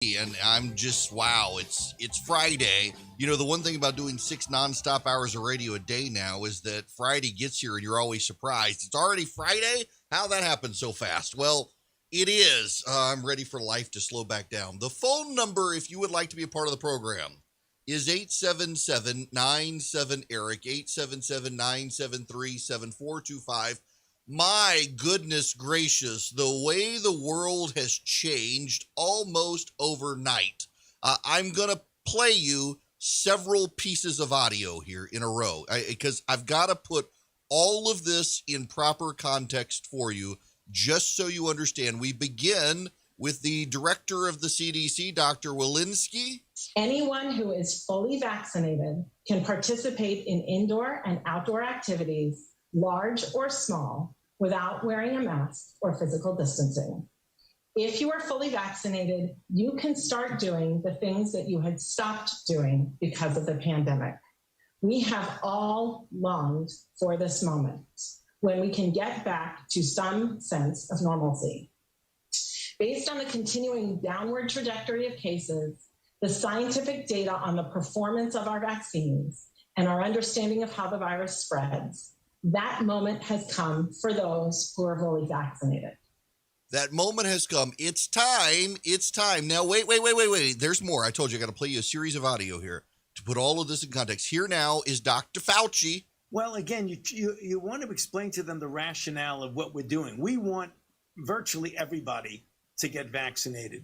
And I'm just wow, it's Friday. You know, the one thing about doing 6 nonstop hours of radio a day now is that Friday gets here and you're always surprised. It's already Friday? How that happened so fast? Well, it is. I'm ready for life to slow back down. The phone number, if you would like to be a part of the program, is 877-97-ERIC, 877-973-7425. My goodness gracious, the way the world has changed almost overnight. I'm going to play you several pieces of audio here in a row because I've got to put all of this in proper context for you just so you understand. We begin with the director of the CDC, Dr. Walensky. Anyone who is fully vaccinated can participate in indoor and outdoor activities, large or small, without wearing a mask or physical distancing. If you are fully vaccinated, you can start doing the things that you had stopped doing because of the pandemic. We have all longed for this moment when we can get back to some sense of normalcy. Based on the continuing downward trajectory of cases, the scientific data on the performance of our vaccines, and our understanding of how the virus spreads, that moment has come for those who are fully vaccinated. That moment has come. It's time. It's time. Now, wait. There's more. I told you I got to play you a series of audio here to put all of this in context. Here now is Dr. Fauci. Well, again, you want to explain to them the rationale of what we're doing. We want virtually everybody to get vaccinated.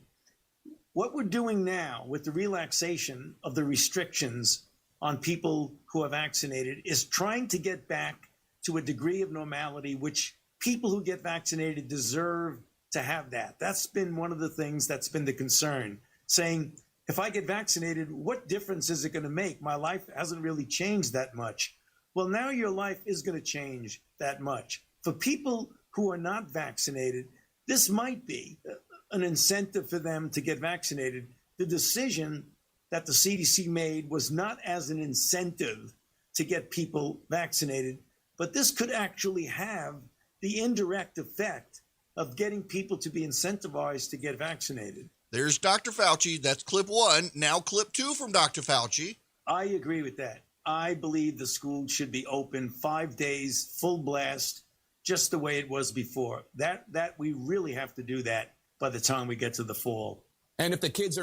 What we're doing now with the relaxation of the restrictions on people who are vaccinated is trying to get back to a degree of normality, which people who get vaccinated deserve to have that. That's been one of the things that's been the concern, saying, if I get vaccinated, what difference is it going to make? My life hasn't really changed that much. Well, now your life is going to change that much. For people who are not vaccinated, this might be an incentive for them to get vaccinated. The decision that the CDC made was not as an incentive to get people vaccinated, but this could actually have the indirect effect of getting people to be incentivized to get vaccinated. There's Dr. Fauci. That's clip one. Now clip two from Dr. Fauci. I agree with that. I believe the school should be open 5 days, full blast, just the way it was before. That we really have to do that by the time we get to the fall. And if the kids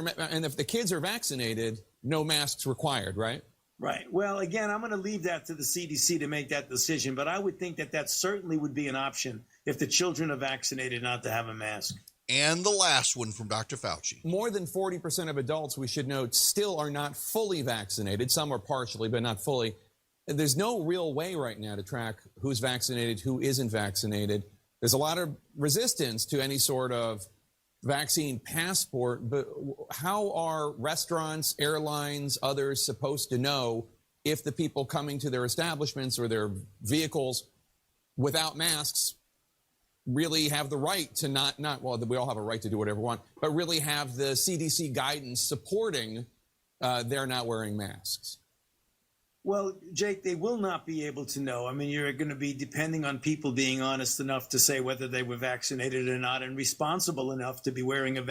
are vaccinated, no masks required, right? Right. Well, again, I'm going to leave that to the CDC to make that decision, but I would think that certainly would be an option if the children are vaccinated not to have a mask. And the last one from Dr. Fauci. More than 40% of adults, we should note, still are not fully vaccinated. Some are partially, but not fully. There's no real way right now to track who's vaccinated, who isn't vaccinated. There's a lot of resistance to any sort of vaccine passport, but how are restaurants, airlines, others supposed to know if the people coming to their establishments or their vehicles without masks really have the right to well, we all have a right to do whatever we want, but really have the CDC guidance supporting their not wearing masks? Well, Jake, they will not be able to know. I mean, you're going to be depending on people being honest enough to say whether they were vaccinated or not, and responsible enough to be wearing a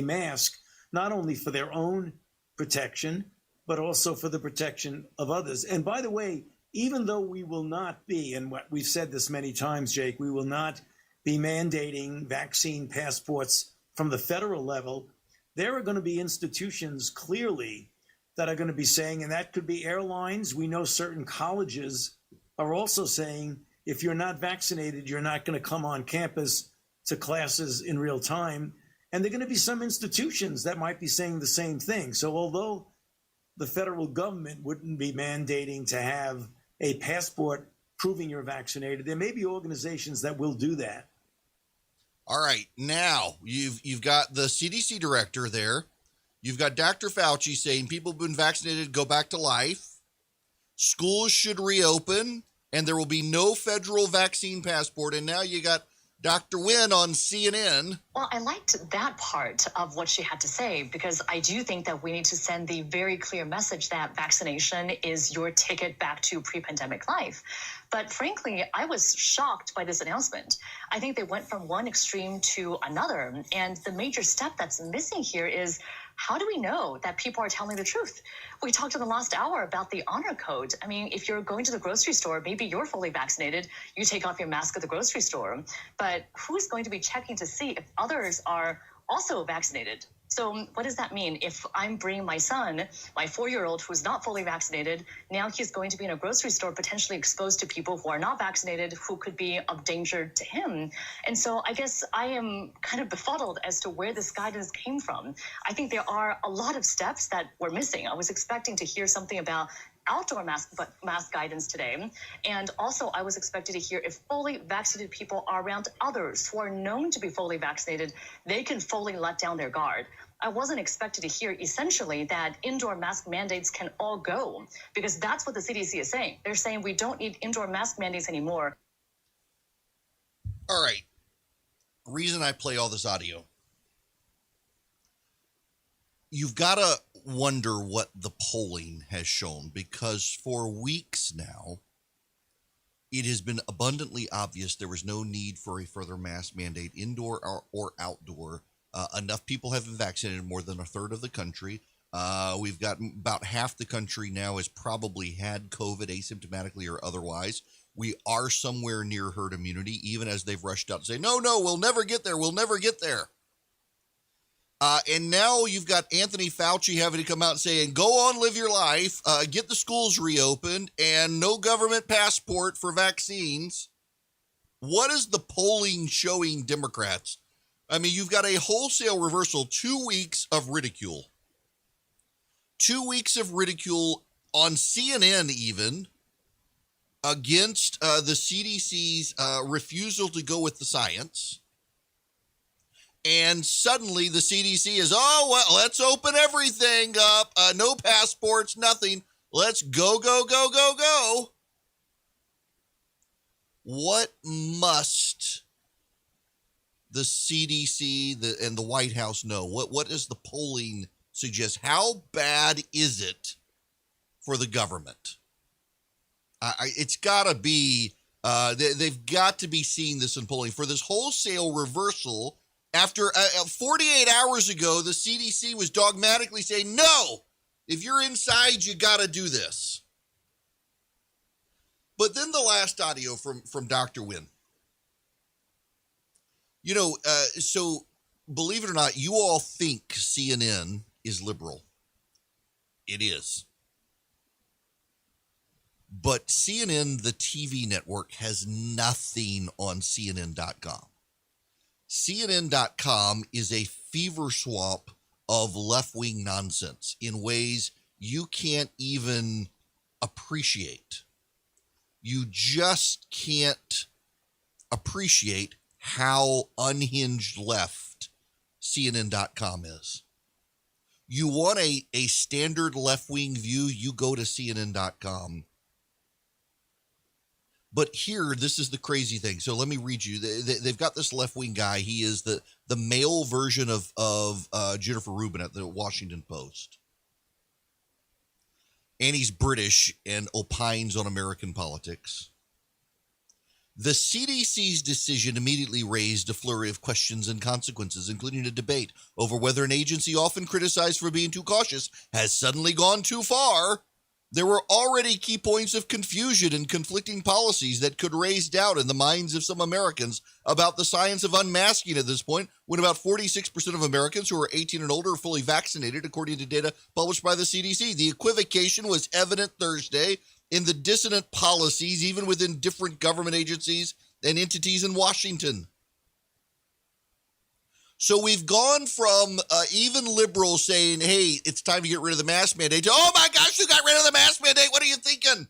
mask, not only for their own protection, but also for the protection of others. And by the way, even though we will not be, and what we've said this many times, Jake, we will not be mandating vaccine passports from the federal level, there are going to be institutions clearly that are going to be saying, and that could be airlines. We know certain colleges are also saying, if you're not vaccinated, you're not going to come on campus to classes in real time. And there are going to be some institutions that might be saying the same thing. So although the federal government wouldn't be mandating to have a passport proving you're vaccinated, there may be organizations that will do that. All right. Now, you've got the CDC director there. You've got Dr. Fauci saying people who've been vaccinated go back to life. Schools should reopen, and there will be no federal vaccine passport. And now you got Dr. Wynn on CNN Well, I liked that part of what she had to say because I do think that we need to send the very clear message that vaccination is your ticket back to pre-pandemic life. But frankly, I was shocked by this announcement. I think they went from one extreme to another. And the major step that's missing here is, how do we know that people are telling the truth? We talked in the last hour about the honor code. I mean, if you're going to the grocery store, maybe you're fully vaccinated, you take off your mask at the grocery store. But who's going to be checking to see if others are also vaccinated? So what does that mean? If I'm bringing my son, my 4-year-old who's not fully vaccinated, now he's going to be in a grocery store potentially exposed to people who are not vaccinated, who could be of danger to him. And so I guess I am kind of befuddled as to where this guidance came from. I think there are a lot of steps that we're missing. I was expecting to hear something about outdoor mask guidance today. And also I was expected to hear if fully vaccinated people are around others who are known to be fully vaccinated, they can fully let down their guard. I wasn't expected to hear essentially that indoor mask mandates can all go, because that's what the CDC is saying. They're saying we don't need indoor mask mandates anymore. All right. Reason I play all this audio. You've got to wonder what the polling has shown, because for weeks now, it has been abundantly obvious there was no need for a further mask mandate, indoor or outdoor. Enough people have been vaccinated, more than a third of the country. We've got about half the country now has probably had COVID asymptomatically or otherwise. We are somewhere near herd immunity, even as they've rushed out to say, no, we'll never get there. We'll never get there. And now you've got Anthony Fauci having to come out and saying, go on, live your life, get the schools reopened, and no government passport for vaccines. What is the polling showing Democrats? I mean, you've got a wholesale reversal, 2 weeks of ridicule. 2 weeks of ridicule on CNN even against the CDC's refusal to go with the science. And suddenly the CDC is, oh, well, let's open everything up. No passports, nothing. Let's go, go, go, go, go. What must the CDC and the White House know? What does the polling suggest? How bad is it for the government? It's got to be, they've got to be seeing this in polling. For this wholesale reversal, after 48 hours ago, the CDC was dogmatically saying, no, if you're inside, you got to do this. But then the last audio from Dr. Wynn. You know, so believe it or not, you all think CNN is liberal. It is. But CNN, the TV network, has nothing on CNN.com. CNN.com is a fever swamp of left-wing nonsense in ways you can't even appreciate. You just can't appreciate how unhinged left CNN.com is. You want a standard left-wing view, you go to CNN.com. But here, this is the crazy thing. So let me read you. They've got this left-wing guy. He is the male version of Jennifer Rubin at the Washington Post. And he's British and opines on American politics. The CDC's decision immediately raised a flurry of questions and consequences, including a debate over whether an agency often criticized for being too cautious has suddenly gone too far. There were already key points of confusion and conflicting policies that could raise doubt in the minds of some Americans about the science of unmasking at this point, when about 46% of Americans who are 18 and older are fully vaccinated, according to data published by the CDC. The equivocation was evident Thursday in the dissonant policies, even within different government agencies and entities in Washington. So we've gone from even liberals saying, hey, it's time to get rid of the mask mandate, to, oh my gosh, you got rid of the mask mandate. What are you thinking?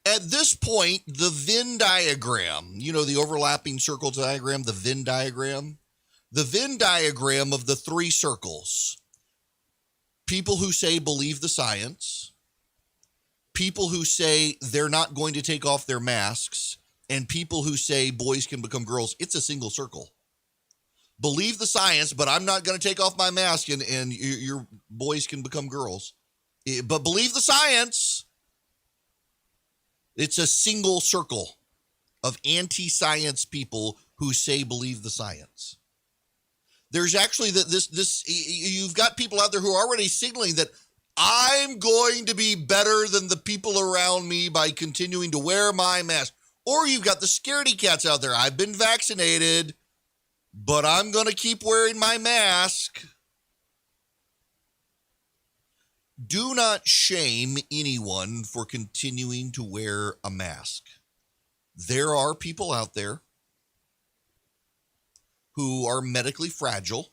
At this point, the Venn diagram, you know, the overlapping circle diagram, the Venn diagram of the three circles, people who say believe the science, people who say they're not going to take off their masks, and people who say boys can become girls. It's a single circle. Believe the science, but I'm not going to take off my mask and your boys can become girls. But believe the science. It's a single circle of anti-science people who say believe the science. There's actually you've got people out there who are already signaling that I'm going to be better than the people around me by continuing to wear my mask. Or you've got the scaredy cats out there. I've been vaccinated, but I'm going to keep wearing my mask. Do not shame anyone for continuing to wear a mask. There are people out there who are medically fragile,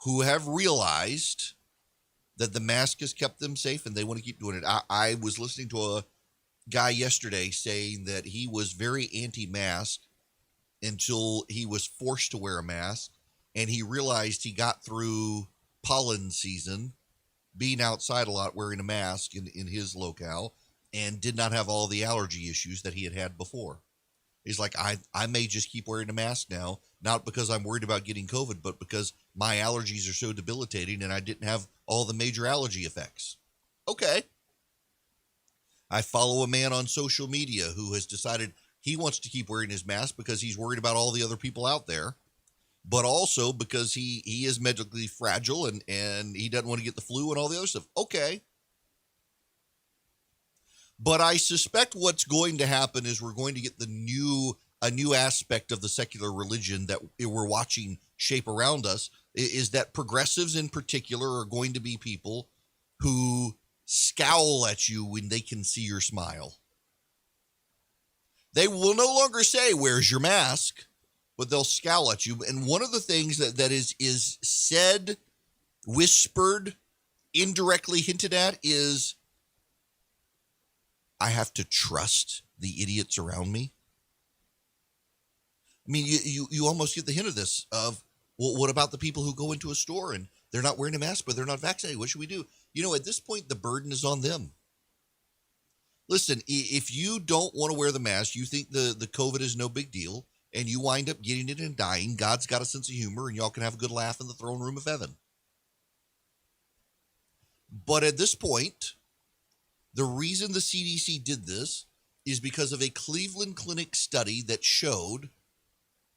who have realized that the mask has kept them safe and they want to keep doing it. I was listening to a guy yesterday saying that he was very anti-mask until he was forced to wear a mask, and he realized he got through pollen season being outside a lot wearing a mask in his locale and did not have all the allergy issues that he had before. He's like, I may just keep wearing a mask now, not because I'm worried about getting COVID, but because my allergies are so debilitating and I didn't have all the major allergy effects. Okay. I follow a man on social media who has decided he wants to keep wearing his mask because he's worried about all the other people out there, but also because he is medically fragile and he doesn't want to get the flu and all the other stuff. Okay. But I suspect what's going to happen is we're going to get a new aspect of the secular religion that we're watching shape around us, is that progressives in particular are going to be people who scowl at you when they can see your smile. They will no longer say, "Where's your mask?" but they'll scowl at you. And one of the things that is said, whispered, indirectly hinted at is, I have to trust the idiots around me. I mean, you almost get the hint of this, of, well, what about the people who go into a store and they're not wearing a mask, but they're not vaccinated? What should we do? You know, at this point, the burden is on them. Listen, if you don't want to wear the mask, you think the COVID is no big deal, and you wind up getting it and dying, God's got a sense of humor, and y'all can have a good laugh in the throne room of heaven. But at this point, the reason the CDC did this is because of a Cleveland Clinic study that showed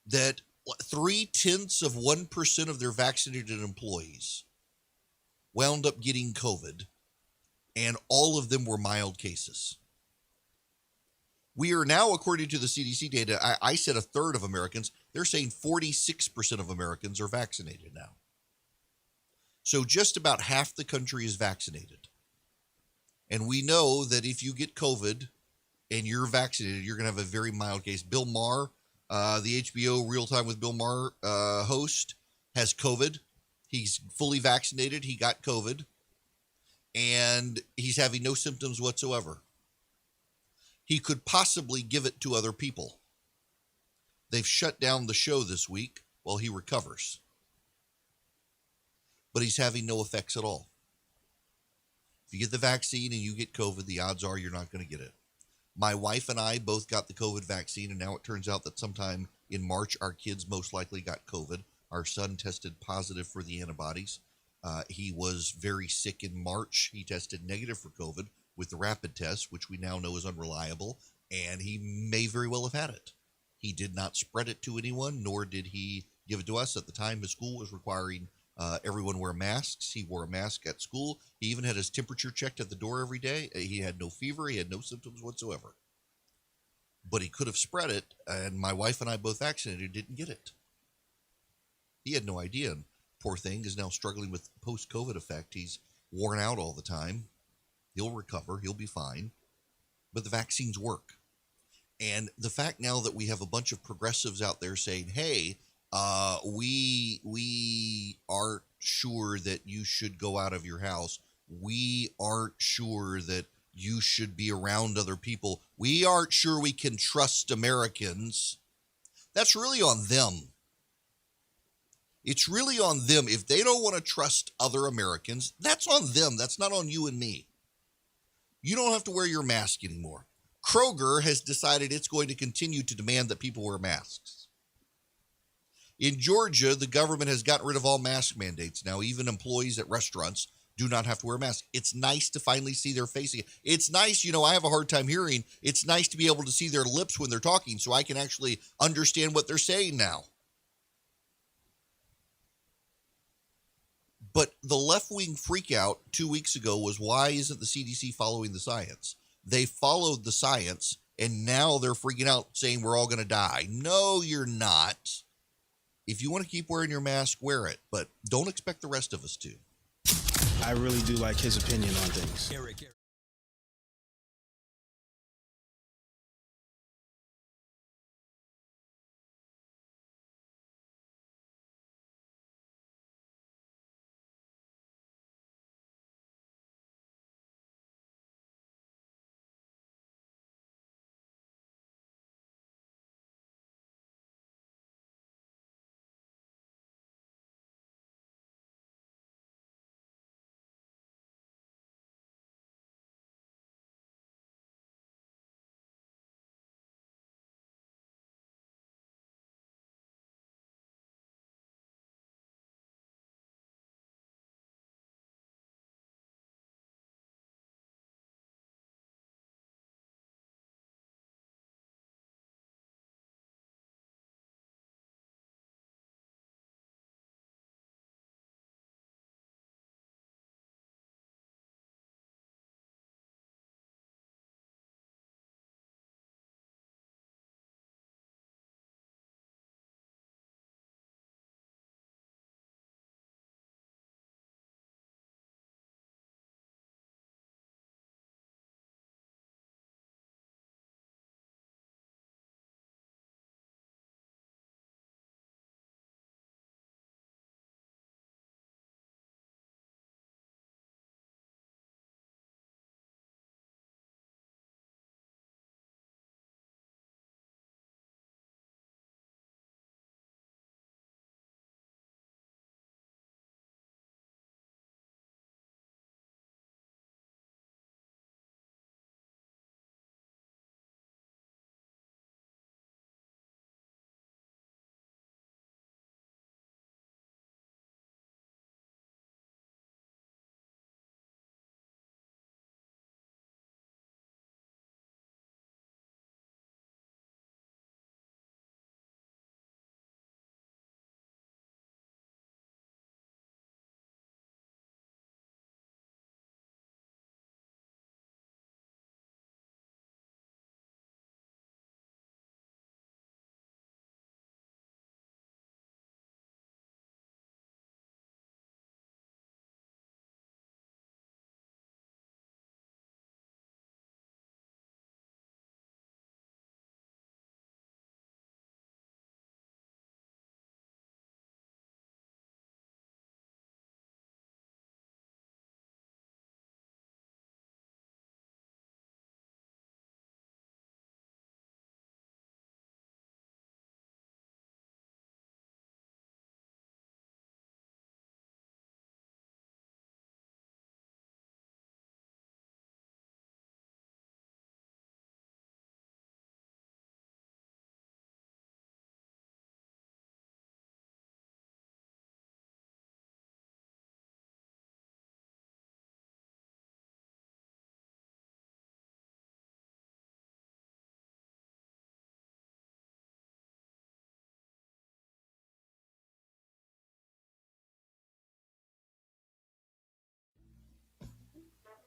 that 0.3% of their vaccinated employees wound up getting COVID, and all of them were mild cases. We are now, according to the CDC data, I said a third of Americans, they're saying 46% of Americans are vaccinated now. So just about half the country is vaccinated. And we know that if you get COVID and you're vaccinated, you're going to have a very mild case. Bill Maher, the HBO Real Time with Bill Maher host, has COVID. He's fully vaccinated. He got COVID. And he's having no symptoms whatsoever. He could possibly give it to other people. They've shut down the show this week while he recovers. But he's having no effects at all. If you get the vaccine and you get COVID, the odds are you're not going to get it. My wife and I both got the COVID vaccine, and now it turns out that sometime in March, our kids most likely got COVID. Our son tested positive for the antibodies. He was very sick in March. He tested negative for COVID with the rapid test, which we now know is unreliable, and he may very well have had it. He did not spread it to anyone, nor did he give it to us. At the time, his school was requiring everyone wear masks. He wore a mask at school. He even had his temperature checked at the door every day. He had no fever. He had no symptoms whatsoever. But he could have spread it, and my wife and I, both vaccinated, didn't get it. He had no idea. And poor thing is now struggling with post-COVID effect. He's worn out all the time. He'll recover. He'll be fine. But the vaccines work. And the fact now that we have a bunch of progressives out there saying, hey, we aren't sure that you should go out of your house. We aren't sure that you should be around other people. We aren't sure we can trust Americans. That's really on them. It's really on them. If they don't want to trust other Americans, that's on them. That's not on you and me. You don't have to wear your mask anymore. Kroger has decided it's going to continue to demand that people wear masks. In Georgia, the government has gotten rid of all mask mandates. Now, even employees at restaurants do not have to wear a mask. It's nice to finally see their face again. It's nice, I have a hard time hearing. It's nice to be able to see their lips when they're talking so I can actually understand what they're saying now. But the left-wing freakout 2 weeks ago was, why isn't the CDC following the science? They followed the science, and now they're freaking out saying we're all going to die. No, you're not. If you want to keep wearing your mask, wear it, but don't expect the rest of us to. I really do like his opinion on things. Erick.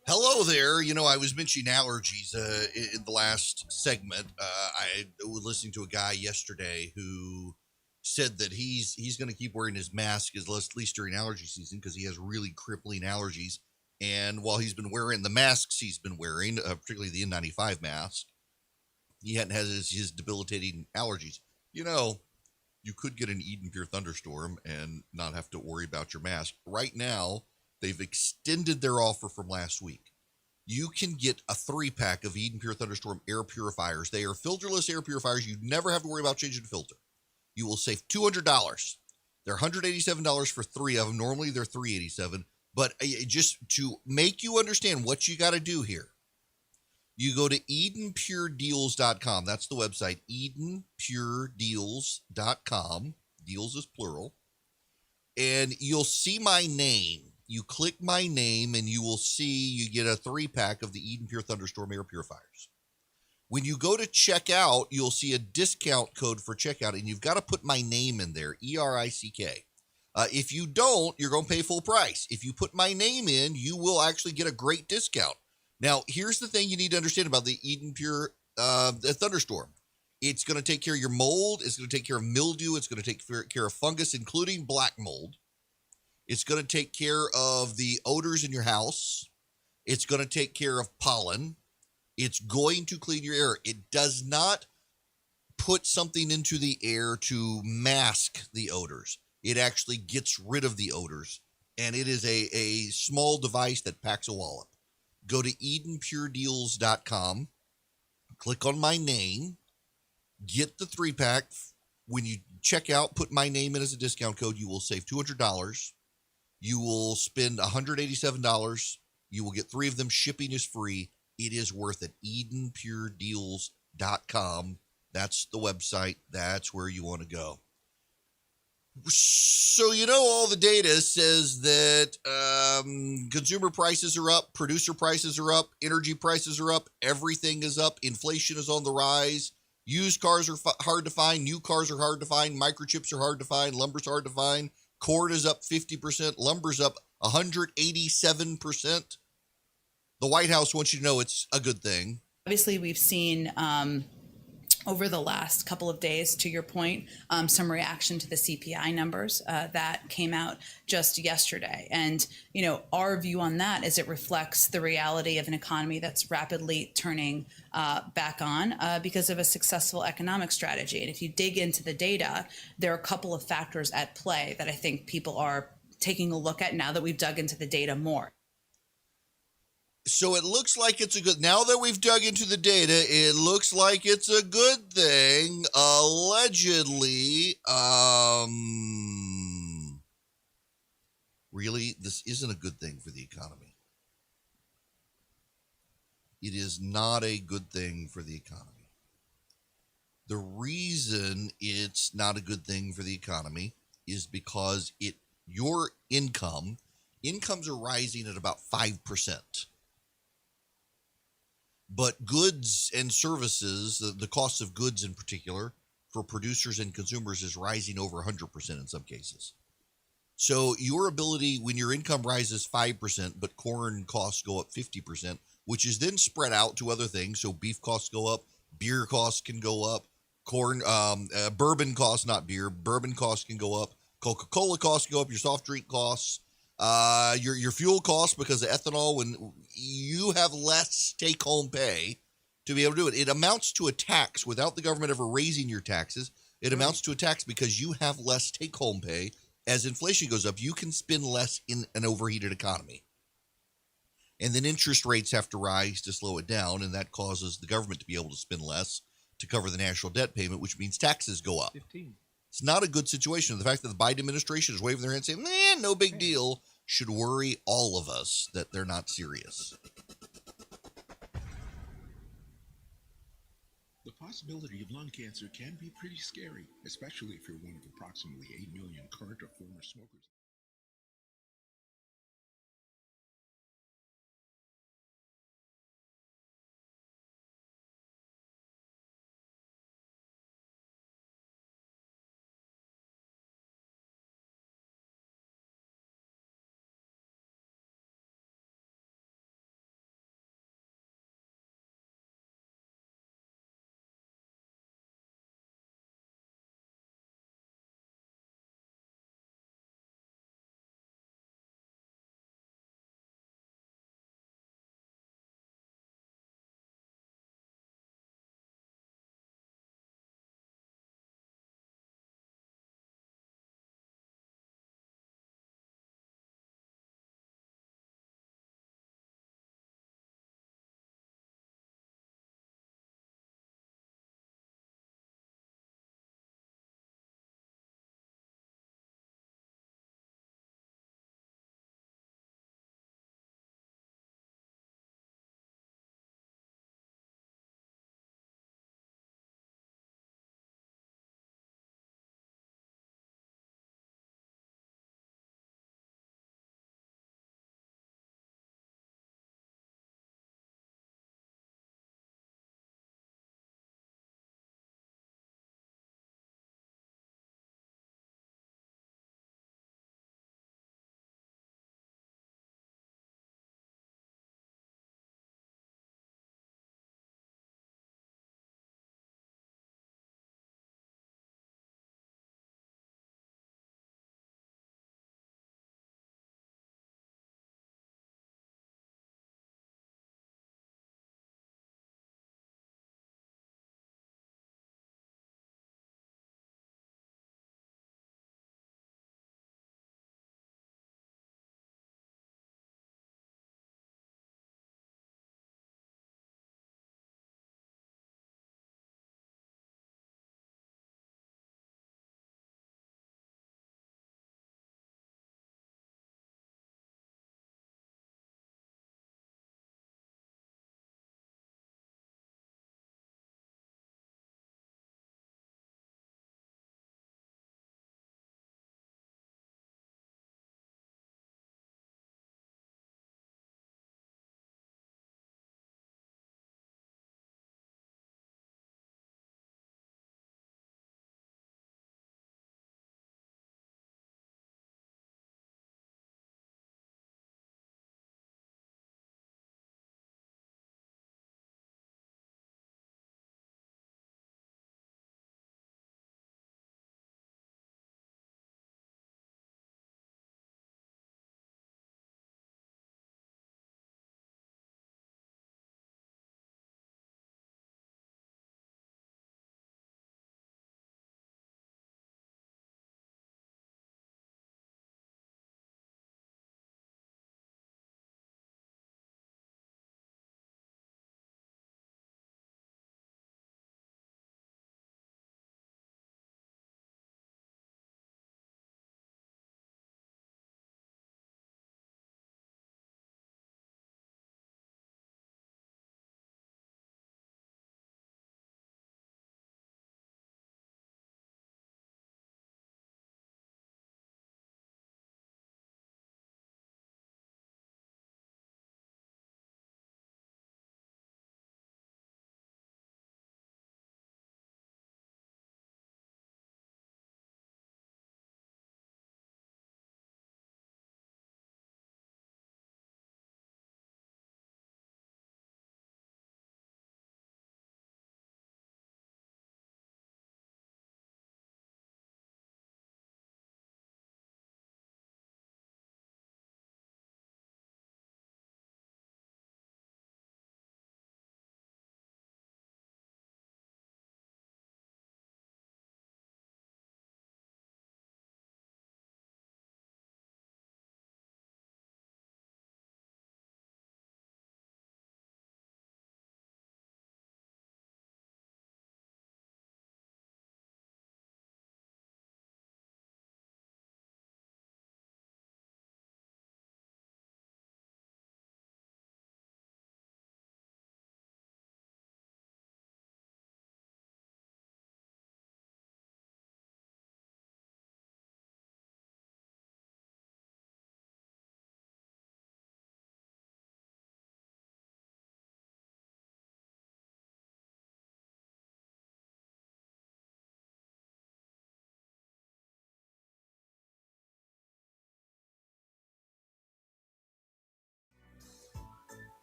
Hello there. I was mentioning allergies in the last segment. I was listening to a guy yesterday who said that he's going to keep wearing his mask at least during allergy season because he has really crippling allergies. And while he's been wearing the masks he's been wearing, particularly the N95 mask, he hadn't had his debilitating allergies. You could get an Eden Pure thunderstorm and not have to worry about your mask. Right now, they've extended their offer from last week. You can get a 3-pack of Eden Pure Thunderstorm air purifiers. They are filterless air purifiers. You never have to worry about changing the filter. You will save $200. They're $187 for 3 of them. Normally they're $387. But just to make you understand what you got to do here, you go to EdenPureDeals.com. That's the website, EdenPureDeals.com. deals is plural, and you'll see my name. You click my name, and you will see you get a 3-pack of the Eden Pure Thunderstorm air purifiers. When you go to checkout, you'll see a discount code for checkout, and you've got to put my name in there, ERICK. If you don't, you're going to pay full price. If you put my name in, you will actually get a great discount. Now, here's the thing you need to understand about the Eden Pure Thunderstorm. It's going to take care of your mold. It's going to take care of mildew. It's going to take care of fungus, including black mold. It's going to take care of the odors in your house. It's going to take care of pollen. It's going to clean your air. It does not put something into the air to mask the odors. It actually gets rid of the odors, and it is a small device that packs a wallop. Go to EdenPureDeals.com, click on my name, get the 3-pack. When you check out, put my name in as a discount code. You will save $200. You will spend $187. You will get 3 of them. Shipping is free. It is worth it. EdenPureDeals.com. That's the website. That's where you want to go. So, all the data says that consumer prices are up, producer prices are up, energy prices are up, everything is up, inflation is on the rise, used cars are hard to find, new cars are hard to find, microchips are hard to find, lumber's hard to find, corn is up 50%, lumber's up 187%. The White House wants you to know it's a good thing. Obviously, we've seen over the last couple of days, to your point, some reaction to the CPI numbers that came out just yesterday. And, our view on that is it reflects the reality of an economy that's rapidly turning back on because of a successful economic strategy. And if you dig into the data, there are a couple of factors at play that I think people are taking a look at now that we've dug into the data more. So it looks like it's a good, now that we've dug into the data, it looks like it's a good thing. Allegedly, really, this isn't a good thing for the economy. It is not a good thing for the economy. The reason it's not a good thing for the economy is because your incomes are rising at about 5%. But goods and services, the cost of goods in particular, for producers and consumers is rising over 100% in some cases. So your ability, when your income rises 5%, but corn costs go up 50%, which is then spread out to other things. So beef costs go up, beer costs can go up, bourbon costs, not beer, bourbon costs can go up, Coca-Cola costs go up, your soft drink costs. Your fuel costs because of ethanol, when you have less take-home pay to be able to do it. It amounts to a tax without the government ever raising your taxes. It amounts to a tax because you have less take-home pay. As inflation goes up, you can spend less in an overheated economy. And then interest rates have to rise to slow it down, and that causes the government to be able to spend less to cover the national debt payment, which means taxes go up. 15. It's not a good situation. The fact that the Biden administration is waving their hand saying, no big deal, should worry all of us that they're not serious. The possibility of lung cancer can be pretty scary, especially if you're one of approximately 8 million current or former smokers.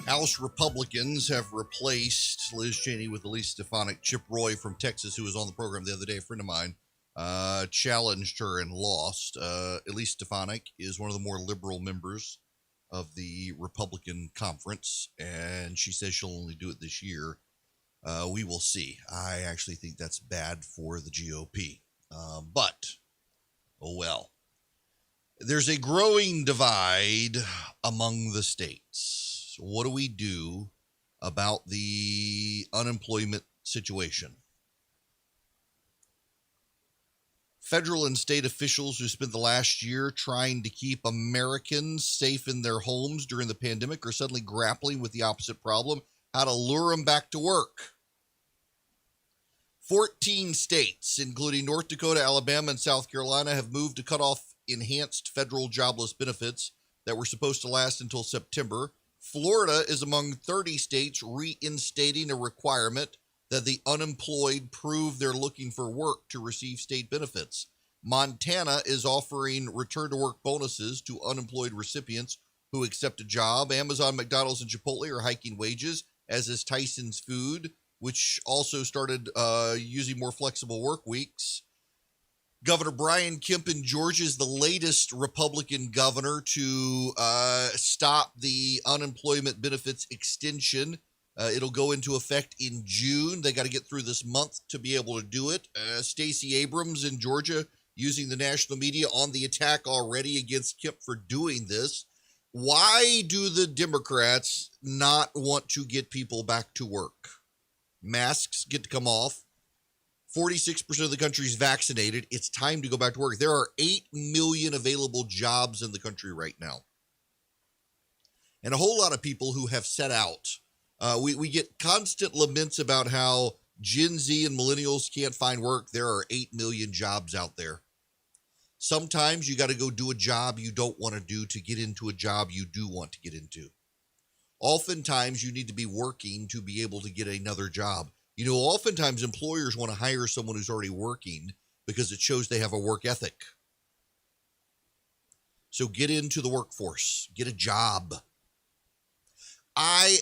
House Republicans have replaced Liz Cheney with Elise Stefanik. Chip Roy from Texas, who was on the program the other day, a friend of mine, challenged her and lost. Elise Stefanik is one of the more liberal members of the Republican conference, and she says she'll only do it this year. We will see. I actually think that's bad for the GOP. But, oh well. There's a growing divide among the states. What do we do about the unemployment situation? Federal and state officials who spent the last year trying to keep Americans safe in their homes during the pandemic are suddenly grappling with the opposite problem: how to lure them back to work. 14 states, including North Dakota, Alabama, and South Carolina, have moved to cut off enhanced federal jobless benefits that were supposed to last until September. Florida is among 30 states reinstating a requirement that the unemployed prove they're looking for work to receive state benefits. Montana is offering return-to-work bonuses to unemployed recipients who accept a job. Amazon, McDonald's, and Chipotle are hiking wages, as is Tyson's Food, which also started using more flexible work weeks. Governor Brian Kemp in Georgia is the latest Republican governor to stop the unemployment benefits extension. It'll go into effect in June. They got to get through this month to be able to do it. Stacey Abrams in Georgia using the national media on the attack already against Kemp for doing this. Why do the Democrats not want to get people back to work? Masks get to come off. 46% of the country is vaccinated. It's time to go back to work. There are 8 million available jobs in the country right now. And a whole lot of people who have set out. We get constant laments about how Gen Z and millennials can't find work. There are 8 million jobs out there. Sometimes you got to go do a job you don't want to do to get into a job you do want to get into. Oftentimes you need to be working to be able to get another job. You know, oftentimes employers want to hire someone who's already working because it shows they have a work ethic. So get into the workforce, get a job. I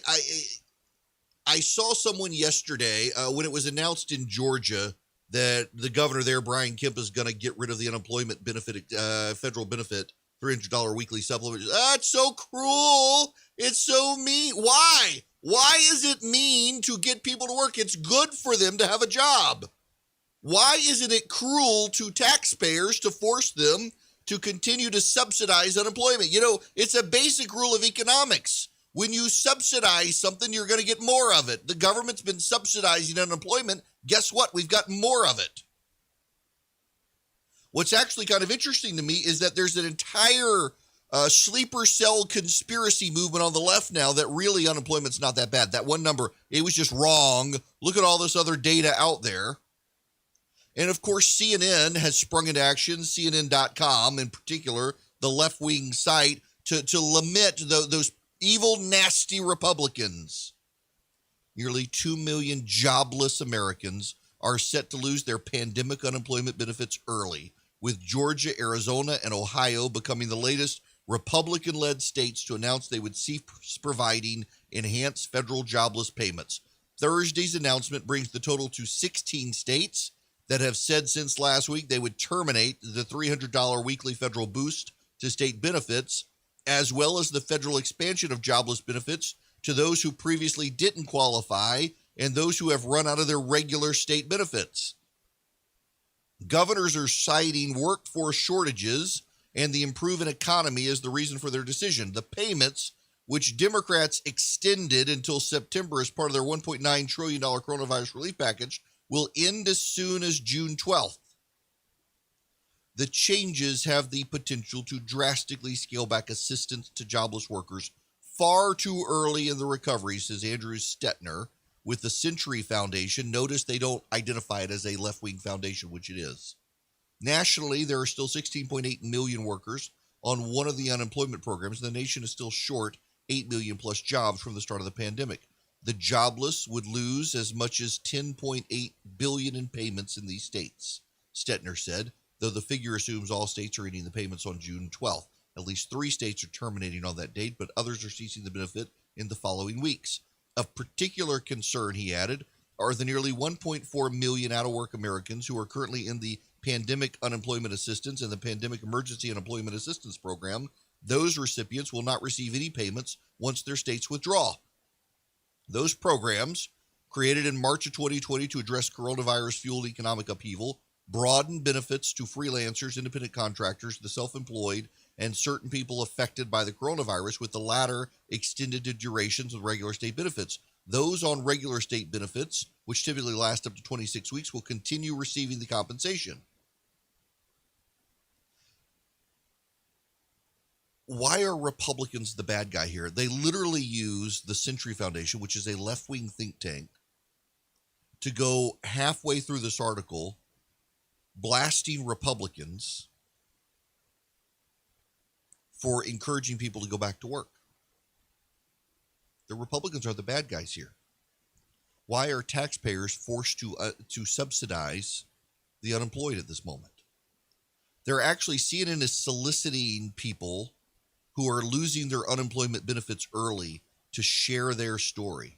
saw someone yesterday when it was announced in Georgia that the governor there, Brian Kemp, is going to get rid of the unemployment benefit, federal benefit, $300 weekly supplement. That's so cruel. It's so mean. Why? Why is it mean to get people to work? It's good for them to have a job. Why isn't it cruel to taxpayers to force them to continue to subsidize unemployment? You know, it's a basic rule of economics. When you subsidize something, you're going to get more of it. The government's been subsidizing unemployment. Guess what? We've got more of it. What's actually kind of interesting to me is that there's an entire sleeper cell conspiracy movement on the left now that really unemployment's not that bad. That one number, it was just wrong. Look at all this other data out there. And of course, CNN has sprung into action, CNN.com in particular, the left-wing site, to lament those evil, nasty Republicans. Nearly 2 million jobless Americans are set to lose their pandemic unemployment benefits early, with Georgia, Arizona, and Ohio becoming the latest Republican-led states to announce they would cease providing enhanced federal jobless payments. Thursday's announcement brings the total to 16 states that have said since last week they would terminate the $300 weekly federal boost to state benefits, as well as the federal expansion of jobless benefits to those who previously didn't qualify and those who have run out of their regular state benefits. Governors are citing workforce shortages and the improving economy as the reason for their decision. The payments, which Democrats extended until September as part of their $1.9 trillion coronavirus relief package, will end as soon as June 12th. The changes have the potential to drastically scale back assistance to jobless workers far too early in the recovery, says Andrew Stetner with the Century Foundation. Notice they don't identify it as a left-wing foundation, which it is. Nationally, there are still 16.8 million workers on one of the unemployment programs. The nation is still short 8 million plus jobs from the start of the pandemic. The jobless would lose as much as $10.8 billion in payments in these states, Stetner said, though the figure assumes all states are ending the payments on June 12th. At least 3 states are terminating on that date, but others are ceasing the benefit in the following weeks. Of particular concern, he added, are the nearly 1.4 million out-of-work Americans who are currently in the Pandemic Unemployment Assistance and the Pandemic Emergency Unemployment Assistance Program. Those recipients will not receive any payments once their states withdraw. Those programs, created in March of 2020 to address coronavirus-fueled economic upheaval, broaden benefits to freelancers, independent contractors, the self-employed, and certain people affected by the coronavirus, with the latter extended to durations of regular state benefits. Those on regular state benefits, which typically last up to 26 weeks, will continue receiving the compensation. Why are Republicans the bad guy here? They literally use the Century Foundation, which is a left-wing think tank, to go halfway through this article blasting Republicans for encouraging people to go back to work. The Republicans are the bad guys here. Why are taxpayers forced to subsidize the unemployed at this moment? They're actually, CNN is soliciting people who are losing their unemployment benefits early to share their story.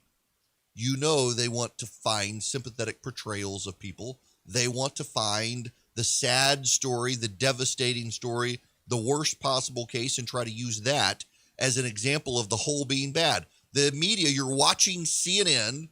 You know, they want to find sympathetic portrayals of people. They want to find the sad story, the devastating story, the worst possible case, and try to use that as an example of the whole being bad. The media, you're watching CNN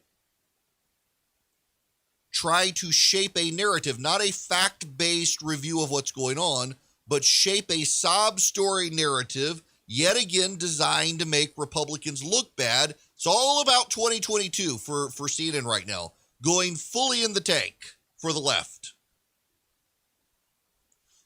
try to shape a narrative, not a fact-based review of what's going on, but shape a sob story narrative, yet again designed to make Republicans look bad. It's all about 2022 for CNN right now, going fully in the tank for the left.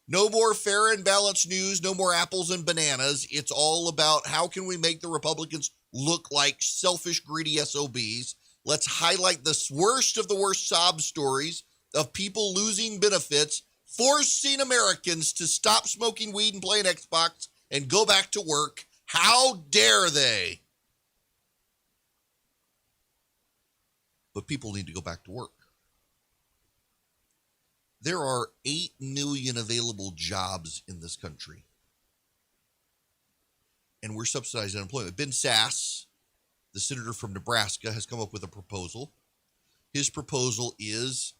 No more fair and balanced news, no more apples and bananas. It's all about how can we make the Republicans look like selfish, greedy SOBs. Let's highlight the worst of the worst sob stories of people losing benefits, forcing Americans to stop smoking weed and playing Xbox and go back to work. How dare they? But people need to go back to work. There are 8 million available jobs in this country, and we're subsidizing unemployment. Ben Sasse, the senator from Nebraska, has come up with a proposal. His proposal is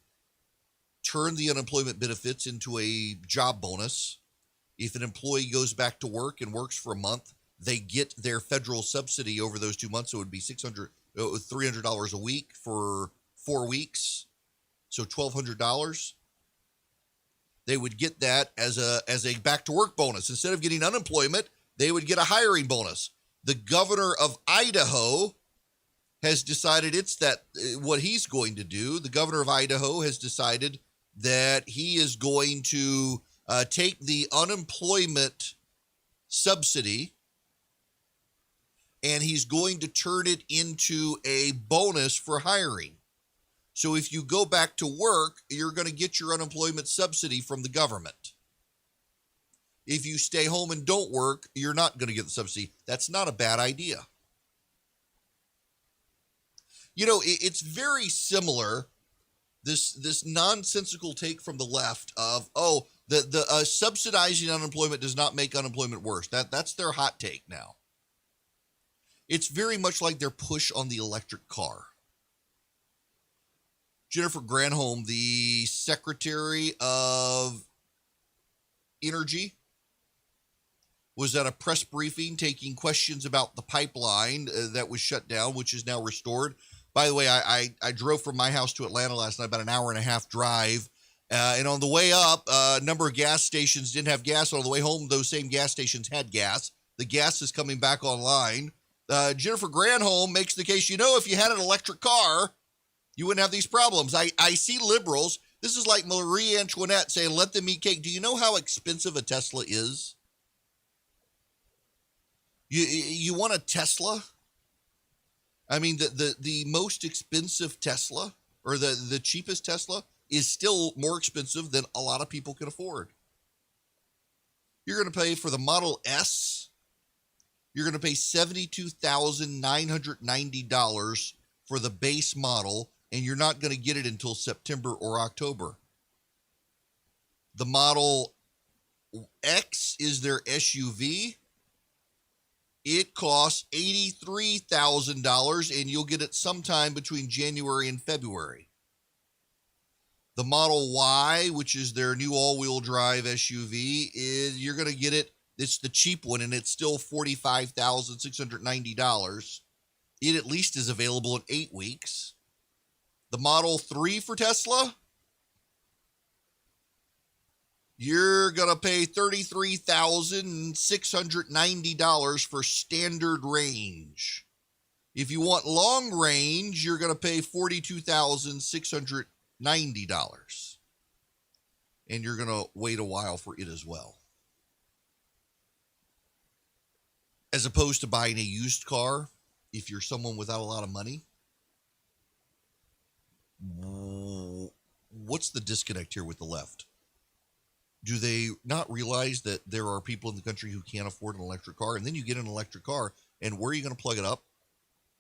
turn the unemployment benefits into a job bonus. If an employee goes back to work and works for a month, they get their federal subsidy over those 2 months. So it would be $300 a week for 4 weeks. So $1,200. They would get that as a back to work bonus. Instead of getting unemployment, they would get a hiring bonus. The governor of Idaho has decided what he's going to do. The governor of Idaho has decided that he is going to take the unemployment subsidy and he's going to turn it into a bonus for hiring. So if you go back to work, you're going to get your unemployment subsidy from the government. If you stay home and don't work, you're not going to get the subsidy. That's not a bad idea. You know, it's very similar, this nonsensical take from the left of, subsidizing unemployment does not make unemployment worse. That's their hot take now. It's very much like their push on the electric car. Jennifer Granholm, the Secretary of Energy, was at a press briefing taking questions about the pipeline that was shut down, which is now restored. By the way, I drove from my house to Atlanta last night, about an hour and a half drive. And on the way up, a number of gas stations didn't have gas. On the way home, those same gas stations had gas. The gas is coming back online. Jennifer Granholm makes the case, if you had an electric car, you wouldn't have these problems. I see liberals. This is like Marie Antoinette saying, let them eat cake. Do you know how expensive a Tesla is? You want a Tesla? I mean, the most expensive Tesla, or the cheapest Tesla, is still more expensive than a lot of people can afford. You're going to pay for the Model S. You're going to pay $72,990 for the base model, and you're not going to get it until September or October. The Model X is their SUV. It costs $83,000, and you'll get it sometime between January and February. The Model Y, which is their new all-wheel drive SUV, you're going to get it. It's the cheap one, and it's still $45,690. It at least is available in 8 weeks. The Model 3 for Tesla, you're going to pay $33,690 for standard range. If you want long range, you're going to pay $42,690. And you're going to wait a while for it as well. As opposed to buying a used car, if you're someone without a lot of money, what's the disconnect here with the left? Do they not realize that there are people in the country who can't afford an electric car? And then you get an electric car, and where are you going to plug it up?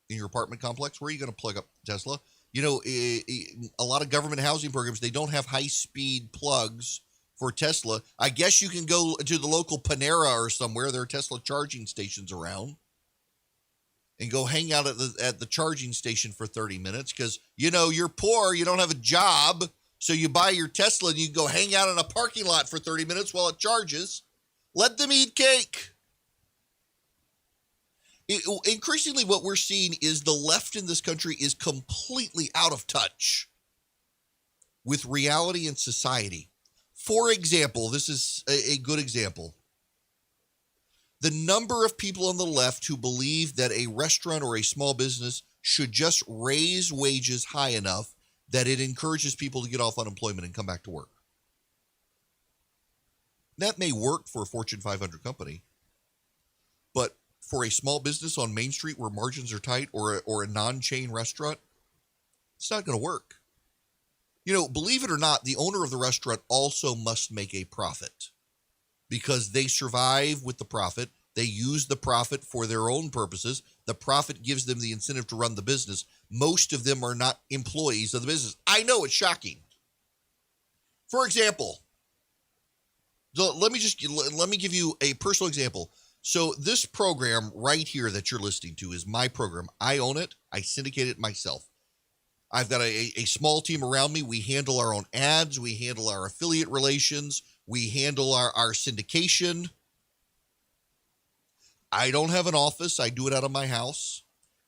In your apartment complex? Where are you going to plug up Tesla? You know, a lot of government housing programs, they don't have high-speed plugs for Tesla. I guess you can go to the local Panera or somewhere. There are Tesla charging stations around. And go hang out at the charging station for 30 minutes because, you know, you're poor, you don't have a job. So you buy your Tesla and you go hang out in a parking lot for 30 minutes while it charges. Let them eat cake. Increasingly, what we're seeing is the left in this country is completely out of touch with reality and society. For example, this is a good example. The number of people on the left who believe that a restaurant or a small business should just raise wages high enough that it encourages people to get off unemployment and come back to work. That may work for a Fortune 500 company, but for a small business on Main Street where margins are tight or a non-chain restaurant, it's not going to work. You know, believe it or not, the owner of the restaurant also must make a profit because they survive with the profit. They use the profit for their own purposes. The profit gives them the incentive to run the business. Most of them are not employees of the business. I know it's shocking. For example, let me give you a personal example. So this program right here that you're listening to is my program. I own it. I syndicate it myself. I've got a small team around me. We handle our own ads. We handle our affiliate relations. We handle our syndication. I don't have an office. I do it out of my house,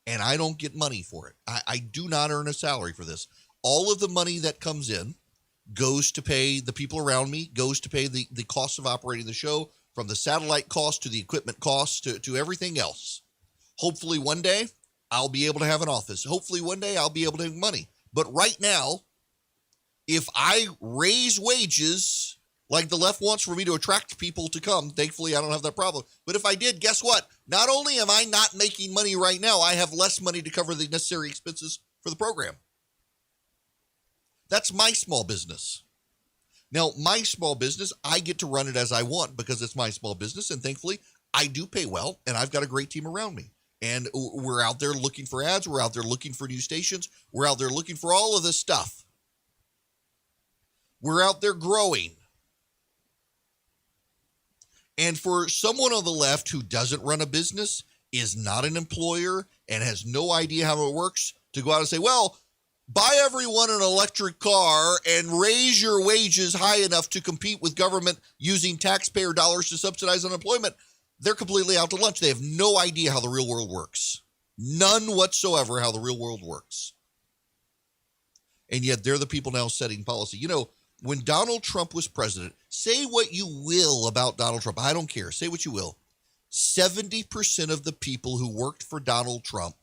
and I don't get money for it. I do not earn a salary for this. All of the money that comes in goes to pay the people around me, goes to pay the cost of operating the show, from the satellite cost to the equipment cost to everything else. Hopefully one day I'll be able to have an office. Hopefully one day I'll be able to have money. But right now, if I raise wages like the left wants for me to attract people to come, thankfully I don't have that problem. But if I did, guess what? Not only am I not making money right now, I have less money to cover the necessary expenses for the program. That's my small business. Now, my small business, I get to run it as I want because it's my small business. And thankfully, I do pay well, and I've got a great team around me. And we're out there looking for ads. We're out there looking for new stations. We're out there looking for all of this stuff. We're out there growing. And for someone on the left who doesn't run a business, is not an employer, and has no idea how it works, to go out and say, well, buy everyone an electric car and raise your wages high enough to compete with government using taxpayer dollars to subsidize unemployment, they're completely out to lunch. They have no idea how the real world works. None whatsoever how the real world works. And yet they're the people now setting policy. You know, when Donald Trump was president, say what you will about Donald Trump. I don't care. Say what you will. 70% of the people who worked for Donald Trump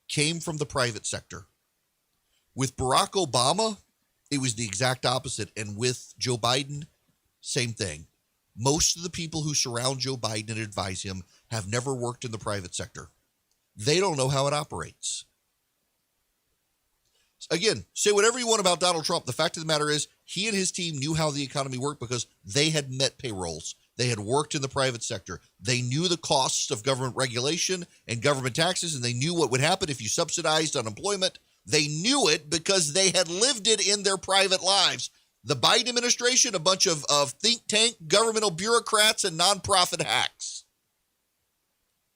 came from the private sector. With Barack Obama, it was the exact opposite. And with Joe Biden, same thing. Most of the people who surround Joe Biden and advise him have never worked in the private sector. They don't know how it operates. Again, say whatever you want about Donald Trump. The fact of the matter is he and his team knew how the economy worked because they had met payrolls. They had worked in the private sector. They knew the costs of government regulation and government taxes, and they knew what would happen if you subsidized unemployment. They knew it because they had lived it in their private lives. The Biden administration, a bunch of think tank governmental bureaucrats and nonprofit hacks.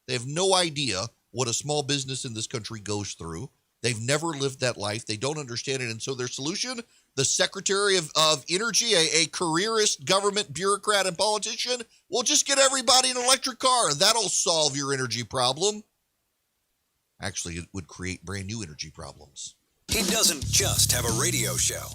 They have no idea what a small business in this country goes through. They've never lived that life. They don't understand it. And so their solution, the Secretary of Energy, a careerist government bureaucrat and politician, will just get everybody an electric car, and that'll solve your energy problem. Actually, it would create brand new energy problems. He doesn't just have a radio show.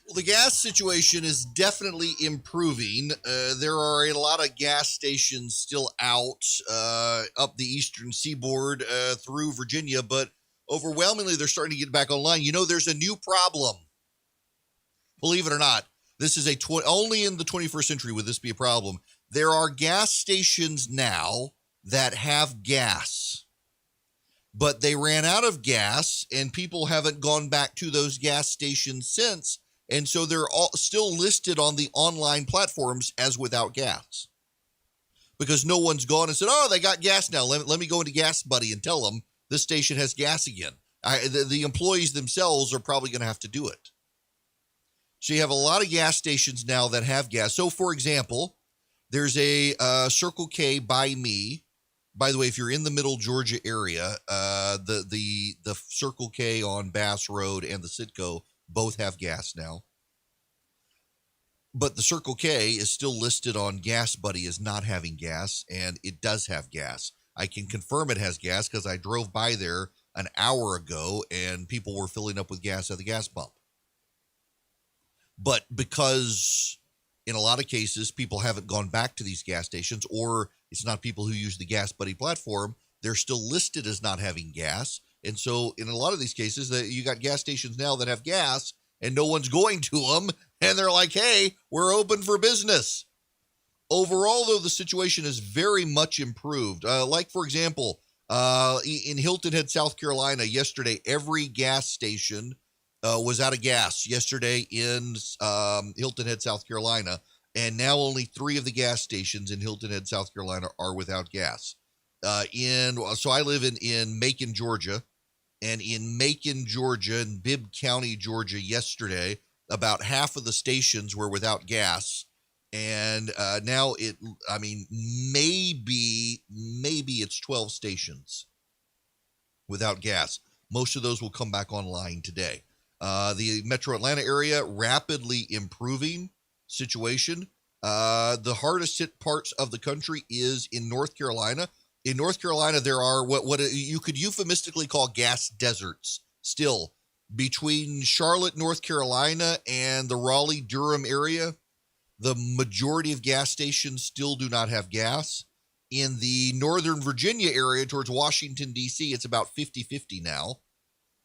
Well, the gas situation is definitely improving. There are a lot of gas stations still out up the eastern seaboard through Virginia, but overwhelmingly they're starting to get back online. You know, there's a new problem. Believe it or not, this is only in the 21st century would this be a problem. There are gas stations now that have gas, but they ran out of gas and people haven't gone back to those gas stations since. And so they're all still listed on the online platforms as without gas because no one's gone and said, oh, they got gas now. Let me go into Gas Buddy and tell them this station has gas again. The employees themselves are probably going to have to do it. So you have a lot of gas stations now that have gas. So, for example, there's a Circle K by me. By the way, if you're in the Middle Georgia area, the Circle K on Bass Road and the Citgo both have gas now. But the Circle K is still listed on Gas Buddy as not having gas, and it does have gas. I can confirm it has gas because I drove by there an hour ago, and people were filling up with gas at the gas pump. But because in a lot of cases, people haven't gone back to these gas stations, or it's not people who use the Gas Buddy platform, they're still listed as not having gas. And so in a lot of these cases, you got gas stations now that have gas and no one's going to them. And they're like, hey, we're open for business. Overall, though, the situation is very much improved. Like, for example, in Hilton Head, South Carolina, yesterday, every gas station was out of gas yesterday in Hilton Head, South Carolina. And now only 3 of the gas stations in Hilton Head, South Carolina are without gas. So I live in Macon, Georgia, and in Macon, Georgia, and Bibb County, Georgia, yesterday, about half of the stations were without gas. And now maybe it's 12 stations without gas. Most of those will come back online today. The Metro Atlanta area, rapidly improving situation. The hardest hit parts of the country is in North Carolina. In North Carolina, there are what you could euphemistically call gas deserts still between Charlotte, North Carolina, and the Raleigh-Durham area. The majority of gas stations still do not have gas. In the Northern Virginia area towards Washington, D.C., it's about 50-50 now.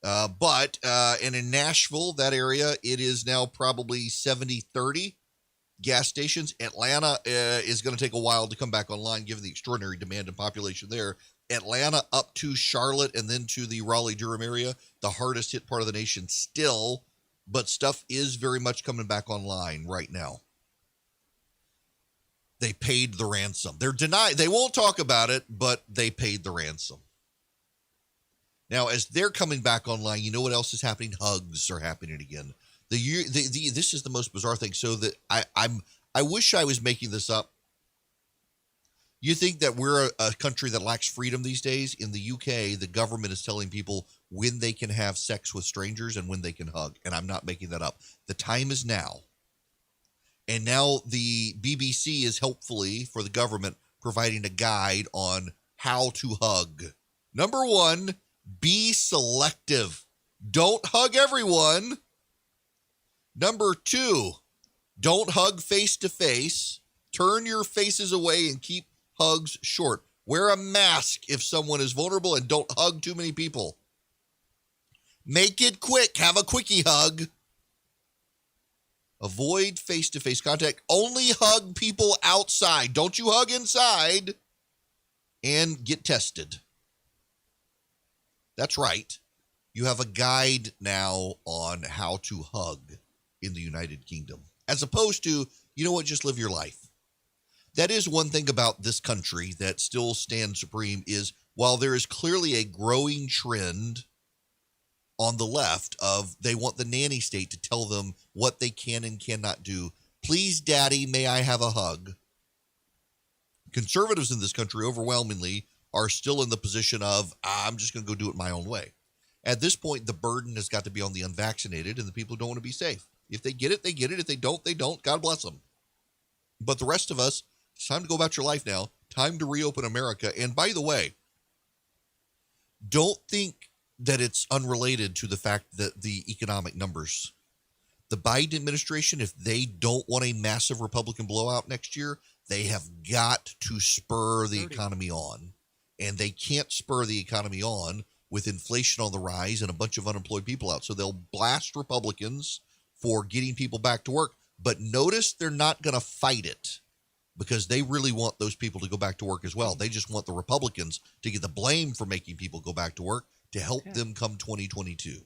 And in Nashville, that area, it is now probably 70-30 gas stations. Atlanta is going to take a while to come back online given the extraordinary demand and population there. Atlanta up to Charlotte and then to the Raleigh-Durham area, the hardest hit part of the nation still, but stuff is very much coming back online right now. They paid the ransom. They're denied. They won't talk about it, but they paid the ransom. Now, as they're coming back online, you know what else is happening? Hugs are happening again. This is the most bizarre thing. So that I wish I was making this up. You think that we're a country that lacks freedom these days? In the UK, the government is telling people when they can have sex with strangers and when they can hug. And I'm not making that up. The time is now. And now the BBC is helpfully, for the government, providing a guide on how to hug. Number one, be selective. Don't hug everyone. Number two, don't hug face to face. Turn your faces away and keep hugs short. Wear a mask if someone is vulnerable and don't hug too many people. Make it quick. Have a quickie hug. Avoid face-to-face contact. Only hug people outside. Don't you hug inside. And get tested. That's right. You have a guide now on how to hug in the United Kingdom. As opposed to, you know what, just live your life. That is one thing about this country that still stands supreme is while there is clearly a growing trend on the left of they want the nanny state to tell them what they can and cannot do. Please, daddy, may I have a hug? Conservatives in this country overwhelmingly are still in the position of, I'm just going to go do it my own way. At this point, the burden has got to be on the unvaccinated and the people who don't want to be safe. If they get it, they get it. If they don't, they don't. God bless them. But the rest of us, it's time to go about your life now. Time to reopen America. And by the way, don't think that it's unrelated to the fact that the economic numbers. The Biden administration, if they don't want a massive Republican blowout next year, they have got to spur the economy on. And they can't spur the economy on with inflation on the rise and a bunch of unemployed people out. So they'll blast Republicans for getting people back to work. But notice they're not going to fight it because they really want those people to go back to work as well. They just want the Republicans to get the blame for making people go back to work to help them come 2022.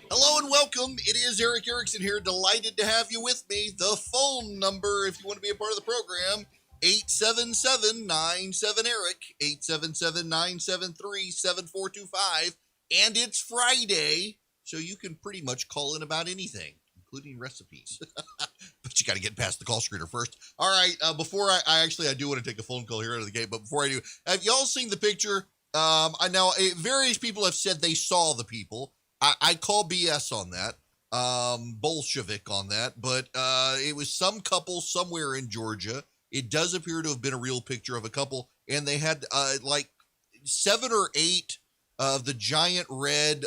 Hello and welcome. It is Erick Erickson here. Delighted to have you with me. The phone number, if you want to be a part of the program, 877-97-ERIC, 877-973-7425. And it's Friday, so you can pretty much call in about anything, including recipes. But you got to get past the call screener first. All right, before I do want to take a phone call here out of the gate, but before I do, have y'all seen the picture? Various people have said they saw the people. I call BS on that, Bolshevik on that, but it was some couple somewhere in Georgia. It does appear to have been a real picture of a couple, and they had like 7 or 8 of the giant red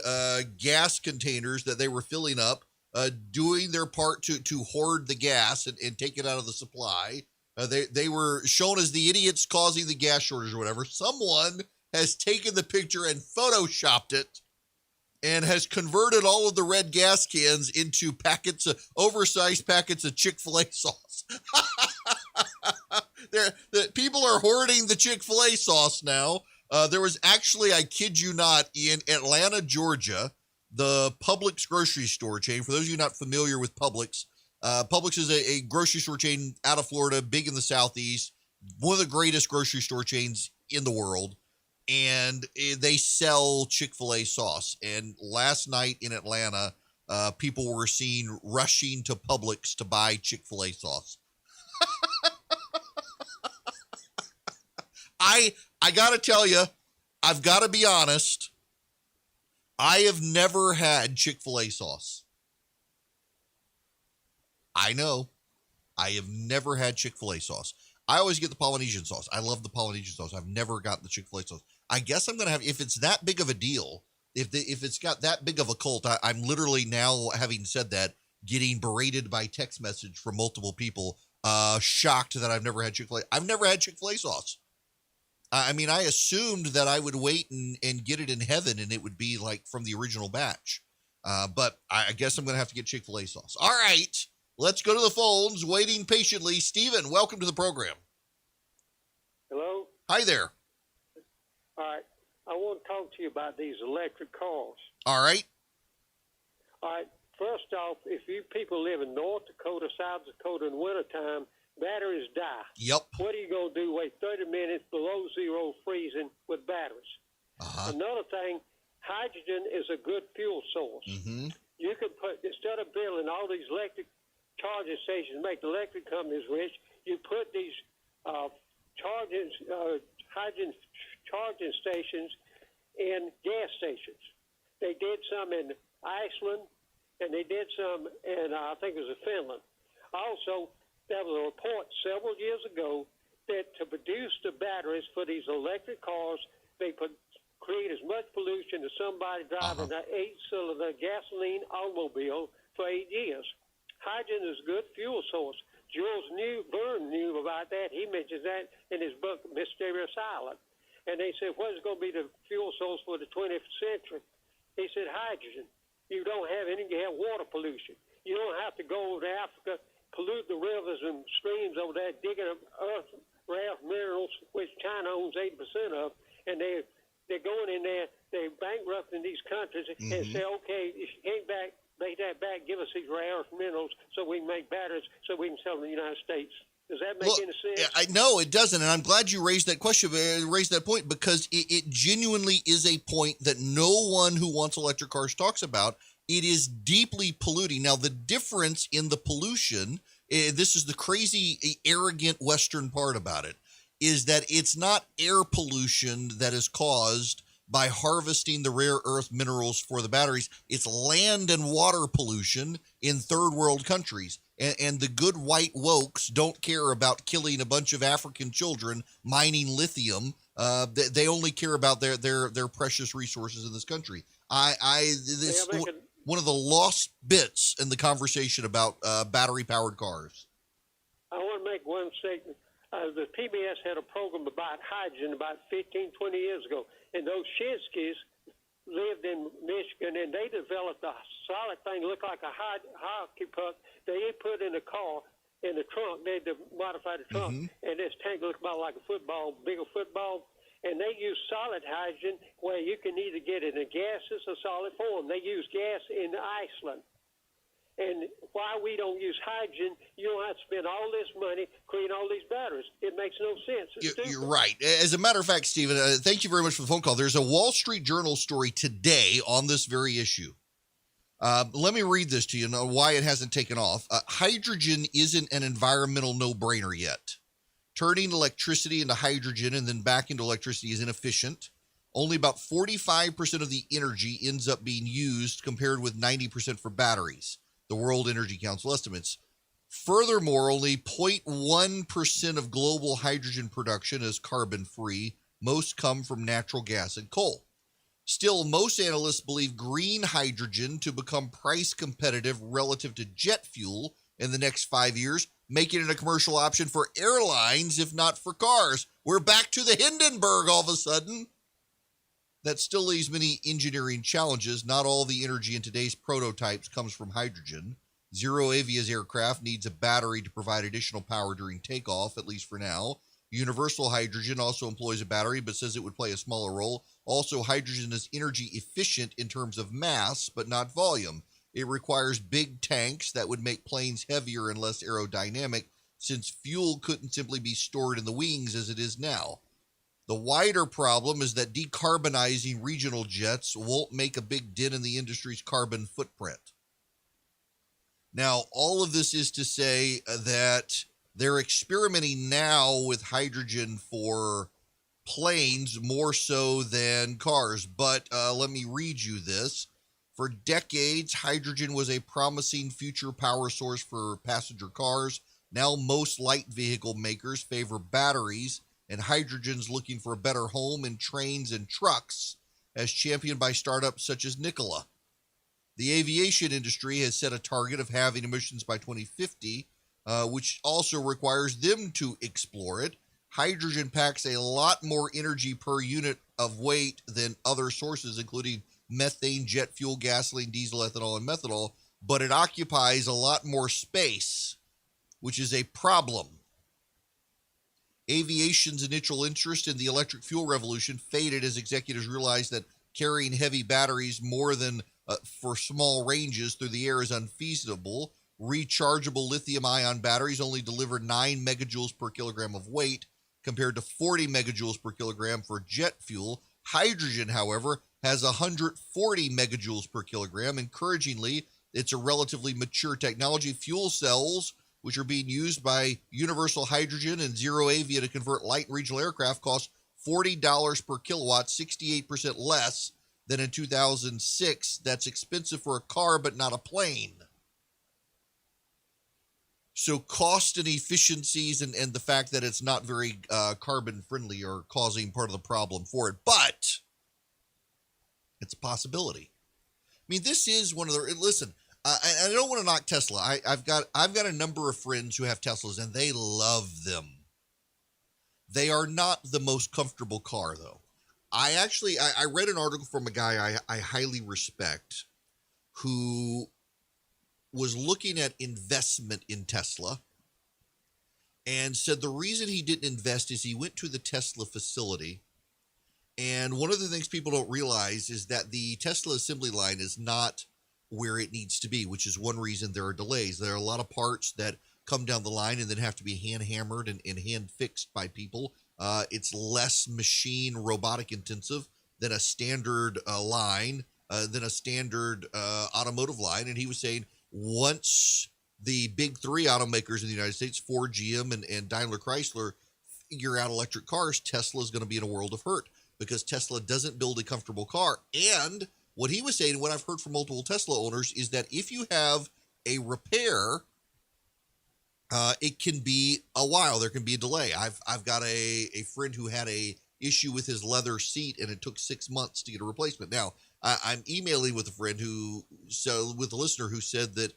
gas containers that they were filling up, doing their part to hoard the gas and take it out of the supply. They were shown as the idiots causing the gas shortage or whatever. Someone has taken the picture and photoshopped it and has converted all of the red gas cans into oversized packets of Chick-fil-A sauce. The people are hoarding the Chick-fil-A sauce now. There was actually, I kid you not, in Atlanta, Georgia, the Publix grocery store chain. For those of you not familiar with Publix, Publix is a grocery store chain out of Florida, big in the Southeast, one of the greatest grocery store chains in the world. And they sell Chick-fil-A sauce. And last night in Atlanta, people were seen rushing to Publix to buy Chick-fil-A sauce. I got to tell you, I've got to be honest, I have never had Chick-fil-A sauce. I know. I have never had Chick-fil-A sauce. I always get the Polynesian sauce. I love the Polynesian sauce. I've never gotten the Chick-fil-A sauce. I guess I'm going to have, if it's that big of a deal, if it's got that big of a cult, I'm literally now, having said that, getting berated by text message from multiple people, shocked that I've never had Chick-fil-A. I've never had Chick-fil-A sauce. I mean, I assumed that I would wait and get it in heaven and it would be like from the original batch. But I guess I'm going to have to get Chick-fil-A sauce. All right, let's go to the phones, waiting patiently. Steven, welcome to the program. Hello? Hi there. All right. I want to talk to you about these electric cars. All right. All right. First off, if you people live in North Dakota, South Dakota in wintertime, batteries die. Yep. What are you going to do? Wait 30 minutes below zero freezing with batteries. Uh-huh. Another thing, hydrogen is a good fuel source. Mm-hmm. You could put, instead of building all these electric charging stations, make the electric companies rich, you put these hydrogen charging stations in gas stations. They did some in Iceland, and they did some in, I think it was in Finland. Also, there was a report several years ago that to produce the batteries for these electric cars, they create as much pollution as somebody driving an 8-cylinder gasoline automobile for 8 years. Hydrogen is a good fuel source. Jules Verne knew about that. He mentions that in his book, Mysterious Island. And they said, what is going to be the fuel source for the 20th century? He said, hydrogen. You don't have water pollution. You don't have to go over to Africa, pollute the rivers and streams over there, digging up rare minerals, which China owns 80% of, and they're going in there, they're bankrupting these countries and say, okay, if you can't make that back, give us these rare earth minerals so we can make batteries so we can sell them in the United States. Does that make any sense? No, it doesn't, and I'm glad you raised that question, raised that point, because it genuinely is a point that no one who wants electric cars talks about. It is deeply polluting. Now, the difference in the pollution, this is the crazy, arrogant Western part about it, is that it's not air pollution that is caused by harvesting the rare earth minerals for the batteries. It's land and water pollution in third world countries. And the good white wokes don't care about killing a bunch of African children mining lithium. They only care about their precious resources in this country. One of the lost bits in the conversation about battery-powered cars. I want to make one statement. The PBS had a program about hydrogen about 15, 20 years ago. And those Shinskys lived in Michigan, and they developed a solid thing, looked like a hockey puck. They put in a car in the trunk. They modified the trunk, and this tank looked about like a football, bigger football. and they use solid hydrogen where you can either get it in gaseous or solid form. They use gas in Iceland. And why we don't use hydrogen, you don't have to spend all this money creating all these batteries. It makes no sense. It's stupid. You're right. As a matter of fact, Stephen, thank you very much for the phone call. There's a Wall Street Journal story today on this very issue. Let me read this to you and why it hasn't taken off. Hydrogen isn't an environmental no-brainer yet. Turning electricity into hydrogen and then back into electricity is inefficient. Only about 45% of the energy ends up being used compared with 90% for batteries, the World Energy Council estimates. Furthermore, only 0.1% of global hydrogen production is carbon-free. Most come from natural gas and coal. Still, most analysts believe green hydrogen to become price competitive relative to jet fuel in the next 5 years, making it a commercial option for airlines, if not for cars. We're back to the Hindenburg all of a sudden. That still leaves many engineering challenges. Not all the energy in today's prototypes comes from hydrogen. ZeroAvia's aircraft needs a battery to provide additional power during takeoff, at least for now. Universal Hydrogen also employs a battery, but says it would play a smaller role. Also, hydrogen is energy efficient in terms of mass, but not volume. It requires big tanks that would make planes heavier and less aerodynamic, since fuel couldn't simply be stored in the wings as it is now. The wider problem is that decarbonizing regional jets won't make a big dent in the industry's carbon footprint. Now, all of this is to say that they're experimenting now with hydrogen for planes more so than cars. But let me read you this. For decades, hydrogen was a promising future power source for passenger cars. Now most light vehicle makers favor batteries, and hydrogen's looking for a better home in trains and trucks, as championed by startups such as Nikola. The aviation industry has set a target of halving emissions by 2050, which also requires them to explore it. Hydrogen packs a lot more energy per unit of weight than other sources, including methane, jet fuel, gasoline, diesel, ethanol, and methanol, but it occupies a lot more space, which is a problem. Aviation's initial interest in the electric fuel revolution faded as executives realized that carrying heavy batteries more than for small ranges through the air is unfeasible. Rechargeable lithium-ion batteries only deliver 9 megajoules per kilogram of weight compared to 40 megajoules per kilogram for jet fuel. Hydrogen, however, has 140 megajoules per kilogram. Encouragingly, it's a relatively mature technology. Fuel cells, which are being used by Universal Hydrogen and ZeroAvia to convert light and regional aircraft, cost $40 per kilowatt, 68% less than in 2006. That's expensive for a car, but not a plane. So cost and efficiencies and the fact that it's not very carbon friendly are causing part of the problem for it. But it's a possibility. I mean, this is one of the, listen, I don't want to knock Tesla. I've got a number of friends who have Teslas and they love them. They are not the most comfortable car though. I read an article from a guy I highly respect who was looking at investment in Tesla and said the reason he didn't invest is he went to the Tesla facility. And one of the things people don't realize is that the Tesla assembly line is not where it needs to be, which is one reason there are delays. There are a lot of parts that come down the line and then have to be hand hammered and hand fixed by people. It's less machine robotic intensive than a standard line, than a standard automotive line. And he was saying once the big three automakers in the United States, Ford, GM, and Daimler Chrysler, figure out electric cars, Tesla is going to be in a world of hurt because Tesla doesn't build a comfortable car. And what he was saying, and what I've heard from multiple Tesla owners, is that if you have a repair, it can be a while. There can be a delay. I've got a friend who had a issue with his leather seat, and it took 6 months to get a replacement. Now, I'm emailing with a friend with a listener who said that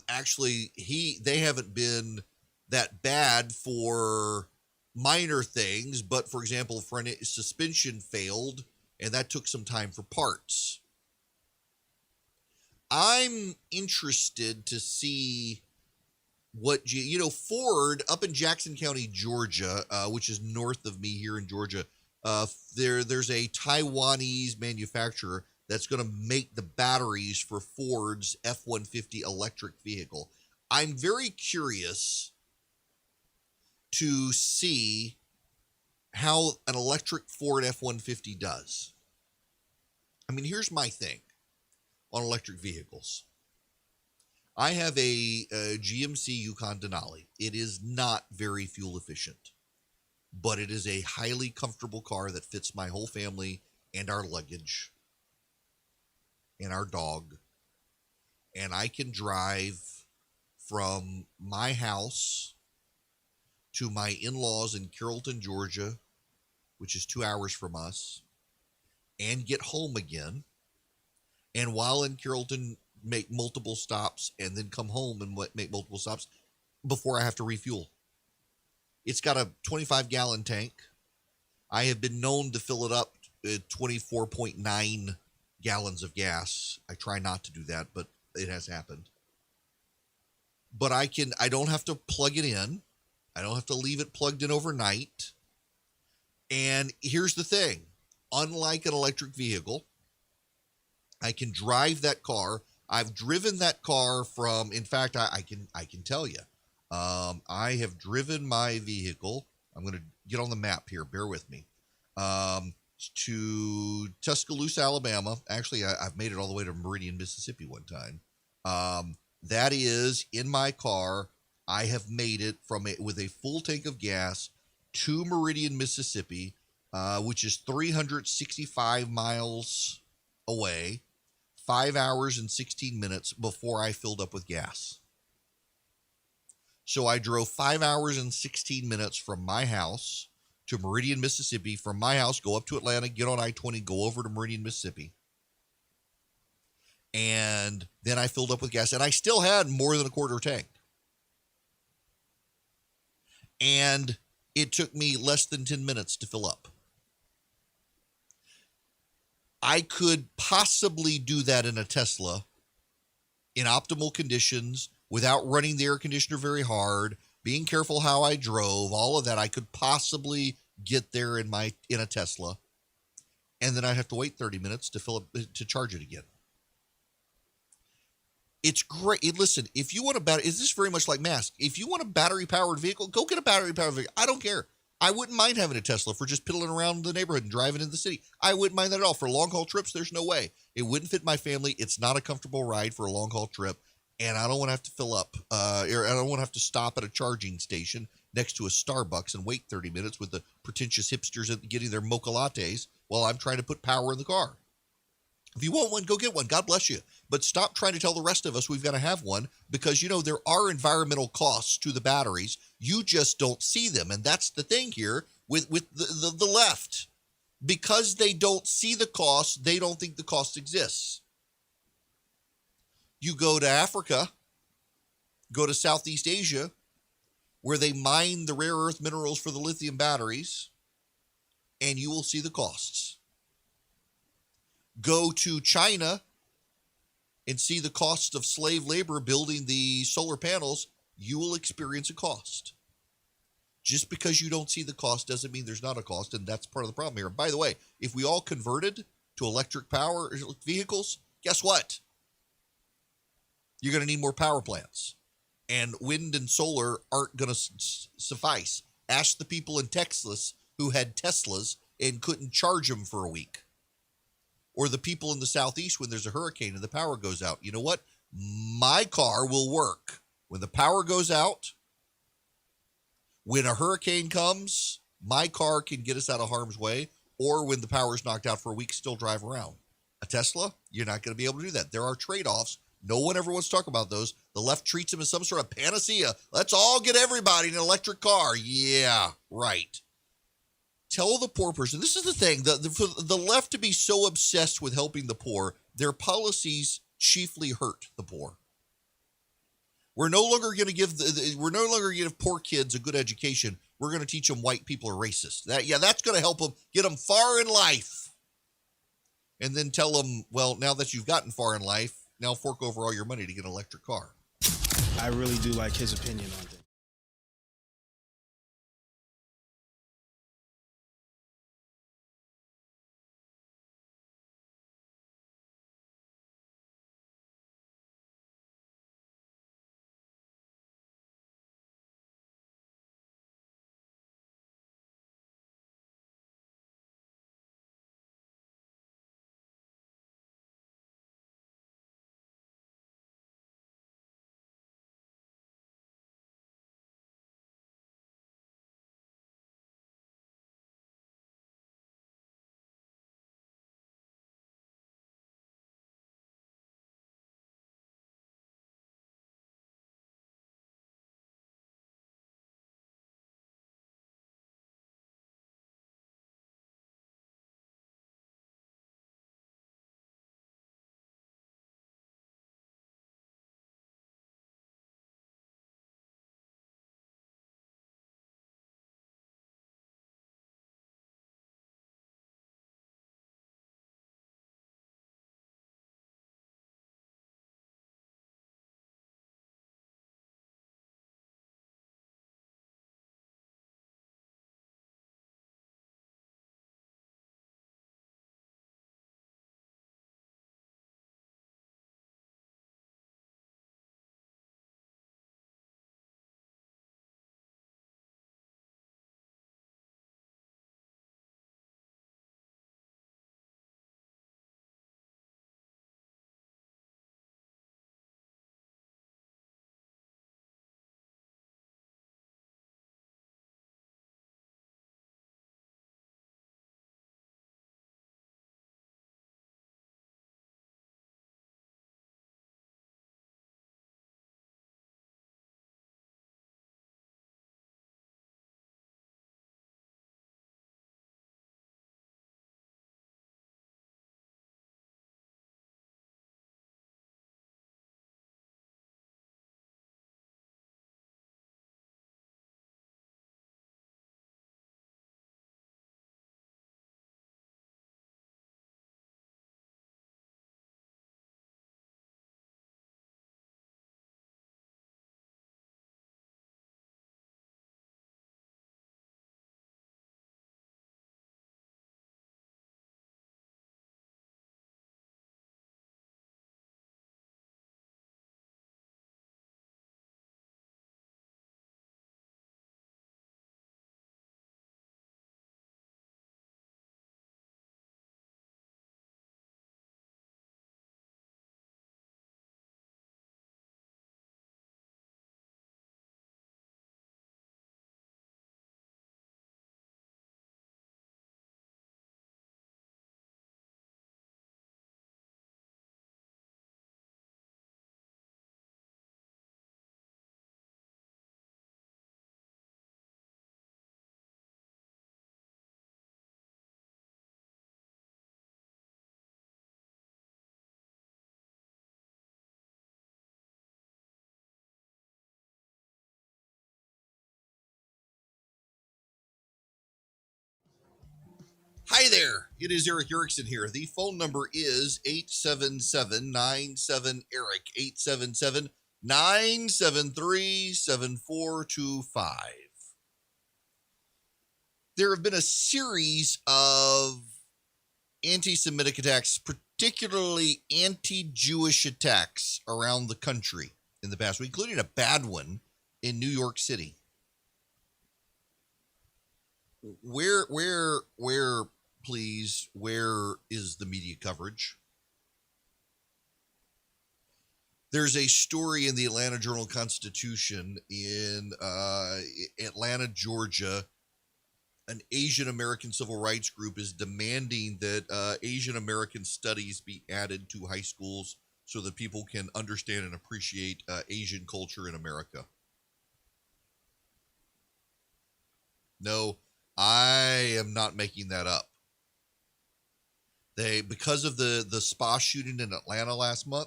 actually they haven't been that bad for minor things, but for example, suspension failed, and that took some time for parts. I'm interested to see what Ford up in Jackson County, Georgia, which is north of me here in Georgia, There's a Taiwanese manufacturer that's going to make the batteries for Ford's F-150 electric vehicle. I'm very curious to see how an electric Ford F-150 does. I mean, here's my thing on electric vehicles. I have a GMC Yukon Denali. It is not very fuel efficient, but it is a highly comfortable car that fits my whole family and our luggage and our dog. And I can drive from my house to my in-laws in Carrollton, Georgia, which is 2 hours from us, and get home again. And while in Carrollton, make multiple stops and then come home and make multiple stops before I have to refuel. It's got a 25-gallon tank. I have been known to fill it up at 24.9 gallons of gas. I try not to do that, but it has happened. But I don't have to plug it in. I don't have to leave it plugged in overnight. And here's the thing. Unlike an electric vehicle, I can drive that car. I've driven that car from, in fact, I can tell you, I have driven my vehicle. I'm going to get on the map here. Bear with me. To Tuscaloosa, Alabama. Actually, I've made it all the way to Meridian, Mississippi one time. That is in my car. I have made it with a full tank of gas to Meridian, Mississippi, which is 365 miles away. 5 hours and 16 minutes before I filled up with gas. So I drove 5 hours and 16 minutes from my house to Meridian, Mississippi. From my house, go up to Atlanta, get on I-20, go over to Meridian, Mississippi. And then I filled up with gas. And I still had more than a quarter tank. And it took me less than 10 minutes to fill up. I could possibly do that in a Tesla in optimal conditions without running the air conditioner very hard, being careful how I drove, all of that. I could possibly get there in a Tesla, and then I'd have to wait 30 minutes to charge it again. It's great. Listen, if you want is this very much like Musk? If you want a battery-powered vehicle, go get a battery-powered vehicle. I don't care. I wouldn't mind having a Tesla for just piddling around the neighborhood and driving in the city. I wouldn't mind that at all. For long-haul trips, there's no way. It wouldn't fit my family. It's not a comfortable ride for a long-haul trip, and I don't want to have to fill up. Or I don't want to have to stop at a charging station next to a Starbucks and wait 30 minutes with the pretentious hipsters getting their mocha lattes while I'm trying to put power in the car. If you want one, go get one. God bless you. But stop trying to tell the rest of us we've got to have one because, there are environmental costs to the batteries. You just don't see them. And that's the thing here with the left. Because they don't see the cost, they don't think the cost exists. You go to Africa, go to Southeast Asia, where they mine the rare earth minerals for the lithium batteries, and you will see the costs. Go to China and see the cost of slave labor building the solar panels, you will experience a cost. Just because you don't see the cost doesn't mean there's not a cost, and that's part of the problem here. By the way, if we all converted to electric power vehicles, guess what? You're going to need more power plants, and wind and solar aren't going to suffice. Ask the people in Texas who had Teslas and couldn't charge them for a week. Or the people in the Southeast when there's a hurricane and the power goes out. You know what? My car will work. When the power goes out, when a hurricane comes, my car can get us out of harm's way. Or when the power is knocked out for a week, still drive around. A Tesla, you're not going to be able to do that. There are trade-offs. No one ever wants to talk about those. The left treats them as some sort of panacea. Let's all get everybody in an electric car. Yeah, right. Tell the poor person, this is the thing, for the left to be so obsessed with helping the poor, their policies chiefly hurt the poor. We're no longer going to give poor kids a good education. We're going to teach them white people are racist. That's going to help them get them far in life. And then tell them, well, now that you've gotten far in life, now fork over all your money to get an electric car. I really do like his opinion on things. Hi there. It is Erick Erickson here. The phone number is 877-97-ERIC, 877-973-7425. There have been a series of anti-Semitic attacks, particularly anti-Jewish attacks around the country in the past week, including a bad one in New York City. Where, please, where is the media coverage? There's a story in the Atlanta Journal-Constitution in Atlanta, Georgia. An Asian American civil rights group is demanding that Asian American studies be added to high schools so that people can understand and appreciate Asian culture in America. No, I am not making that up. Because of the spa shooting in Atlanta last month,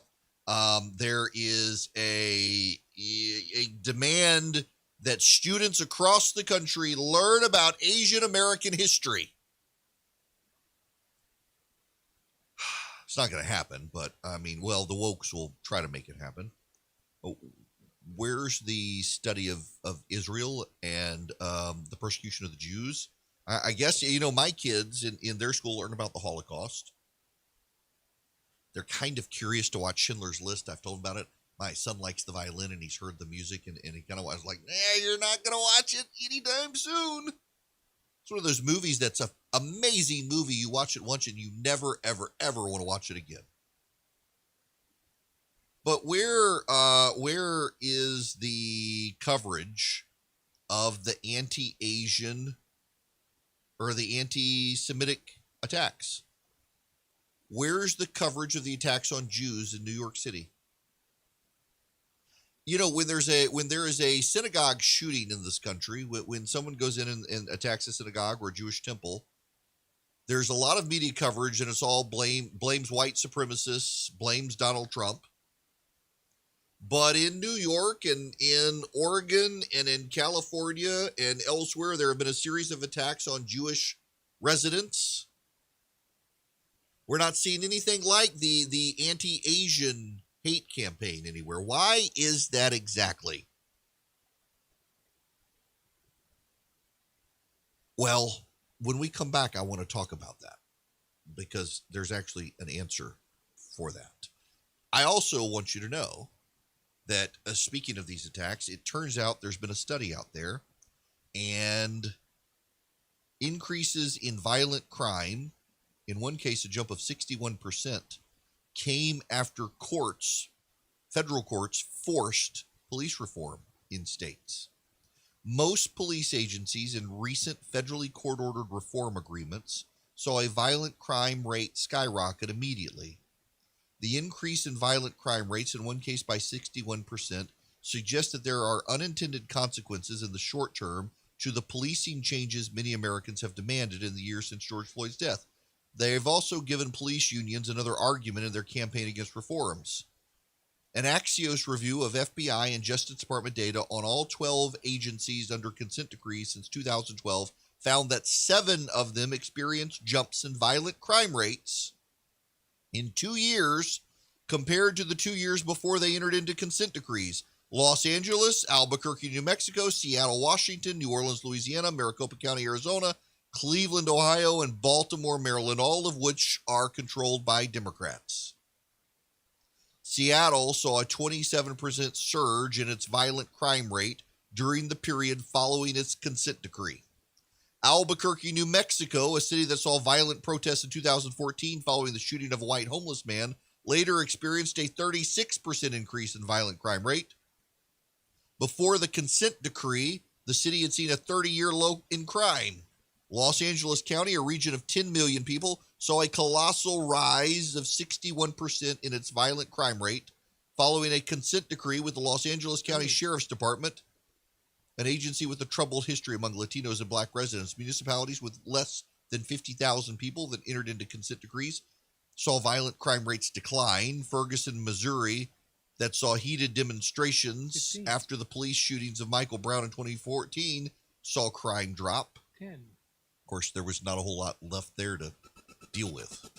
there is a demand that students across the country learn about Asian American history. It's not going to happen, but I mean, well, the wokes will try to make it happen. Where's the study of Israel and the persecution of the Jews? I guess, my kids in their school learn about the Holocaust. They're kind of curious to watch Schindler's List. I've told them about it. My son likes the violin, and he's heard the music, and he kind of was like, you're not going to watch it anytime soon. It's one of those movies that's an amazing movie. You watch it once, and you never, ever, ever want to watch it again. But where is the coverage of the anti-Asian or the anti-Semitic attacks? Where's the coverage of the attacks on Jews in New York City? When there is a synagogue shooting in this country, when someone goes in and attacks a synagogue or a Jewish temple, there's a lot of media coverage, and it's all blames white supremacists, blames Donald Trump. But in New York and in Oregon and in California and elsewhere, there have been a series of attacks on Jewish residents. We're not seeing anything like the anti-Asian hate campaign anywhere. Why is that exactly? Well, when we come back, I want to talk about that because there's actually an answer for that. I also want you to know that speaking of these attacks, it turns out there's been a study out there, and increases in violent crime, in one case a jump of 61%, came after federal courts forced police reform in states. Most police agencies in recent federally court-ordered reform agreements saw a violent crime rate skyrocket immediately. The increase in violent crime rates, in one case by 61%, suggests that there are unintended consequences in the short term to the policing changes many Americans have demanded in the years since George Floyd's death. They have also given police unions another argument in their campaign against reforms. An Axios review of FBI and Justice Department data on all 12 agencies under consent decrees since 2012 found that 7 of them experienced jumps in violent crime rates in 2 years compared to the 2 years before they entered into consent decrees. Los Angeles, Albuquerque, New Mexico, Seattle, Washington, New Orleans, Louisiana, Maricopa County, Arizona, Cleveland, Ohio, and Baltimore, Maryland, all of which are controlled by Democrats. Seattle saw a 27% surge in its violent crime rate during the period following its consent decree. Albuquerque, New Mexico, a city that saw violent protests in 2014 following the shooting of a white homeless man, later experienced a 36% increase in violent crime rate. Before the consent decree, the city had seen a 30-year low in crime. Los Angeles County, a region of 10 million people, saw a colossal rise of 61% in its violent crime rate following a consent decree with the Los Angeles County Sheriff's Department, an agency with a troubled history among Latinos and black residents. Municipalities with less than 50,000 people that entered into consent decrees saw violent crime rates decline. Ferguson, Missouri, that saw heated demonstrations 15. after the police shootings of Michael Brown in 2014, saw crime drop. 10. Of course, there was not a whole lot left there to deal with.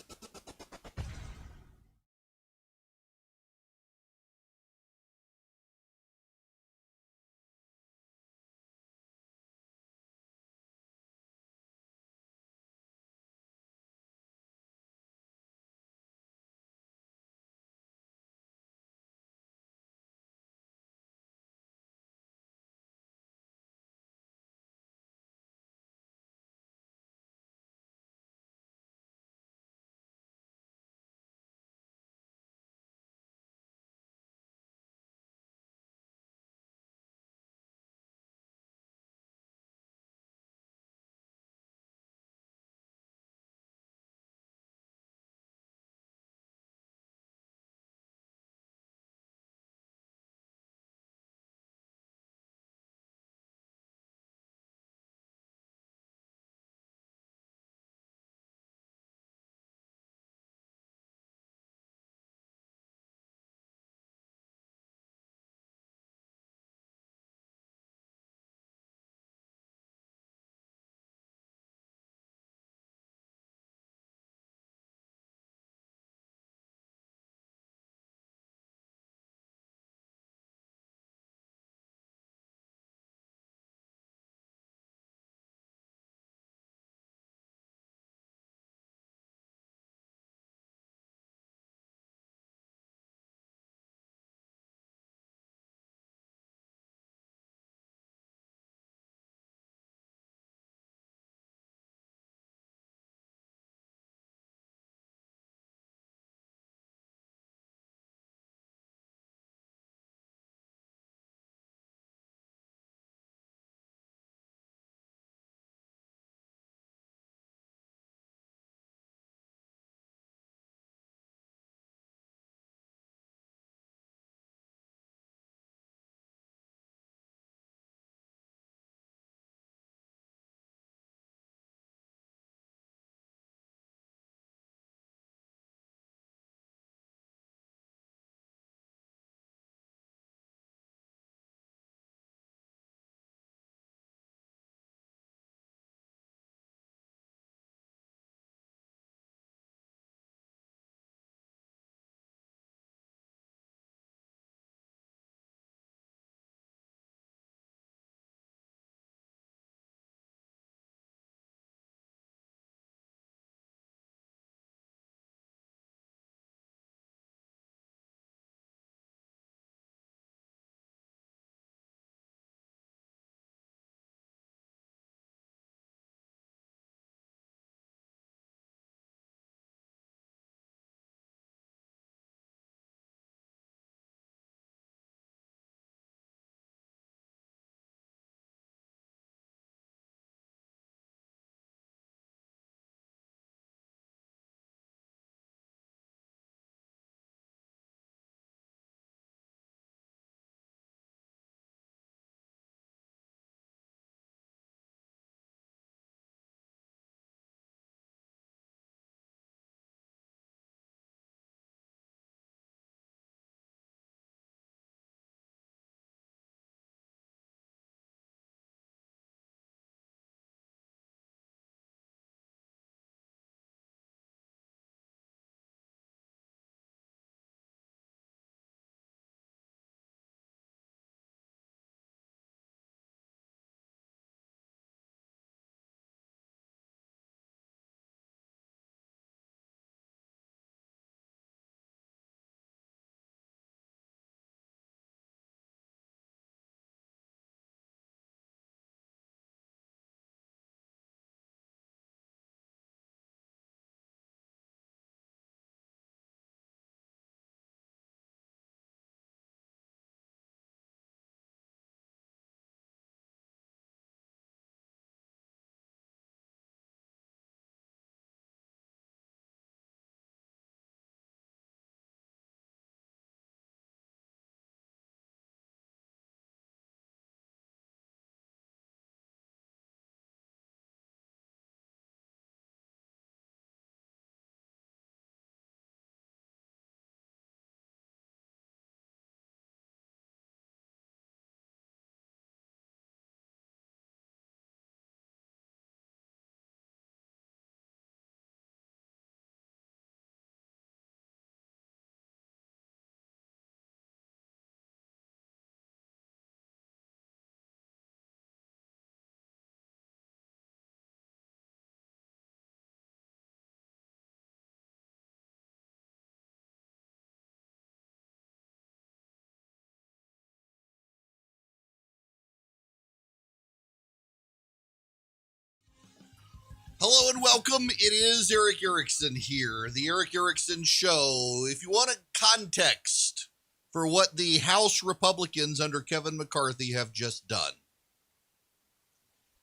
Hello and welcome. It is Erick Erickson here, the Erick Erickson Show. If you want a context for what the House Republicans under Kevin McCarthy have just done,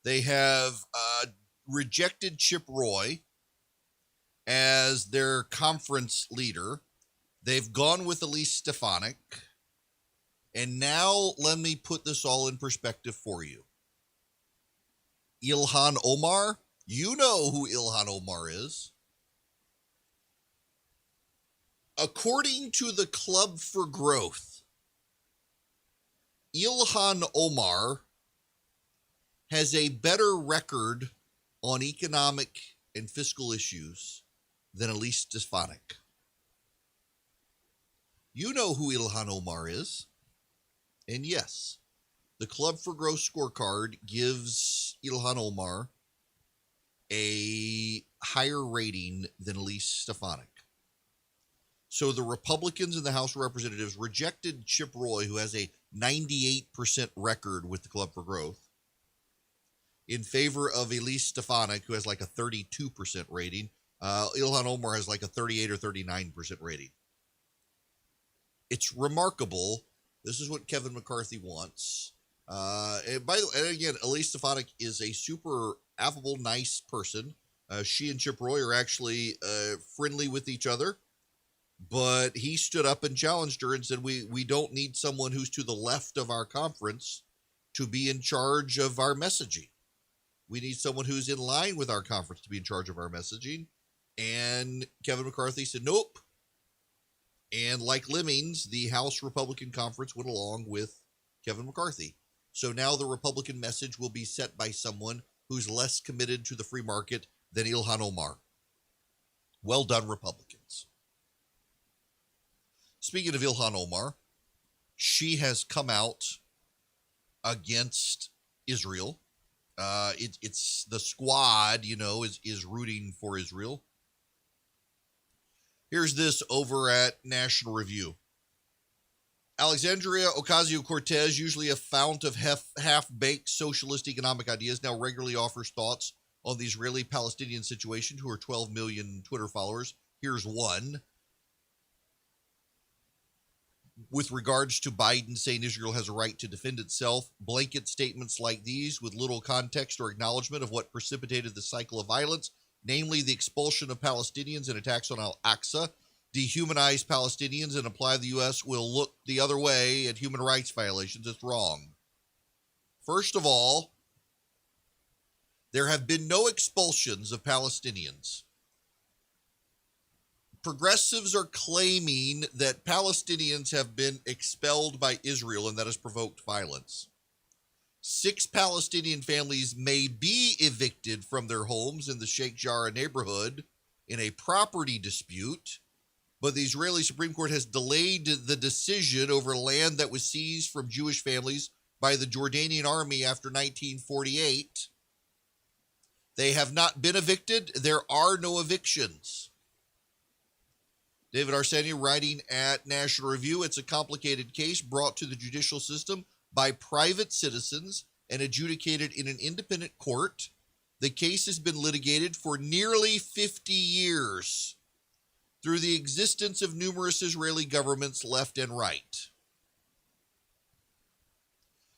they have rejected Chip Roy as their conference leader. They've gone with Elise Stefanik. And now let me put this all in perspective for you. Ilhan Omar. You know who Ilhan Omar is. According to the Club for Growth, Ilhan Omar has a better record on economic and fiscal issues than Elise Stefanik. You know who Ilhan Omar is. And yes, the Club for Growth scorecard gives Ilhan Omar a higher rating than Elise Stefanik. So the Republicans in the House of Representatives rejected Chip Roy, who has a 98% record with the Club for Growth, in favor of Elise Stefanik, who has like a 32% rating. Ilhan Omar has like a 38 or 39% rating. It's remarkable. This is what Kevin McCarthy wants. And again, Elise Stefanik is a super affable, nice person. She and Chip Roy are actually friendly with each other. But he stood up and challenged her and said, we don't need someone who's to the left of our conference to be in charge of our messaging. We need someone who's in line with our conference to be in charge of our messaging. And Kevin McCarthy said, nope. And like lemmings, the House Republican Conference went along with Kevin McCarthy. So now the Republican message will be set by someone who's less committed to the free market than Ilhan Omar. Well done, Republicans. Speaking of Ilhan Omar, she has come out against Israel. It's the squad, is rooting for Israel. Here's this over at National Review. Alexandria Ocasio-Cortez, usually a fount of half-baked socialist economic ideas, now regularly offers thoughts on the Israeli-Palestinian situation to her 12 million Twitter followers. Here's one. With regards to Biden saying Israel has a right to defend itself, blanket statements like these with little context or acknowledgement of what precipitated the cycle of violence, namely the expulsion of Palestinians and attacks on Al-Aqsa, dehumanize Palestinians and imply the U.S. will look the other way at human rights violations. It's wrong. First of all, there have been no expulsions of Palestinians. Progressives are claiming that Palestinians have been expelled by Israel and that has provoked violence. 6 Palestinian families may be evicted from their homes in the Sheikh Jarrah neighborhood in a property dispute, but the Israeli Supreme Court has delayed the decision over land that was seized from Jewish families by the Jordanian army after 1948. They have not been evicted. There are no evictions. David Arsenia writing at National Review, it's a complicated case brought to the judicial system by private citizens and adjudicated in an independent court. The case has been litigated for nearly 50 years through the existence of numerous Israeli governments left and right.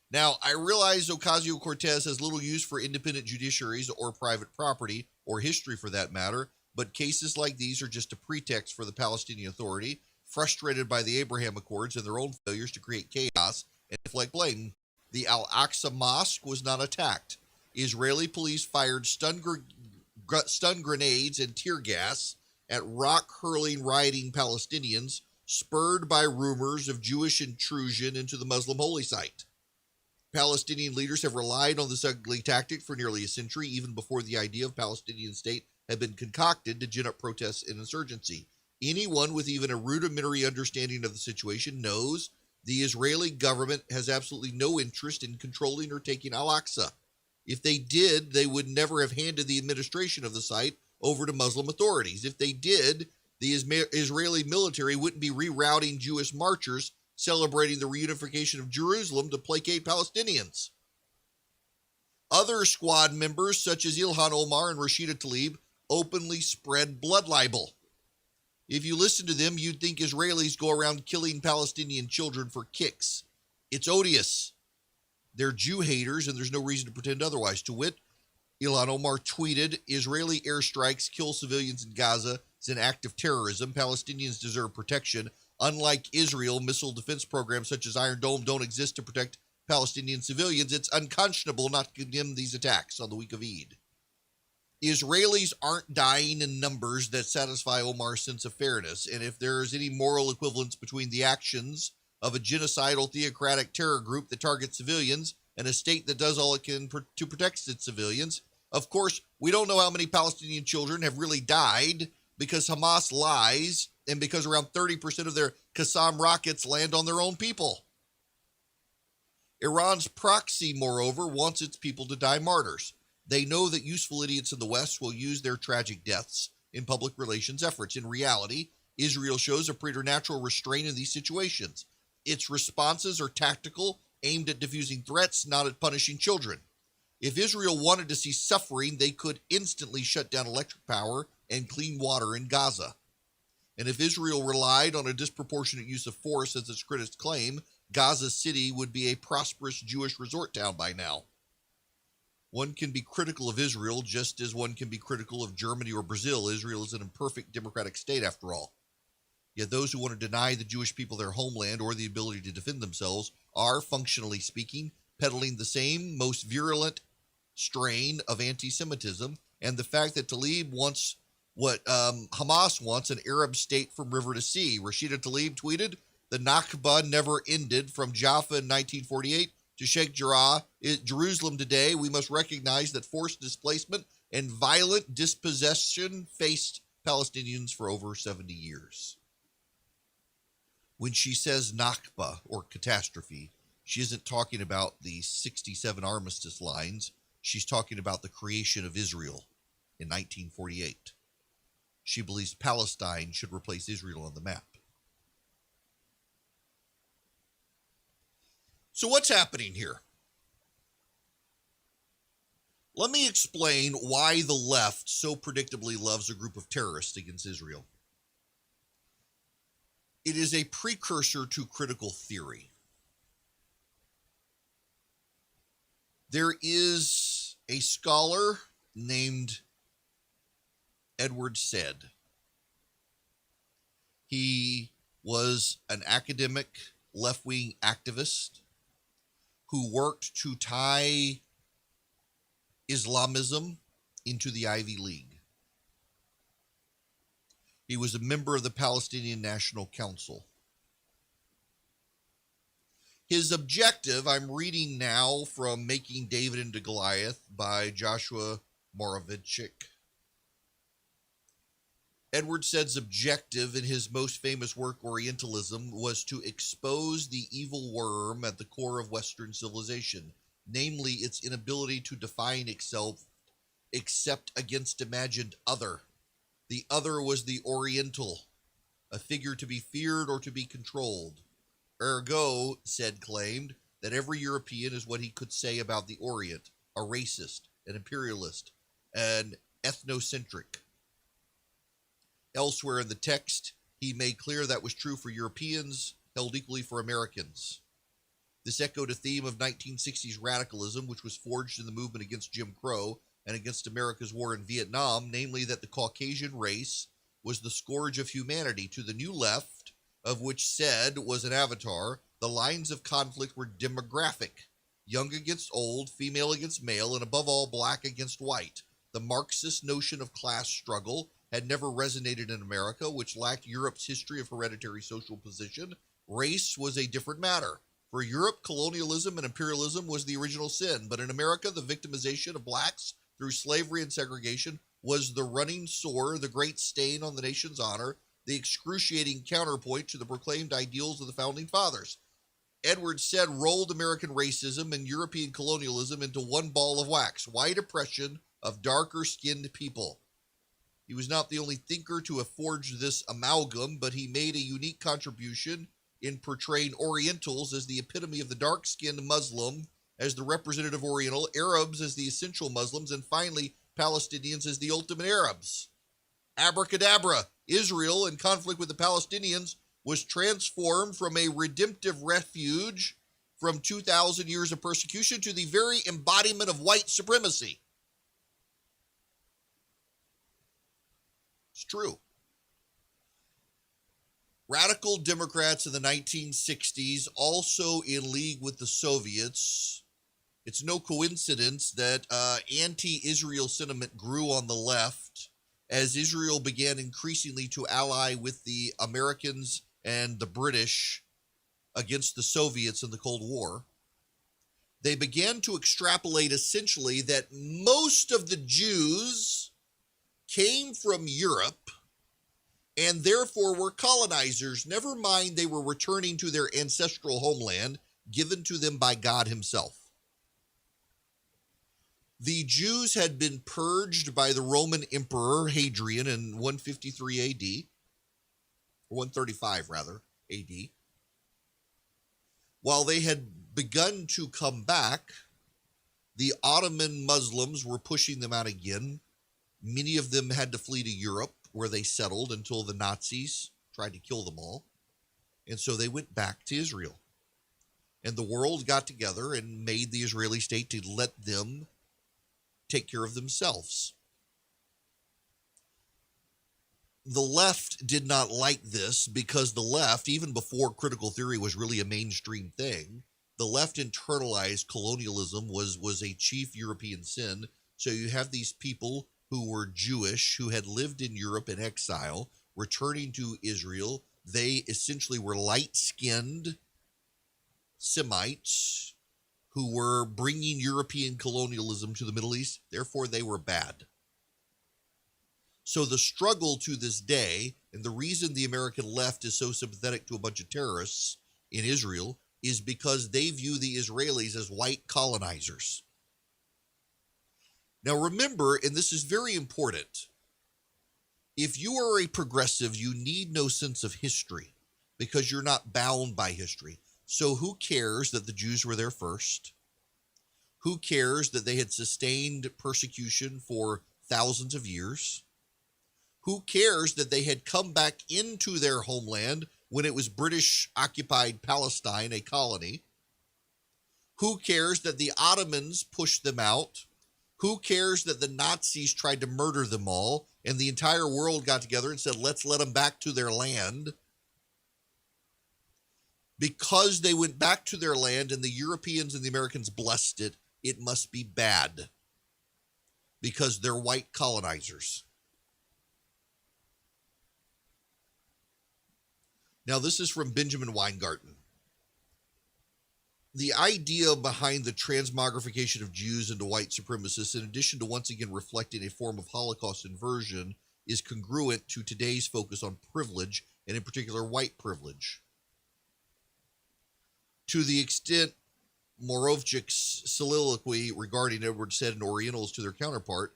Now, I realize Ocasio-Cortez has little use for independent judiciaries or private property, or history for that matter, but cases like these are just a pretext for the Palestinian Authority, frustrated by the Abraham Accords and their own failures to create chaos and deflect blame. The Al-Aqsa Mosque was not attacked. Israeli police fired stun grenades and tear gas at rock-hurling rioting Palestinians, spurred by rumors of Jewish intrusion into the Muslim holy site. Palestinian leaders have relied on this ugly tactic for nearly a century, even before the idea of Palestinian state had been concocted to gin up protests and insurgency. Anyone with even a rudimentary understanding of the situation knows the Israeli government has absolutely no interest in controlling or taking Al-Aqsa. If they did, they would never have handed the administration of the site over to Muslim authorities. If they did, the Israeli military wouldn't be rerouting Jewish marchers celebrating the reunification of Jerusalem to placate Palestinians. Other squad members, such as Ilhan Omar and Rashida Tlaib, openly spread blood libel. If you listen to them, you'd think Israelis go around killing Palestinian children for kicks. It's odious. They're Jew haters, and there's no reason to pretend otherwise. To wit, Ilhan Omar tweeted, Israeli airstrikes kill civilians in Gaza. It's an act of terrorism. Palestinians deserve protection. Unlike Israel, missile defense programs such as Iron Dome don't exist to protect Palestinian civilians. It's unconscionable not to condemn these attacks on the week of Eid. Israelis aren't dying in numbers that satisfy Omar's sense of fairness, and if there is any moral equivalence between the actions of a genocidal theocratic terror group that targets civilians and a state that does all it can to protect its civilians, of course, we don't know how many Palestinian children have really died because Hamas lies and because around 30% of their Qassam rockets land on their own people. Iran's proxy, moreover, wants its people to die martyrs. They know that useful idiots in the West will use their tragic deaths in public relations efforts. In reality, Israel shows a preternatural restraint in these situations. Its responses are tactical, aimed at diffusing threats, not at punishing children. If Israel wanted to see suffering, they could instantly shut down electric power and clean water in Gaza. And if Israel relied on a disproportionate use of force, as its critics claim, Gaza City would be a prosperous Jewish resort town by now. One can be critical of Israel just as one can be critical of Germany or Brazil. Israel is an imperfect democratic state, after all. Yet those who want to deny the Jewish people their homeland or the ability to defend themselves are, functionally speaking, peddling the same most virulent strain of anti-Semitism, and the fact that Tlaib wants what Hamas wants, an Arab state from river to sea. Rashida Tlaib tweeted, the Nakba never ended from Jaffa in 1948 to Sheikh Jarrah, Jerusalem today. We must recognize that forced displacement and violent dispossession faced Palestinians for over 70 years. When she says Nakba, or catastrophe, she isn't talking about the 67 armistice lines. She's talking about the creation of Israel in 1948. She believes Palestine should replace Israel on the map. So what's happening here? Let me explain why the left so predictably loves a group of terrorists against Israel. It is a precursor to critical theory. There is a scholar named Edward Said. He was an academic left-wing activist who worked to tie Islamism into the Ivy League. He was a member of the Palestinian National Council. His objective, I'm reading now from Making David into Goliath by Joshua Moravchik. Edward Said's objective in his most famous work, Orientalism, was to expose the evil worm at the core of Western civilization, namely its inability to define itself except against imagined other. The other was the Oriental, a figure to be feared or to be controlled. Ergo, Said claimed, that every European is what he could say about the Orient, a racist, an imperialist, an ethnocentric. Elsewhere in the text, he made clear that was true for Europeans, held equally for Americans. This echoed a theme of 1960s radicalism, which was forged in the movement against Jim Crow and against America's war in Vietnam, namely that the Caucasian race was the scourge of humanity. To the new left, of which Said was an avatar, the lines of conflict were demographic: young against old, female against male, and above all, black against white. The Marxist notion of class struggle had never resonated in America, which lacked Europe's history of hereditary social position. Race was a different matter. For Europe, colonialism and imperialism was the original sin, but in America, the victimization of blacks through slavery and segregation was the running sore, the great stain on the nation's honor, the excruciating counterpoint to the proclaimed ideals of the Founding Fathers. Edward Said rolled American racism and European colonialism into one ball of wax, white oppression of darker-skinned people. He was not the only thinker to have forged this amalgam, but he made a unique contribution in portraying Orientals as the epitome of the dark-skinned Muslim as the representative Oriental, Arabs as the essential Muslims, and finally Palestinians as the ultimate Arabs. Abracadabra, Israel, in conflict with the Palestinians, was transformed from a redemptive refuge from 2,000 years of persecution to the very embodiment of white supremacy. It's true. Radical Democrats in the 1960s, also in league with the Soviets. It's no coincidence that anti-Israel sentiment grew on the left as Israel began increasingly to ally with the Americans and the British against the Soviets in the Cold War. They began to extrapolate essentially that most of the Jews came from Europe and therefore were colonizers. Never mind they were returning to their ancestral homeland given to them by God himself. The Jews had been purged by the Roman Emperor Hadrian in 153 AD, or 135 rather, AD. While they had begun to come back, the Ottoman Muslims were pushing them out again. Many of them had to flee to Europe, where they settled until the Nazis tried to kill them all. And so they went back to Israel. And the world got together and made the Israeli state to let them take care of themselves. The left did not like this because the left, even before critical theory was really a mainstream thing, the left internalized colonialism was a chief European sin. So you have these people who were Jewish, who had lived in Europe in exile, returning to Israel. They essentially were light-skinned Semites who were bringing European colonialism to the Middle East. Therefore, they were bad. So the struggle to this day, and the reason the American left is so sympathetic to a bunch of terrorists in Israel, is because they view the Israelis as white colonizers. Now remember, and this is very important, if you are a progressive, you need no sense of history because you're not bound by history. So who cares that the Jews were there first? Who cares that they had sustained persecution for thousands of years? Who cares that they had come back into their homeland when it was British-occupied Palestine, a colony? Who cares that the Ottomans pushed them out? Who cares that the Nazis tried to murder them all and the entire world got together and said, let's let them back to their land? Because they went back to their land and the Europeans and the Americans blessed it, it must be bad because they're white colonizers. Now, this is from Benjamin Weingarten. The idea behind the transmogrification of Jews into white supremacists, in addition to once again reflecting a form of Holocaust inversion, is congruent to today's focus on privilege, and in particular white privilege. To the extent Moravcik's soliloquy regarding Edward Said and Orientals to their counterpart,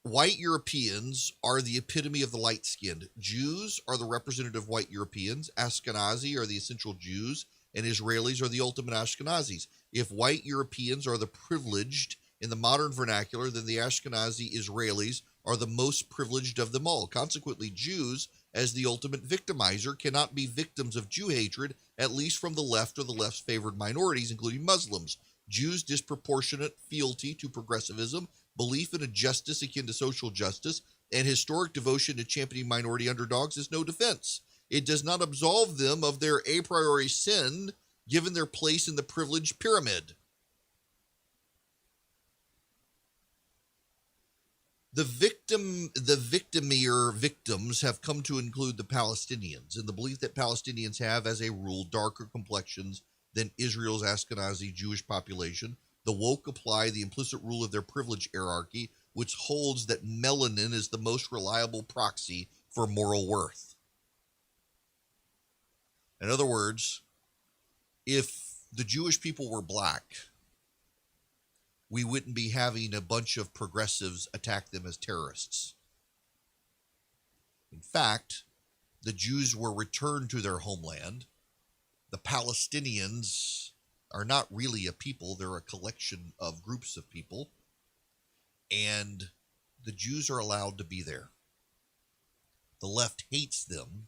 white Europeans are the epitome of the light-skinned. Jews are the representative white Europeans. Ashkenazi are the essential Jews, and Israelis are the ultimate Ashkenazis. If white Europeans are the privileged in the modern vernacular, then the Ashkenazi Israelis are the most privileged of them all. Consequently, Jews, as the ultimate victimizer, cannot be victims of Jew hatred, at least from the left or the left's favored minorities, including Muslims. Jews' disproportionate fealty to progressivism, belief in a justice akin to social justice, and historic devotion to championing minority underdogs is no defense. It does not absolve them of their a priori sin, given their place in the privileged pyramid. The victims have come to include the Palestinians, in the belief that Palestinians have, as a rule, darker complexions than Israel's Ashkenazi Jewish population. The woke apply the implicit rule of their privilege hierarchy, which holds that melanin is the most reliable proxy for moral worth. In other words, if the Jewish people were black, we wouldn't be having a bunch of progressives attack them as terrorists. In fact, the Jews were returned to their homeland. The Palestinians are not really a people. They're a collection of groups of people. And the Jews are allowed to be there. The left hates them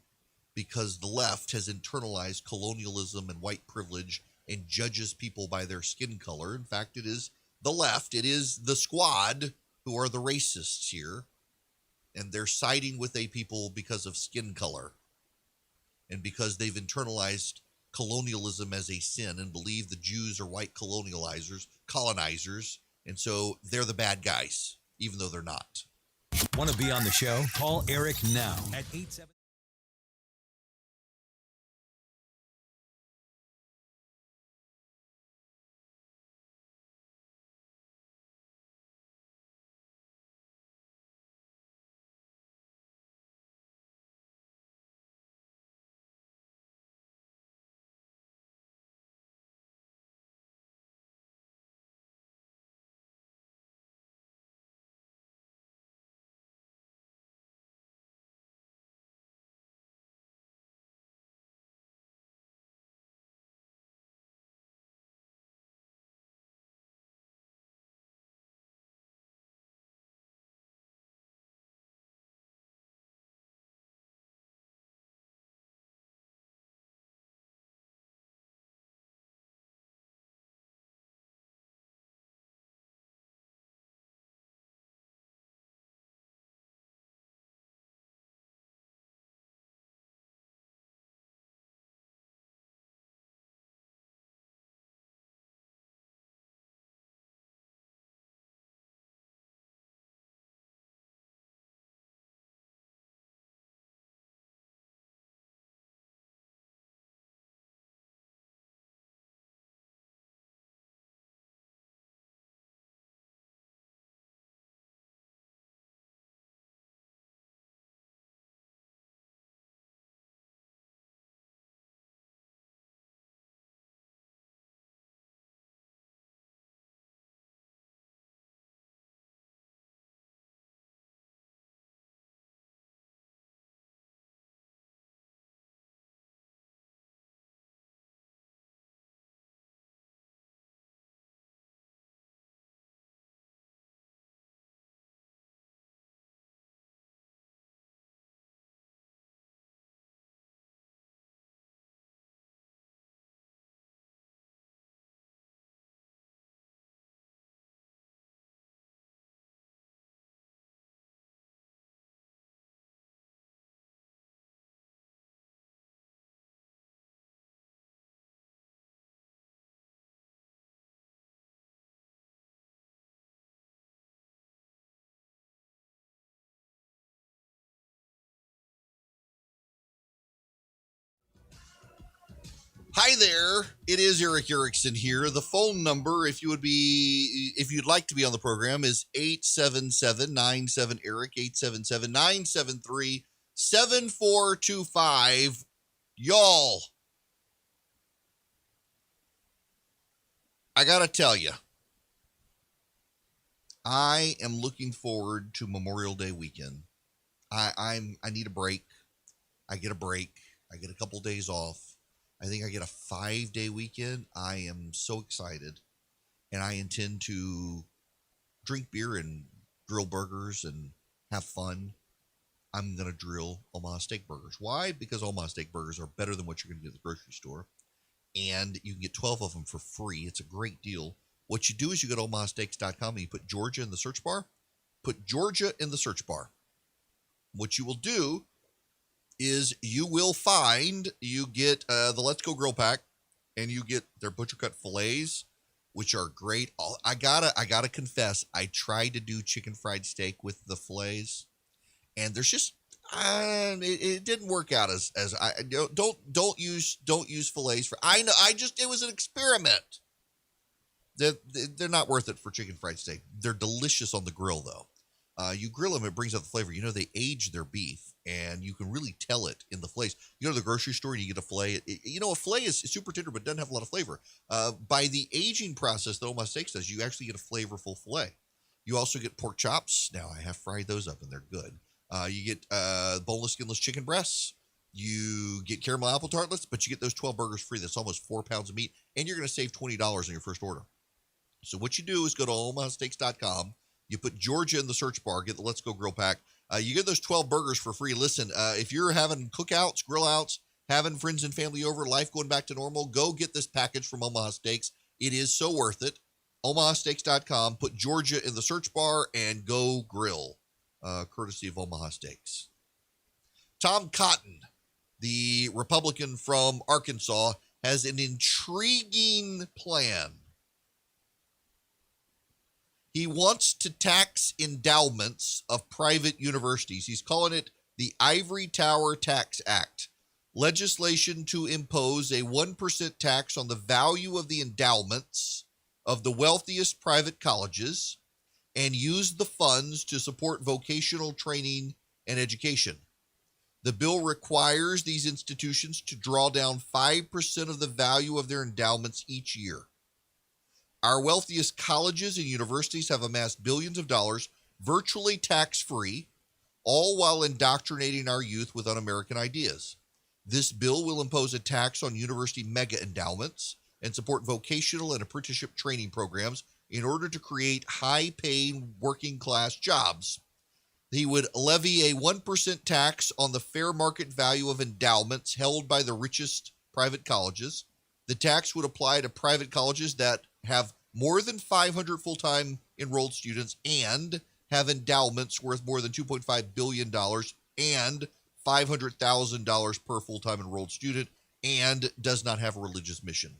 because the left has internalized colonialism and white privilege and judges people by their skin color. In fact, it is the left, it is the squad who are the racists here, and they're siding with a people because of skin color and because they've internalized colonialism as a sin and believe the Jews are white colonizers, and so they're the bad guys, even though they're not. Want to be on the show? Call Eric now at 87. Hi there. It is Erick Erickson here. The phone number, if you'd like to be on the program, is 877-97-ERIC, 877-973-7425. Y'all, I gotta tell you, I am looking forward to Memorial Day weekend. I need a break. I get a break. I get a couple days off. I think I get a 5-day weekend. I am so excited. And I intend to drink beer and grill burgers and have fun. I'm going to drill Omaha steak burgers. Why? Because Omaha steak burgers are better than what you're going to get at the grocery store. And you can get 12 of them for free. It's a great deal. What you do is you go to omahasteaks.com and you put Georgia in the search bar. Put Georgia in the search bar. What you will do is you will find, you get the Let's Go Grill Pack, and you get their butcher cut fillets, which are great. I gotta confess, I tried to do chicken fried steak with the fillets, and there's just it didn't work out as I don't use fillets for. I know it was an experiment. They're not worth it for chicken fried steak. They're delicious on the grill though. You grill them, it brings out the flavor. You know, they age their beef, and you can really tell it in the fillets. You go to the grocery store and you get a fillet. A fillet is super tender, but doesn't have a lot of flavor. By the aging process that Omaha Steaks does, you actually get a flavorful fillet. You also get pork chops. Now, I have fried those up, and they're good. You get boneless, skinless chicken breasts. You get caramel apple tartlets, but you get those 12 burgers free. That's almost 4 pounds of meat. and you're going to save $20 on your first order. So what you do is go to omahasteaks.com. You put Georgia in the search bar, get the Let's Go Grill Pack. You get those 12 burgers for free. Listen, if you're having cookouts, grill outs, having friends and family over, life going back to normal, go get this package from Omaha Steaks. It is so worth it. omahasteaks.com. Put Georgia in the search bar and go grill, courtesy of Omaha Steaks. Tom Cotton, the Republican from Arkansas, has an intriguing plan. He wants to tax endowments of private universities. He's calling it the Ivory Tower Tax Act. Legislation to impose a 1% tax on the value of the endowments of the wealthiest private colleges and use the funds to support vocational training and education. The bill requires these institutions to draw down 5% of the value of their endowments each year. Our wealthiest colleges and universities have amassed billions of dollars virtually tax-free, all while indoctrinating our youth with un-American ideas. This bill will impose a tax on university mega endowments and support vocational and apprenticeship training programs in order to create high-paying working-class jobs. He would levy a 1% tax on the fair market value of endowments held by the richest private colleges. The tax would apply to private colleges that have more than 500 full-time enrolled students and have endowments worth more than $2.5 billion and $500,000 per full-time enrolled student and does not have a religious mission.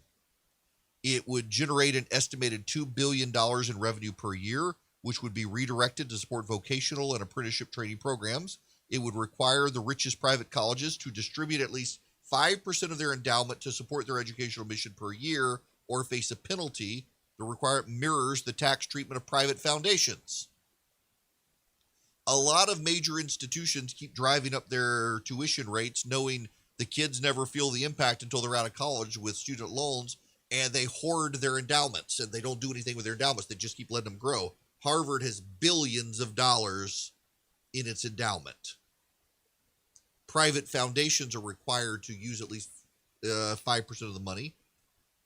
It would generate an estimated $2 billion in revenue per year, which would be redirected to support vocational and apprenticeship training programs. It would require the richest private colleges to distribute at least 5% of their endowment to support their educational mission per year or face a penalty. The requirement mirrors the tax treatment of private foundations. A lot of major institutions keep driving up their tuition rates, knowing the kids never feel the impact until they're out of college with student loans, and they hoard their endowments, and they don't do anything with their endowments. They just keep letting them grow. Harvard has billions of dollars in its endowment. Private foundations are required to use at least 5% of the money.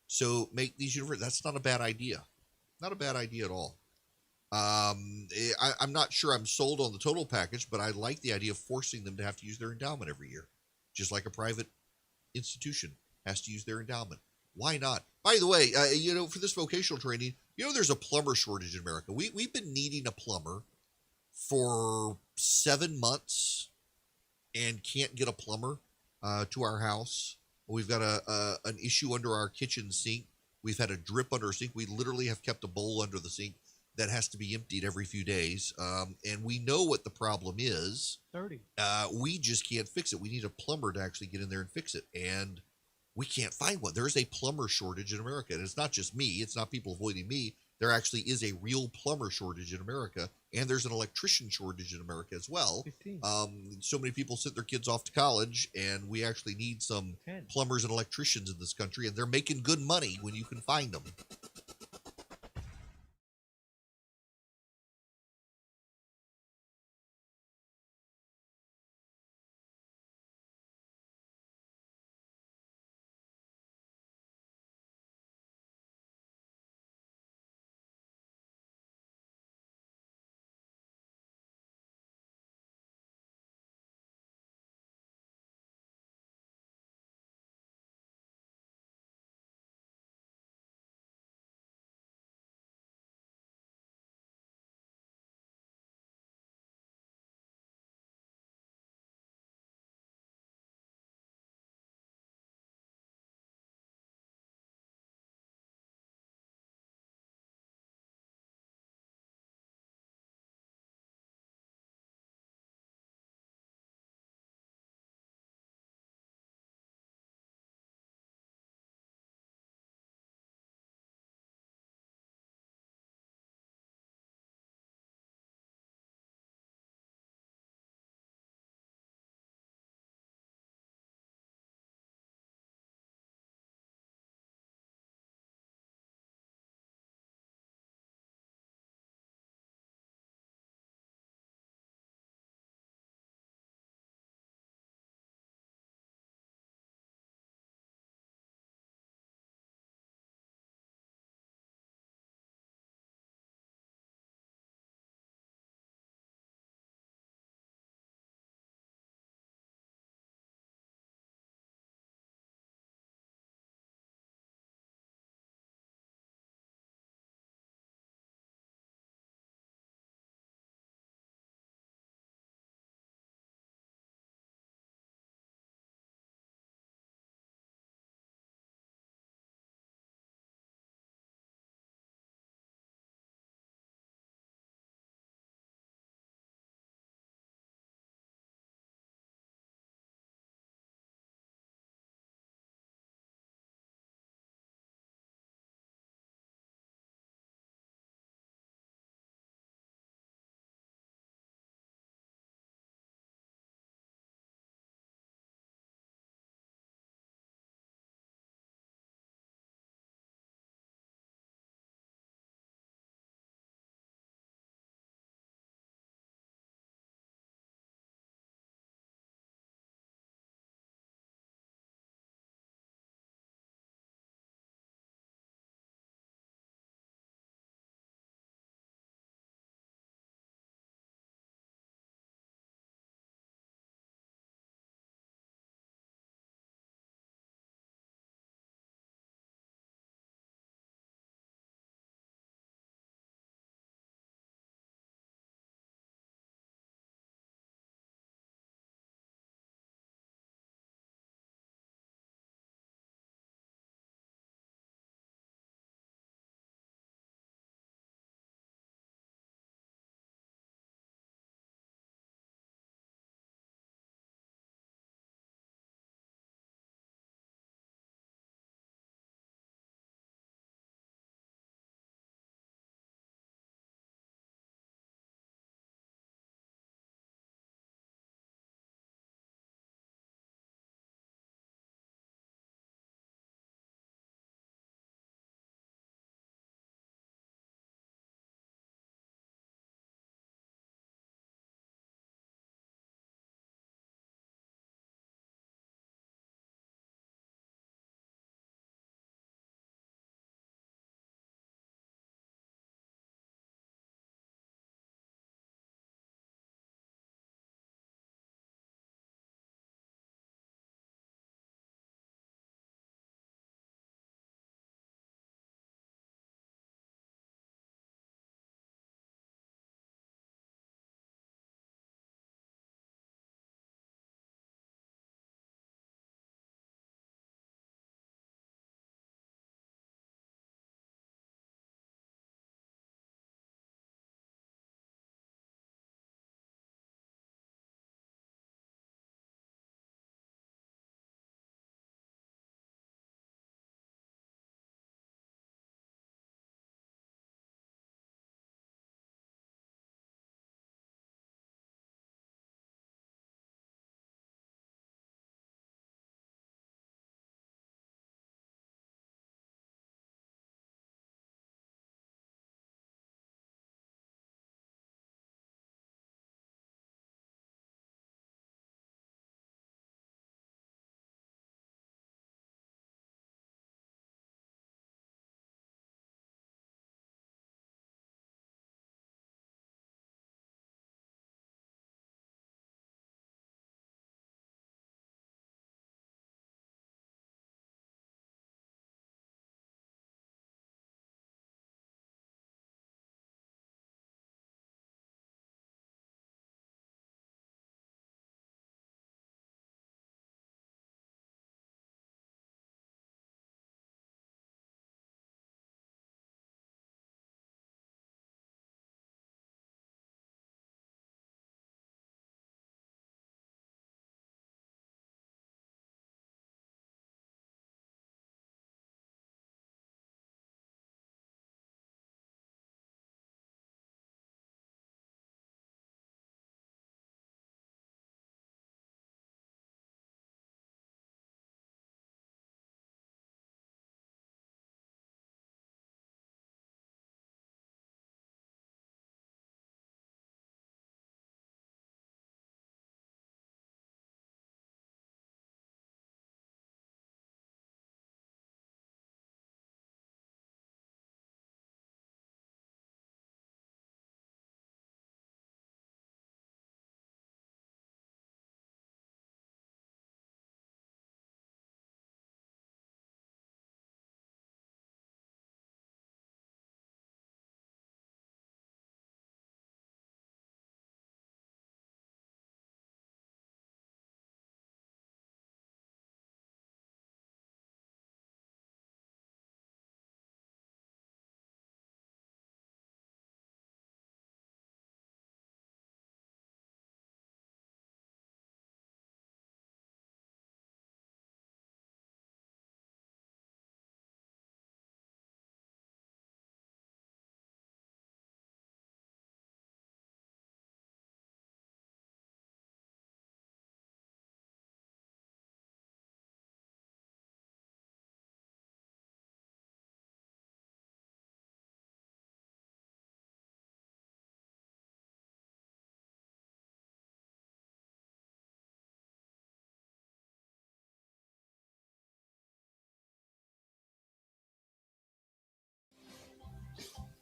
So make these universities, that's not a bad idea. Not a bad idea at all. I'm not sure I'm sold on the total package, but I like the idea of forcing them to have to use their endowment every year, just like a private institution has to use their endowment. Why not? By the way, for this vocational training, there's a plumber shortage in America. We've been needing a plumber for 7 months and can't get a plumber to our house. We've got an issue under our kitchen sink. We've had a drip under our sink. We literally have kept a bowl under the sink that has to be emptied every few days. And we know what the problem is. 30. We just can't fix it. We need a plumber to actually get in there and fix it. And we can't find one. There's a plumber shortage in America. And it's not just me. It's not people avoiding me. There actually is a real plumber shortage in America. And there's an electrician shortage in America as well. 15. So many people send their kids off to college, and we actually need some 10. plumbers and electricians in this country. And they're making good money when you can find them.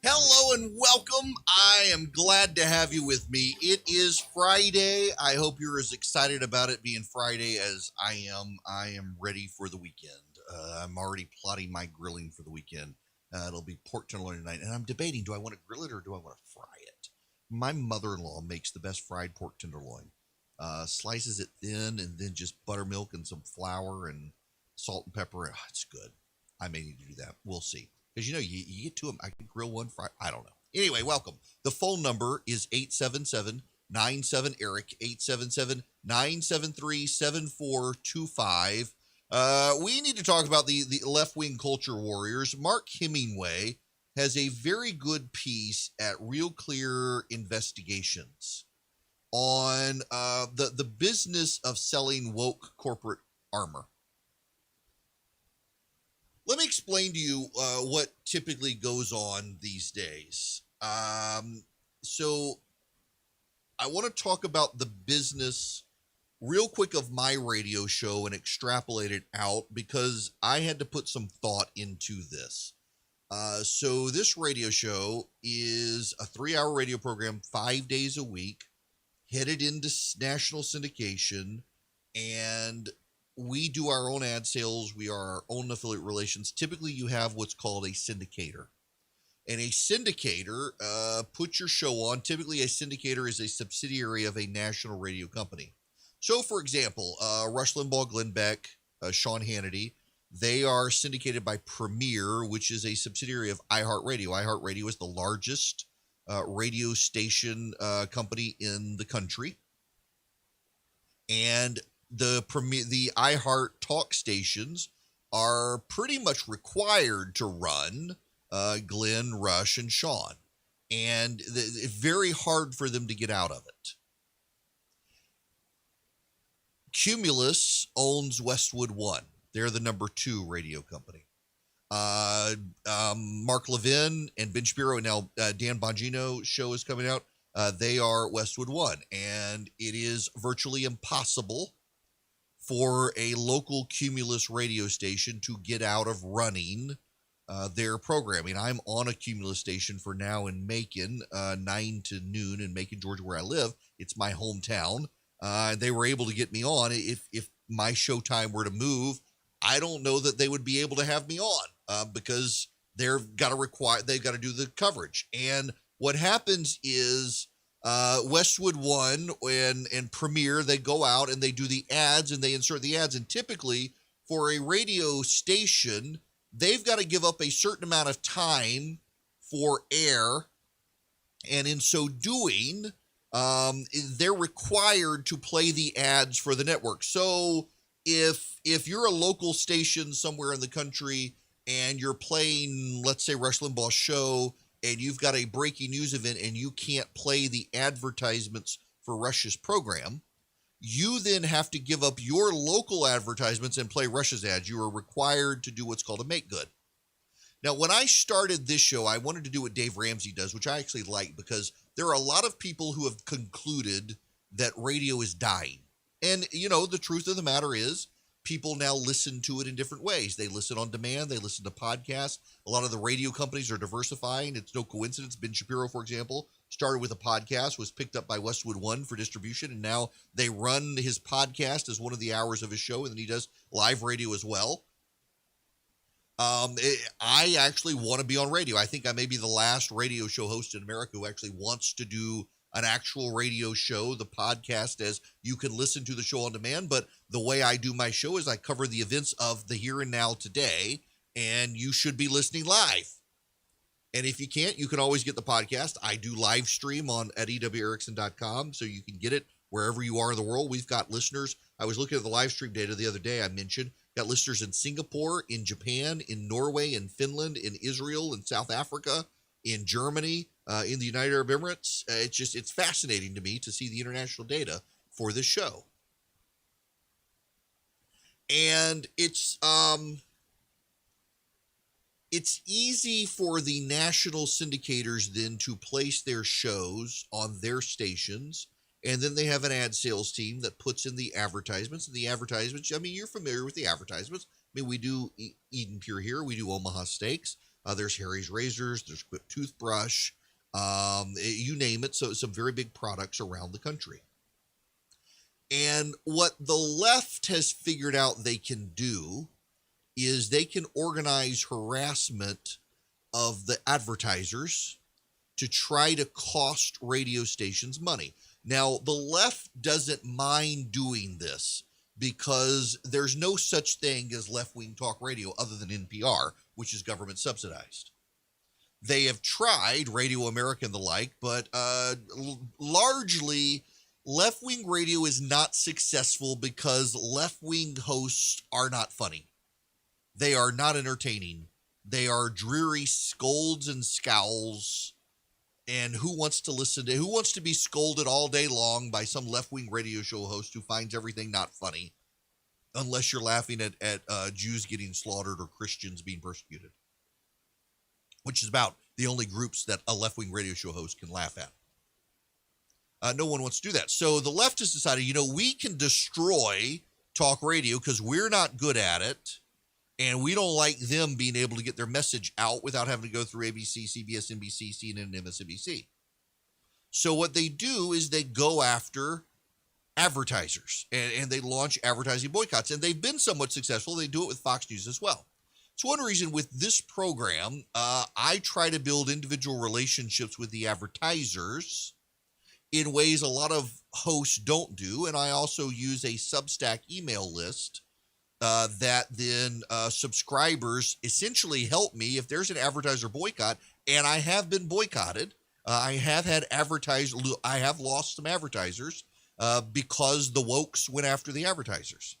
Hello and welcome. I am glad to have you with me. It is Friday. I hope you're as excited about it being Friday as I am. I am ready for the weekend. I'm already plotting my grilling for the weekend. It'll be pork tenderloin tonight, and I'm debating, do I want to grill it or do I want to fry it? My mother-in-law makes the best fried pork tenderloin. Slices it thin and then just buttermilk and some flour and salt and pepper. Oh, it's good. I may need to do that. We'll see. Because, you get to them. I could grill one fry. I don't know. Anyway, welcome. The phone number is 877-97-ERIC, 877-973-7425. We need to talk about the left-wing culture warriors. Mark Hemingway has a very good piece at Real Clear Investigations on the business of selling woke corporate armor. Let me explain to you what typically goes on these days. So I want to talk about the business real quick of my radio show and extrapolate it out because I had to put some thought into this. So this radio show is a 3-hour radio program, 5 days a week, headed into national syndication, and we do our own ad sales. We are our own affiliate relations. Typically, you have what's called a syndicator. And a syndicator puts your show on. Typically, a syndicator is a subsidiary of a national radio company. So, for example, Rush Limbaugh, Glenn Beck, Sean Hannity, they are syndicated by Premiere, which is a subsidiary of iHeartRadio. iHeartRadio is the largest radio station company in the country. And the iHeart talk stations are pretty much required to run Glenn, Rush, and Sean. And it's very hard for them to get out of it. Cumulus owns Westwood One. They're the number 2 radio company. Mark Levin and Ben Shapiro and now Dan Bongino show is coming out. They are Westwood One. And it is virtually impossible for a local Cumulus radio station to get out of running their programming. I'm on a Cumulus station for now in Macon, 9 to noon in Macon, Georgia, where I live. It's my hometown. They were able to get me on. If my showtime were to move, I don't know that they would be able to have me on because they've got to do the coverage. And what happens is Westwood One and Premiere, they go out and they do the ads and they insert the ads. And typically for a radio station, they've got to give up a certain amount of time for air. And in so doing, they're required to play the ads for the network. So if you're a local station somewhere in the country and you're playing, let's say, Rush Limbaugh's show, and you've got a breaking news event and you can't play the advertisements for Rush's program, you then have to give up your local advertisements and play Rush's ads. You are required to do what's called a make good. Now, when I started this show, I wanted to do what Dave Ramsey does, which I actually like because there are a lot of people who have concluded that radio is dying. And, the truth of the matter is people now listen to it in different ways. They listen on demand. They listen to podcasts. A lot of the radio companies are diversifying. It's no coincidence. Ben Shapiro, for example, started with a podcast, was picked up by Westwood One for distribution, and now they run his podcast as one of the hours of his show, and then he does live radio as well. I actually want to be on radio. I think I may be the last radio show host in America who actually wants to do an actual radio show, the podcast, as you can listen to the show on demand. But the way I do my show is I cover the events of the here and now today, and you should be listening live. And if you can't, you can always get the podcast. I do live stream at ewerickson.com, so you can get it wherever you are in the world. We've got listeners. I was looking at the live stream data the other day I mentioned. Got listeners in Singapore, in Japan, in Norway, in Finland, in Israel, in South Africa, in Germany, in the United Arab Emirates. It's fascinating to me to see the international data for this show. And it's easy for the national syndicators then to place their shows on their stations, and then they have an ad sales team that puts in the advertisements. And the advertisements, I mean, you're familiar with the advertisements. I mean, we do Eden Pure here. We do Omaha Steaks. There's Harry's Razors, there's Quip Toothbrush, you name it. So some very big products around the country. And what the left has figured out they can do is they can organize harassment of the advertisers to try to cost radio stations money. Now, the left doesn't mind doing this because there's no such thing as left-wing talk radio other than NPR, which is government subsidized. They have tried Radio America and the like, but largely left-wing radio is not successful because left-wing hosts are not funny. They are not entertaining. They are dreary scolds and scowls. And who wants to be scolded all day long by some left-wing radio show host who finds everything not funny, unless you're laughing at Jews getting slaughtered or Christians being persecuted, which is about the only groups that a left-wing radio show host can laugh at. No one wants to do that. So the left has decided, we can destroy talk radio because we're not good at it, and we don't like them being able to get their message out without having to go through ABC, CBS, NBC, CNN, and MSNBC. So what they do is they go after advertisers, and they launch advertising boycotts, and they've been somewhat successful. They do it with Fox News as well. So one reason with this program, I try to build individual relationships with the advertisers in ways a lot of hosts don't do, and I also use a Substack email list that then subscribers essentially help me if there's an advertiser boycott, and I have been boycotted. I have lost some advertisers because the wokes went after the advertisers.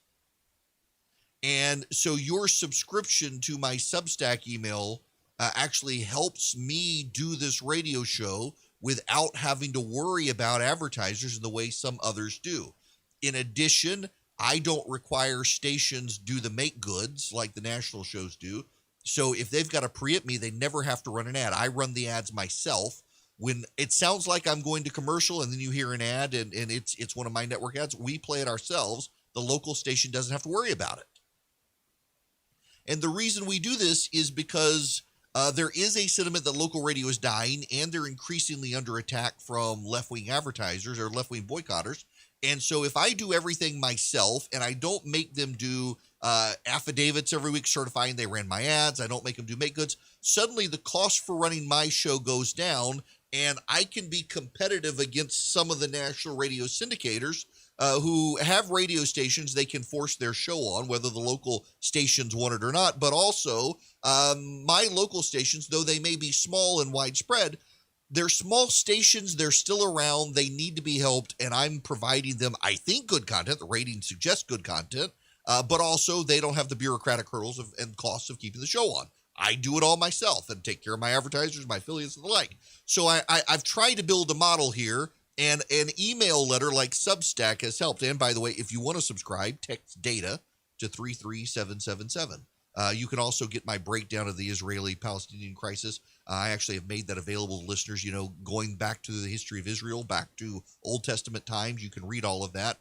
And so your subscription to my Substack email actually helps me do this radio show without having to worry about advertisers in the way some others do. In addition, I don't require stations do the make goods like the national shows do. So if they've got to pre-empt me, they never have to run an ad. I run the ads myself. When it sounds like I'm going to commercial and then you hear an ad and it's one of my network ads, we play it ourselves. The local station doesn't have to worry about it. And the reason we do this is because there is a sentiment that local radio is dying, and they're increasingly under attack from left-wing advertisers or left-wing boycotters. And so if I do everything myself and I don't make them do affidavits every week certifying they ran my ads, I don't make them do make goods, suddenly the cost for running my show goes down, and I can be competitive against some of the national radio syndicators who have radio stations they can force their show on, whether the local stations want it or not. But also, my local stations, though they may be small and widespread, they're small stations, they're still around, they need to be helped, and I'm providing them, I think, good content. The ratings suggest good content, but also they don't have the bureaucratic hurdles and costs of keeping the show on. I do it all myself and take care of my advertisers, my affiliates, and the like. So I've tried to build a model here, and an email letter like Substack has helped. And by the way, if you want to subscribe, text DATA to 33777. You can also get my breakdown of the Israeli-Palestinian crisis. I actually have made that available to listeners, going back to the history of Israel, back to Old Testament times. You can read all of that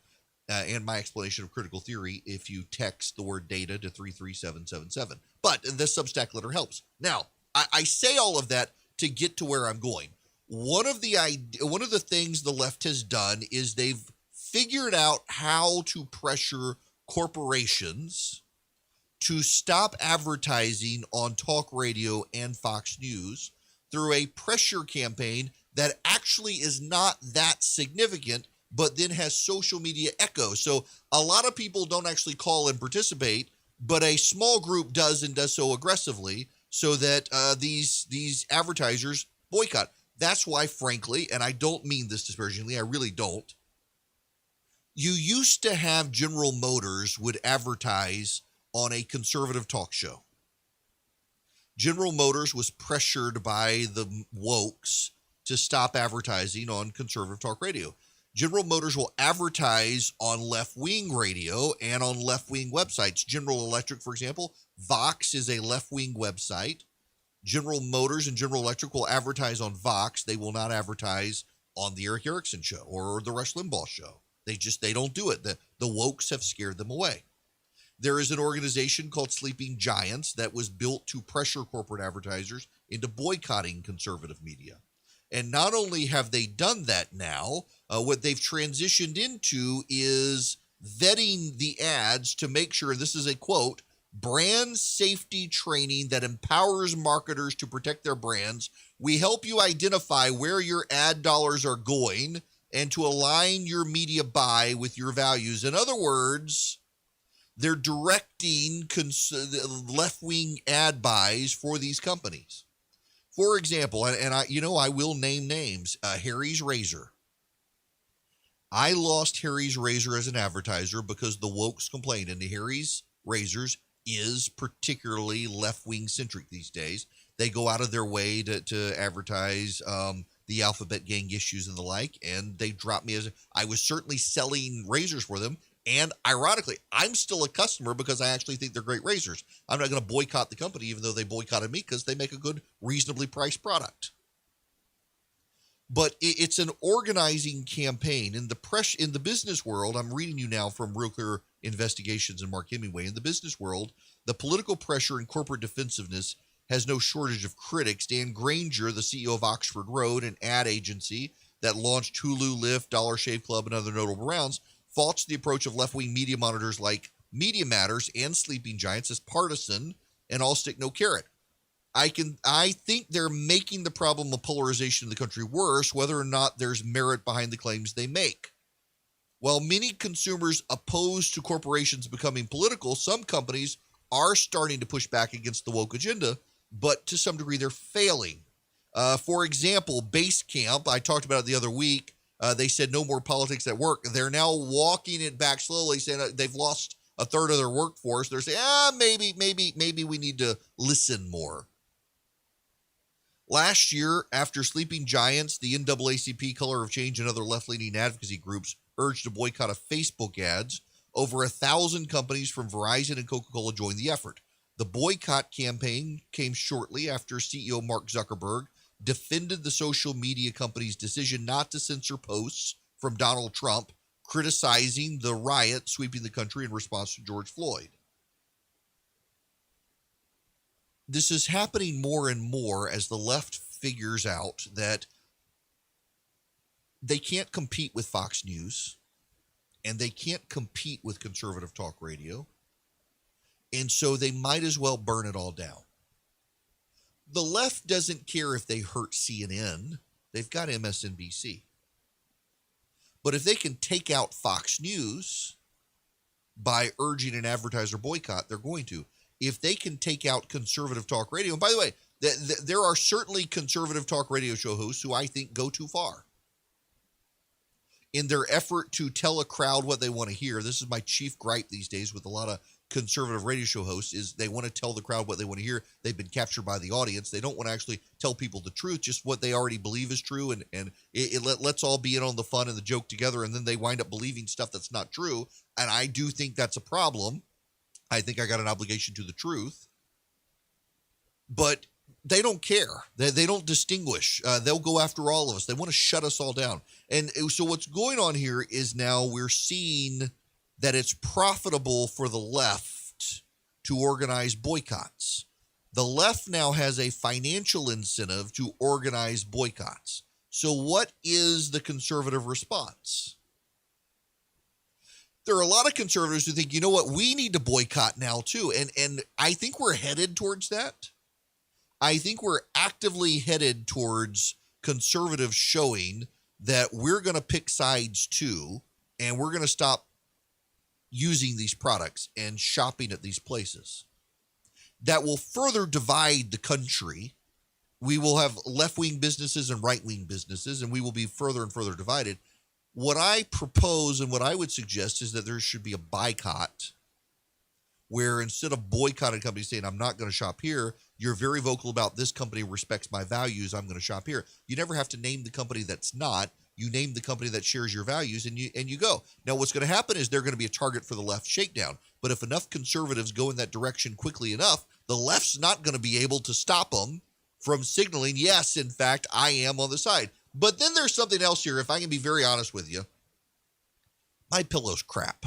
and my explanation of critical theory if you text the word data to 33777. But the Substack letter helps. Now, I say all of that to get to where I'm going. One of the things the left has done is they've figured out how to pressure corporations to stop advertising on talk radio and Fox News through a pressure campaign that actually is not that significant, but then has social media echo. So a lot of people don't actually call and participate, but a small group does, and does so aggressively, so that these advertisers boycott. That's why, frankly, and I don't mean this disparagingly, I really don't, you used to have General Motors would advertise on a conservative talk show. General Motors was pressured by the wokes to stop advertising on conservative talk radio. General Motors will advertise on left-wing radio and on left-wing websites. General Electric, for example, Vox is a left-wing website. General Motors and General Electric will advertise on Vox. They will not advertise on the Erick Erickson Show or the Rush Limbaugh Show. They don't do it. The wokes have scared them away. There is an organization called Sleeping Giants that was built to pressure corporate advertisers into boycotting conservative media. And not only have they done that now, what they've transitioned into is vetting the ads to make sure, this is a quote, brand safety training that empowers marketers to protect their brands. We help you identify where your ad dollars are going and to align your media buy with your values. In other words, they're directing left-wing ad buys for these companies. For example, and I will name names, Harry's Razor. I lost Harry's Razor as an advertiser because the wokes complained, and the Harry's Razors is particularly left-wing centric these days. They go out of their way to advertise the Alphabet Gang issues and the like, and they dropped me I was certainly selling razors for them. And ironically, I'm still a customer because I actually think they're great razors. I'm not going to boycott the company, even though they boycotted me, because they make a good, reasonably priced product. But it's an organizing campaign. In the business world, I'm reading you now from Real Clear Investigations and Mark Hemingway. In the business world, the political pressure and corporate defensiveness has no shortage of critics. Dan Granger, the CEO of Oxford Road, an ad agency that launched Hulu, Lyft, Dollar Shave Club, and other notable rounds, faults the approach of left-wing media monitors like Media Matters and Sleeping Giants as partisan and all stick no carrot. I think they're making the problem of polarization in the country worse, whether or not there's merit behind the claims they make. While many consumers oppose to corporations becoming political, some companies are starting to push back against the woke agenda, but to some degree they're failing. For example, Basecamp, I talked about it the other week. They said no more politics at work. They're now walking it back slowly, saying they've lost a third of their workforce. They're saying, maybe we need to listen more. Last year, after Sleeping Giants, the NAACP, Color of Change, and other left-leaning advocacy groups urged a boycott of Facebook ads, over 1,000 companies from Verizon and Coca-Cola joined the effort. The boycott campaign came shortly after CEO Mark Zuckerberg defended the social media company's decision not to censor posts from Donald Trump criticizing the riot sweeping the country in response to George Floyd. This is happening more and more as the left figures out that they can't compete with Fox News and they can't compete with conservative talk radio, and so they might as well burn it all down. The left doesn't care if they hurt CNN. They've got MSNBC. But if they can take out Fox News by urging an advertiser boycott, they're going to. If they can take out conservative talk radio, and by the way, there are certainly conservative talk radio show hosts who I think go too far in their effort to tell a crowd what they want to hear. This is my chief gripe these days with a lot of conservative radio show hosts, is they want to tell the crowd what they want to hear. They've been captured by the audience. They don't want to actually tell people the truth, just what they already believe is true, and let's all be in on the fun and the joke together, and then they wind up believing stuff that's not true, and I do think that's a problem. I think I got an obligation to the truth, but they don't care. They don't distinguish. They'll go after all of us. They want to shut us all down. And so what's going on here is now we're seeing that it's profitable for the left to organize boycotts. The left now has a financial incentive to organize boycotts. So what is the conservative response? There are a lot of conservatives who think, you know what, we need to boycott now too. And I think we're headed towards that. I think we're actively headed towards conservatives showing that we're going to pick sides too, and we're going to stop using these products and shopping at these places. That will further divide the country. We will have left-wing businesses and right-wing businesses, and we will be further and further divided. What I propose and what I would suggest is that there should be a boycott, where instead of boycotting companies saying, I'm not going to shop here, you're very vocal about this company respects my values, I'm going to shop here. You never have to name the company that's not. You name the company that shares your values, and you go. Now, what's going to happen is they're going to be a target for the left shakedown. But if enough conservatives go in that direction quickly enough, the left's not going to be able to stop them from signaling, yes, in fact, I am on the side. But then there's something else here, if I can be very honest with you. My pillow's crap.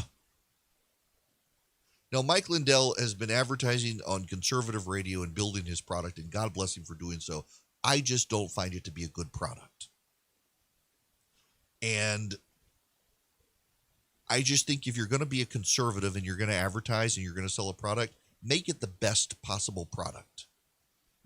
Now, Mike Lindell has been advertising on conservative radio and building his product, and God bless him for doing so. I just don't find it to be a good product. And I just think if you're going to be a conservative and you're going to advertise and you're going to sell a product, make it the best possible product.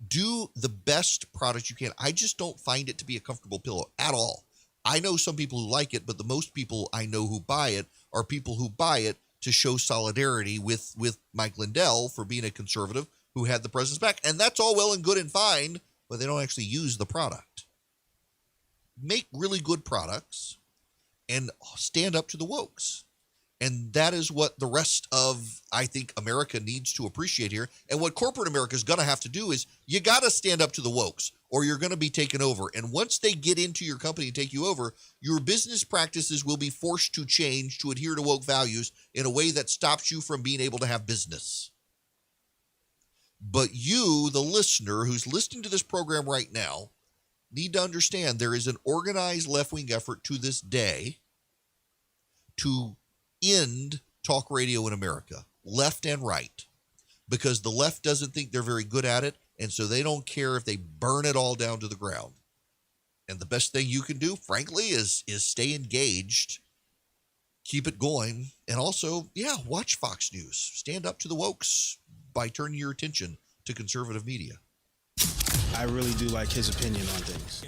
Do the best product you can. I just don't find it to be a comfortable pillow at all. I know some people who like it, but the most people I know who buy it are people who buy it to show solidarity with Mike Lindell for being a conservative who had the president's back. And that's all well and good and fine, but they don't actually use the product. Make really good products and stand up to the wokes. And that is what the rest of, I think, America needs to appreciate here. And what corporate America is going to have to do is you got to stand up to the wokes or you're going to be taken over. And once they get into your company and take you over, your business practices will be forced to change to adhere to woke values in a way that stops you from being able to have business. But you, the listener who's listening to this program right now, need to understand there is an organized left-wing effort to this day to end talk radio in America, left and right, because the left doesn't think they're very good at it, and so they don't care if they burn it all down to the ground. And the best thing you can do, frankly, is stay engaged, keep it going, and also, watch Fox News. Stand up to the wokes by turning your attention to conservative media. I really do like his opinion on things.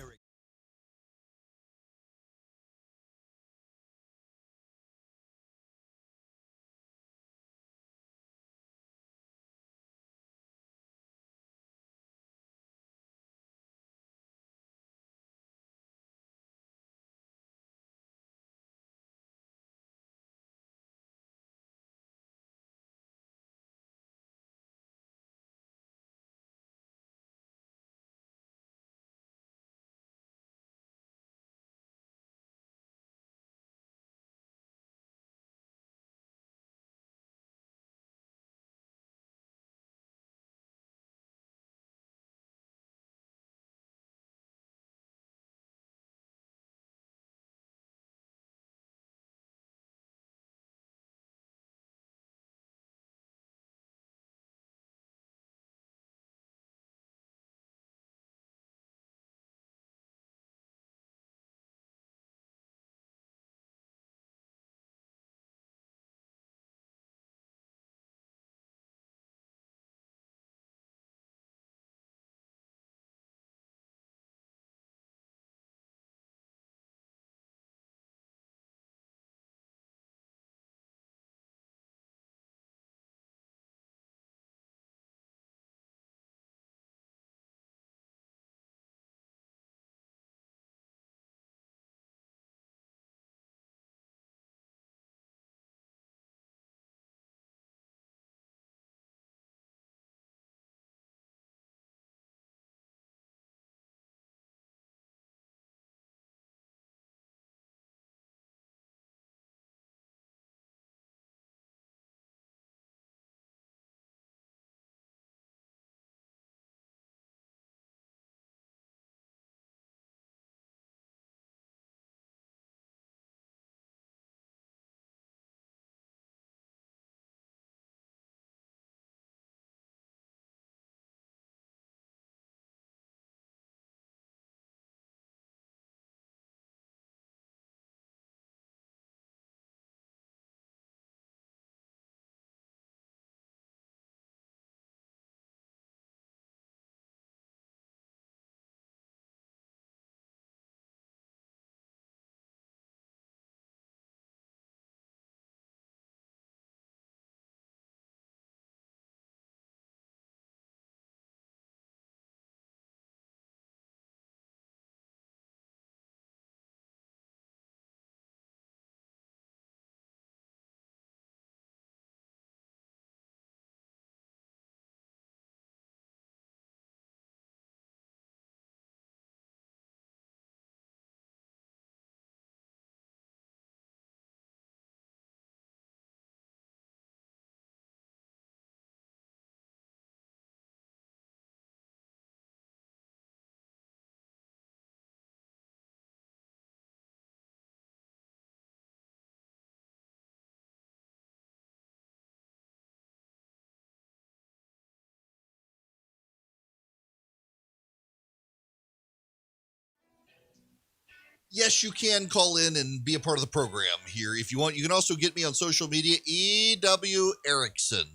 Yes, you can call in and be a part of the program here if you want. You can also get me on social media, EW Erickson.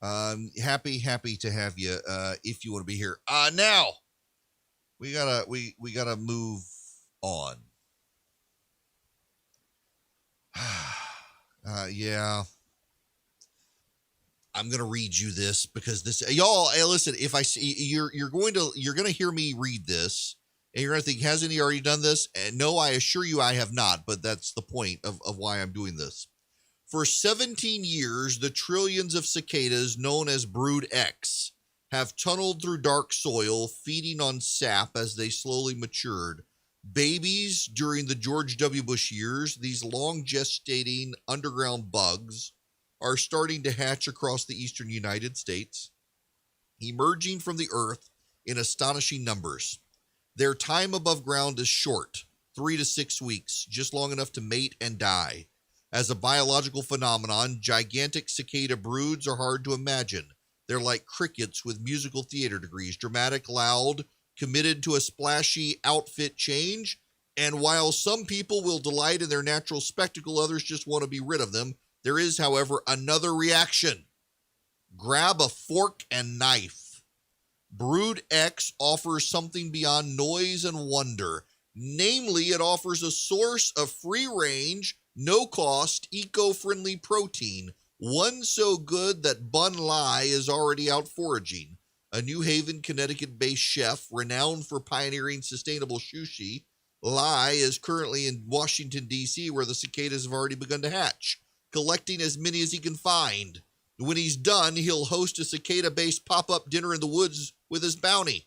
Happy to have you if you want to be here. Now we gotta move on. Yeah. I'm gonna read you this because this y'all. Hey, listen, if I see you're gonna hear me read this, and you're gonna think, hasn't he already done this? And no, I assure you, I have not. But that's the point of why I'm doing this. For 17 years, the trillions of cicadas known as Brood X have tunneled through dark soil, feeding on sap as they slowly matured. Babies during the George W. Bush years, these long gestating underground bugs are starting to hatch across the eastern United States, emerging from the earth in astonishing numbers. Their time above ground is short, 3 to 6 weeks, just long enough to mate and die. As a biological phenomenon, gigantic cicada broods are hard to imagine. They're like crickets with musical theater degrees, dramatic, loud, committed to a splashy outfit change. And while some people will delight in their natural spectacle, others just want to be rid of them. There is, however, another reaction. Grab a fork and knife. Brood X offers something beyond noise and wonder. Namely, it offers a source of free-range, no-cost, eco-friendly protein, one so good that Bun Lai is already out foraging. A New Haven, Connecticut-based chef renowned for pioneering sustainable sushi, Lai is currently in Washington, D.C., where the cicadas have already begun to hatch, collecting as many as he can find. When he's done, he'll host a cicada-based pop-up dinner in the woods with his bounty.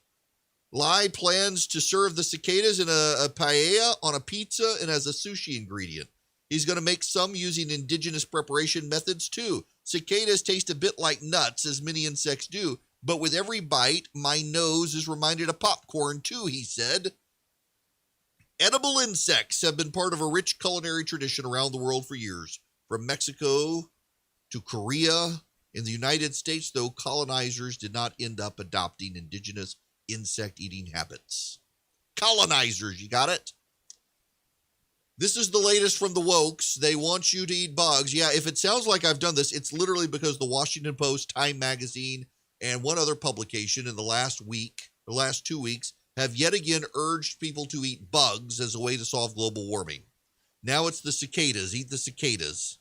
Lai plans to serve the cicadas in a paella, on a pizza, and as a sushi ingredient. He's going to make some using indigenous preparation methods, too. Cicadas taste a bit like nuts, as many insects do, but with every bite, my nose is reminded of popcorn, too, he said. Edible insects have been part of a rich culinary tradition around the world for years. From Mexico to Korea. In the United States, though, colonizers did not end up adopting indigenous insect-eating habits. Colonizers, you got it? This is the latest from the wokes. They want you to eat bugs. Yeah, if it sounds like I've done this, it's literally because the Washington Post, Time Magazine, and one other publication in the last 2 weeks, have yet again urged people to eat bugs as a way to solve global warming. Now it's the cicadas. Eat the cicadas.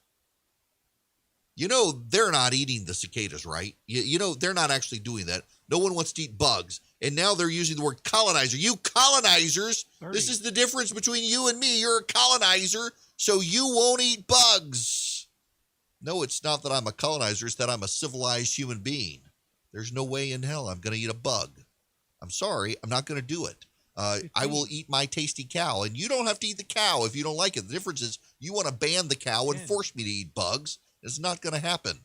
You know, they're not eating the cicadas, right? You know, they're not actually doing that. No one wants to eat bugs. And now they're using the word colonizer. You colonizers, this is the difference between you and me. You're a colonizer, so you won't eat bugs. No, it's not that I'm a colonizer. It's that I'm a civilized human being. There's no way in hell I'm going to eat a bug. I'm sorry. I'm not going to do it. I will eat my tasty cow, and you don't have to eat the cow if you don't like it. The difference is you want to ban the cow and force me to eat bugs. It's not going to happen.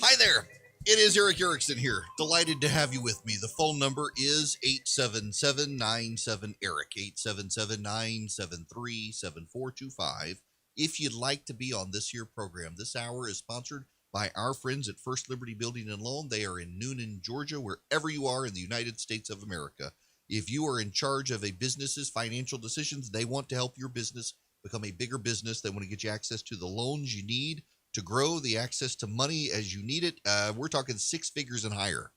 Hi there. It is Erick Erickson here. Delighted to have you with me. The phone number is 877-97-ERIC, 877-973-7425. If you'd like to be on this here program, this hour is sponsored by our friends at First Liberty Building and Loan. They are in Noonan, Georgia, wherever you are in the United States of America. If you are in charge of a business's financial decisions, they want to help your business become a bigger business. They want to get you access to the loans you need to grow, the access to money as you need it. We're talking six figures and higher.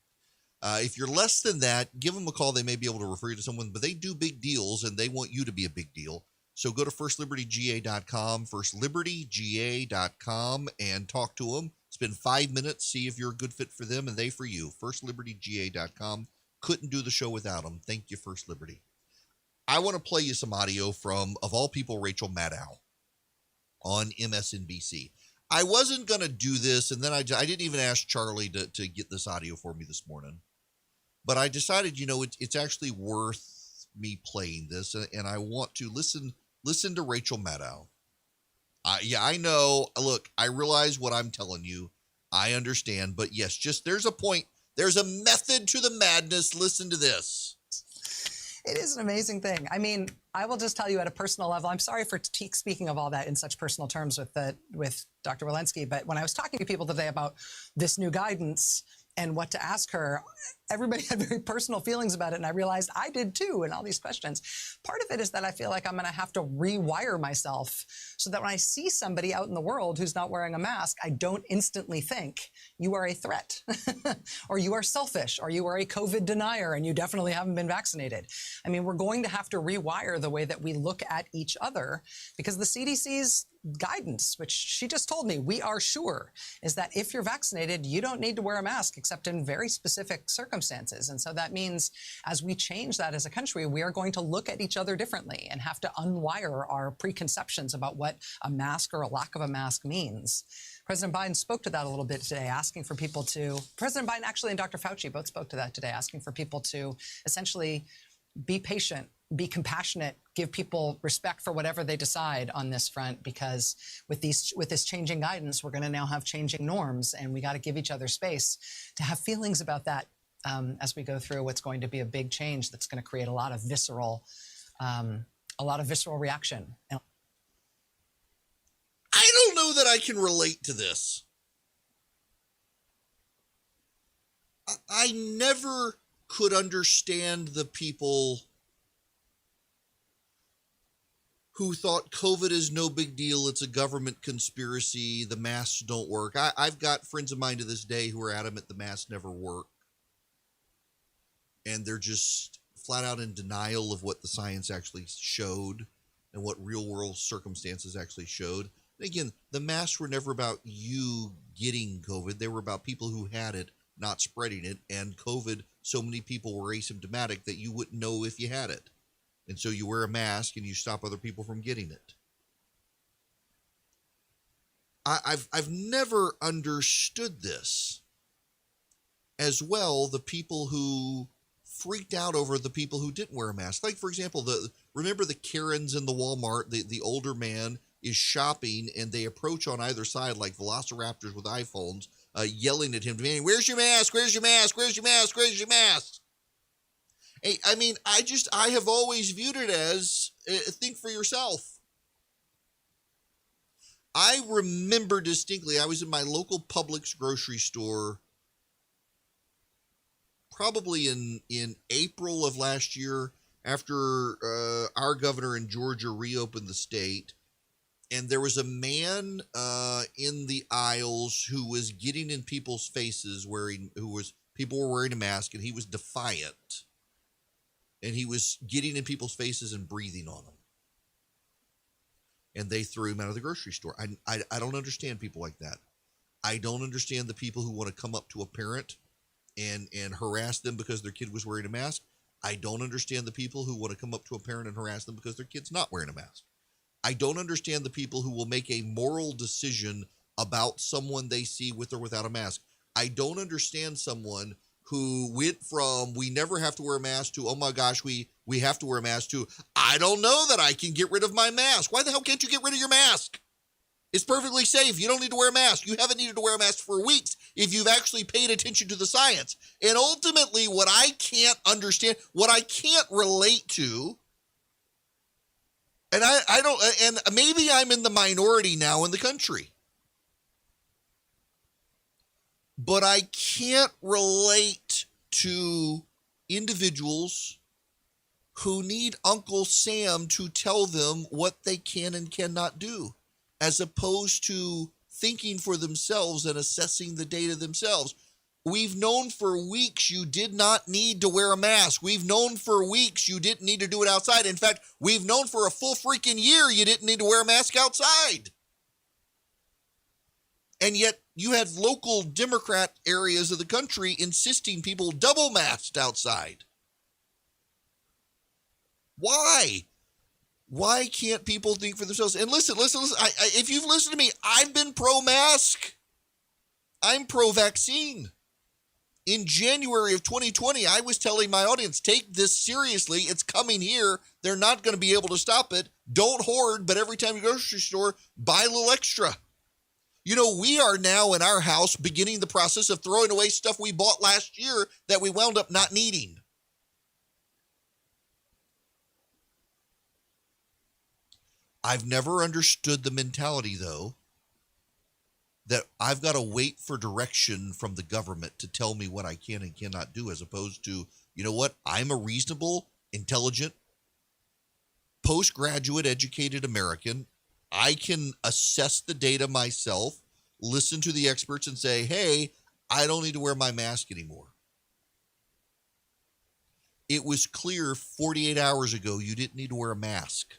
If you're less than that, give them a call. They may be able to refer you to someone, but they do big deals and they want you to be a big deal. So go to firstlibertyga.com, firstlibertyga.com, and talk to them. Spend 5 minutes, see if you're a good fit for them and they for you. Firstlibertyga.com. Couldn't do the show without them. Thank you, First Liberty. I want to play you some audio from, of all people, Rachel Maddow on MSNBC. I wasn't going to do this, and then I didn't even ask Charlie to get this audio for me this morning. But I decided, it's actually worth me playing this, and I want to listen to Rachel Maddow. I know. Look, I realize what I'm telling you. I understand. But yes, just there's a point. There's a method to the madness. Listen to this. It is an amazing thing. I mean, I will just tell you at a personal level, I'm sorry for speaking of all that in such personal terms with Dr. Walensky, but when I was talking to people today about this new guidance and what to ask her, everybody had very personal feelings about it, and I realized I did too in all these questions. Part of it is that I feel like I'm going to have to rewire myself so that when I see somebody out in the world who's not wearing a mask, I don't instantly think you are a threat or you are selfish or you are a COVID denier and you definitely haven't been vaccinated. I mean, we're going to have to rewire the way that we look at each other because the CDC's guidance, which she just told me, we are sure, is that if you're vaccinated, you don't need to wear a mask except in very specific circumstances. And so that means as we change that as a country, we are going to look at each other differently and have to unwire our preconceptions about what a mask or a lack of a mask means. President Biden spoke to that a little bit today, asking for people to, President Biden actually and Dr. Fauci both spoke to that today, asking for people to essentially be patient, be compassionate, give people respect for whatever they decide on this front, because with this changing guidance, we're going to now have changing norms, and we got to give each other space to have feelings about that as we go through what's going to be a big change that's going to create a lot of visceral reaction. I don't know that I can relate to this. I never could understand the people who thought COVID is no big deal. It's a government conspiracy. The masks don't work. I've got friends of mine to this day who are adamant the masks never work. And they're just flat out in denial of what the science actually showed and what real world circumstances actually showed. And again, the masks were never about you getting COVID. They were about people who had it not spreading it. And COVID, so many people were asymptomatic that you wouldn't know if you had it. And so you wear a mask and you stop other people from getting it. I've never understood this. As well, the people who freaked out over the people who didn't wear a mask. Like, for example, remember the Karens in the Walmart, the older man is shopping and they approach on either side like velociraptors with iPhones, yelling at him, demanding, "Where's your mask? Where's your mask? Where's your mask? Where's your mask?" I mean, I have always viewed it as think for yourself. I remember distinctly, I was in my local Publix grocery store probably in April of last year after our governor in Georgia reopened the state. And there was a man in the aisles who was getting in people's faces people were wearing a mask, and he was defiant. And he was getting in people's faces and breathing on them. And they threw him out of the grocery store. I don't understand people like that. I don't understand the people who want to come up to a parent and harass them because their kid was wearing a mask. I don't understand the people who want to come up to a parent and harass them because their kid's not wearing a mask. I don't understand the people who will make a moral decision about someone they see with or without a mask. I don't understand someone who went from we never have to wear a mask to, oh my gosh, we have to wear a mask to, I don't know that I can get rid of my mask. Why the hell can't you get rid of your mask? It's perfectly safe. You don't need to wear a mask. You haven't needed to wear a mask for weeks if you've actually paid attention to the science. And ultimately, what I can't understand, what I can't relate to, and I don't, and maybe I'm in the minority now in the country, but I can't relate to individuals who need Uncle Sam to tell them what they can and cannot do, as opposed to thinking for themselves and assessing the data themselves. We've known for weeks you did not need to wear a mask. We've known for weeks you didn't need to do it outside. In fact, we've known for a full freaking year you didn't need to wear a mask outside. And yet you had local Democrat areas of the country insisting people double masked outside. Why? Why can't people think for themselves? And listen. If you've listened to me, I've been pro-mask. I'm pro-vaccine. In January of 2020, I was telling my audience, take this seriously. It's coming here. They're not going to be able to stop it. Don't hoard, but every time you go to the grocery store, buy a little extra. You know, we are now in our house beginning the process of throwing away stuff we bought last year that we wound up not needing. I've never understood the mentality, though, that I've got to wait for direction from the government to tell me what I can and cannot do, as opposed to, you know what, I'm a reasonable, intelligent, postgraduate educated American. I can assess the data myself, listen to the experts and say, hey, I don't need to wear my mask anymore. It was clear 48 hours ago you didn't need to wear a mask.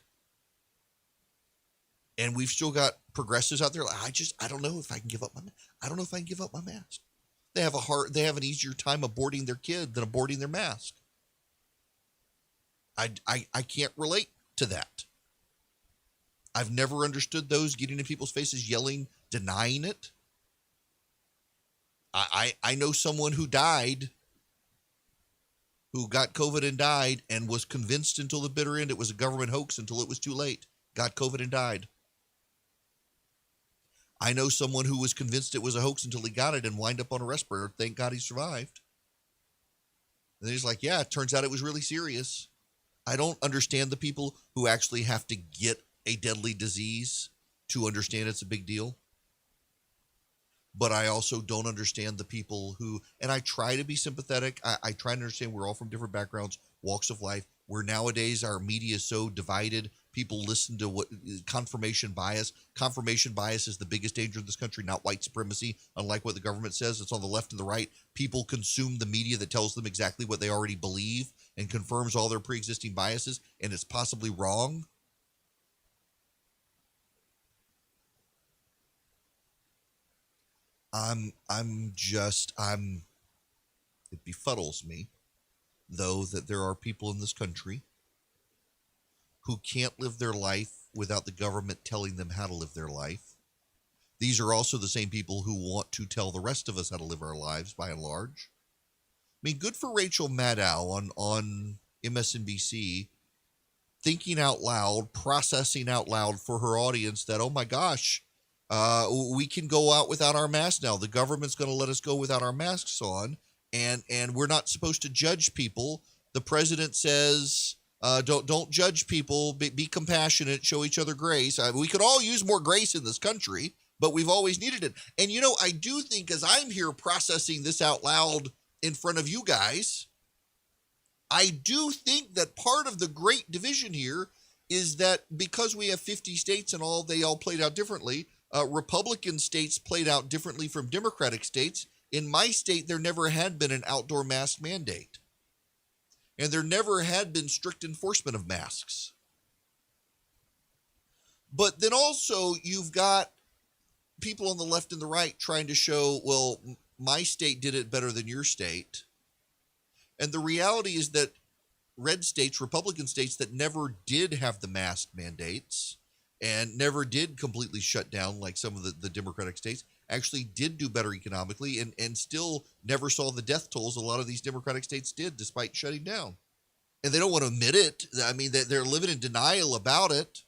And we've still got progressives out there. I don't know if I can give up my mask. I don't know if I can give up my mask. They have an easier time aborting their kid than aborting their mask. I can't relate to that. I've never understood those getting in people's faces, yelling, denying it. I know someone who died, who got COVID and died, and was convinced until the bitter end it was a government hoax until it was too late. Got COVID and died. I know someone who was convinced it was a hoax until he got it and wind up on a respirator. Thank God he survived. And he's like, yeah, it turns out it was really serious. I don't understand the people who actually have to get a deadly disease to understand it's a big deal. But I also don't understand the people who, and I try to be sympathetic. I try to understand we're all from different backgrounds, walks of life, where nowadays our media is so divided. People listen to what confirmation bias. Confirmation bias is the biggest danger in this country, not white supremacy. Unlike what the government says, it's on the left and the right. People consume the media that tells them exactly what they already believe and confirms all their pre-existing biases, and it's possibly wrong. It befuddles me, though, that there are people in this country who can't live their life without the government telling them how to live their life. These are also the same people who want to tell the rest of us how to live our lives, by and large. I mean, good for Rachel Maddow on MSNBC, thinking out loud, processing out loud for her audience that, oh my gosh, we can go out without our masks now. The government's going to let us go without our masks on, and we're not supposed to judge people. The president says, don't judge people, be compassionate, show each other grace. We could all use more grace in this country, but we've always needed it. And, you know, I do think as I'm here processing this out loud in front of you guys, I do think that part of the great division here is that because we have 50 states and they all played out differently, Republican states played out differently from Democratic states. In my state, there never had been an outdoor mask mandate. And there never had been strict enforcement of masks. But then also you've got people on the left and the right trying to show, well, my state did it better than your state. And the reality is that red states, Republican states that never did have the mask mandates and never did completely shut down like some of the Democratic states, actually did do better economically and still never saw the death tolls a lot of these Democratic states did despite shutting down. And they don't want to admit it. I mean, they're living in denial about it.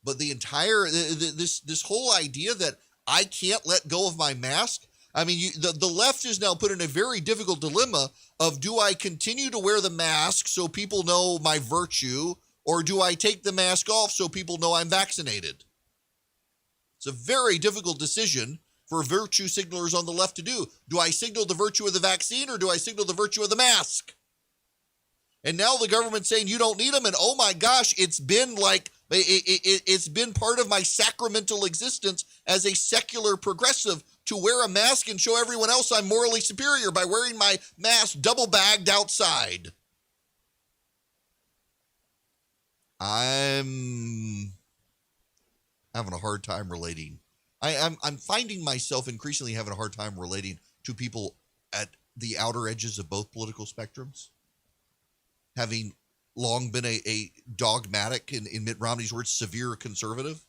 But the entire this whole idea that I can't let go of my mask. I mean, the left is now put in a very difficult dilemma of, do I continue to wear the mask so people know my virtue, or do I take the mask off so people know I'm vaccinated? It's a very difficult decision for virtue signalers on the left to do. Do I signal the virtue of the vaccine, or do I signal the virtue of the mask? And now the government's saying you don't need them, and oh my gosh, it's been like it's been part of my sacramental existence as a secular progressive to wear a mask and show everyone else I'm morally superior by wearing my mask double bagged outside. I'm having a hard time relating. I'm finding myself increasingly having a hard time relating to people at the outer edges of both political spectrums, having long been a dogmatic, in Mitt Romney's words, severe conservative.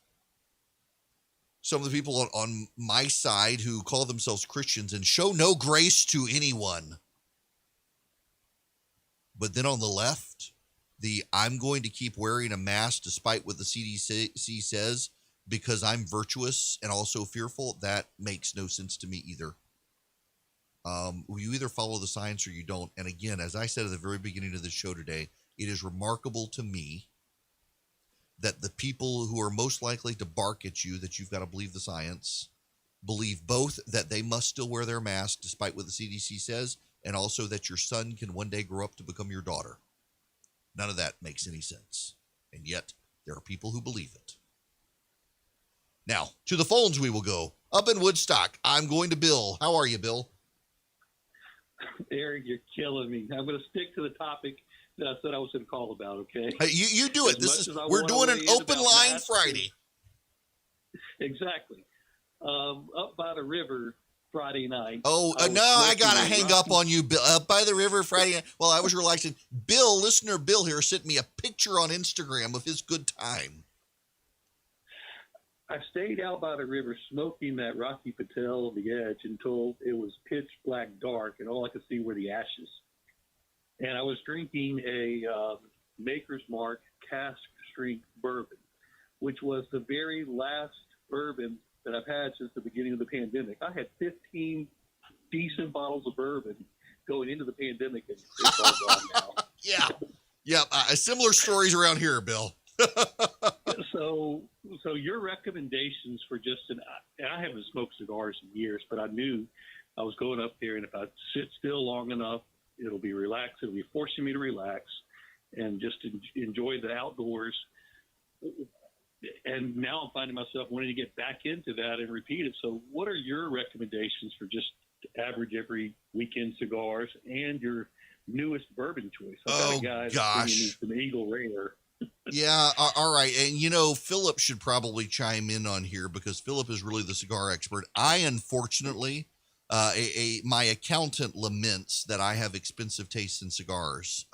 Some of the people on my side who call themselves Christians and show no grace to anyone. But then on the left, I'm going to keep wearing a mask despite what the CDC says because I'm virtuous and also fearful, that makes no sense to me either. You either follow the science or you don't. And again, as I said at the very beginning of the show today, it is remarkable to me that the people who are most likely to bark at you that you've got to believe the science believe both that they must still wear their mask despite what the CDC says, and also that your son can one day grow up to become your daughter. None of that makes any sense. And yet, there are people who believe it. Now, to the phones we will go. Up in Woodstock, I'm going to Bill. How are you, Bill? Eric, you're killing me. I'm going to stick to the topic that I said I was going to call about, okay? Hey, you do it. We're doing an open line Friday. Exactly. Up by the river Friday night. Oh, no, I got to hang up on you, Bill. Up by the river Friday night. Well, I was relaxing. Listener Bill here sent me a picture on Instagram of his good time. I stayed out by the river smoking that Rocky Patel on the edge until it was pitch black dark and all I could see were the ashes. And I was drinking a Maker's Mark cask strength bourbon, which was the very last bourbon that I've had since the beginning of the pandemic. I had 15 decent bottles of bourbon going into the pandemic, and it's all gone now. Yeah. Similar stories around here, Bill. So your recommendations for and I haven't smoked cigars in years, but I knew I was going up there, and if I sit still long enough, it'll be relaxed. It'll be forcing me to relax and just enjoy the outdoors. And now I'm finding myself wanting to get back into that and repeat it. So what are your recommendations for just average every weekend cigars and your newest bourbon choice? I've got a guy gosh. Some Eagle Rare. Yeah, all right. And, Philip should probably chime in on here because Philip is really the cigar expert. I, unfortunately, my accountant laments that I have expensive tastes in cigars.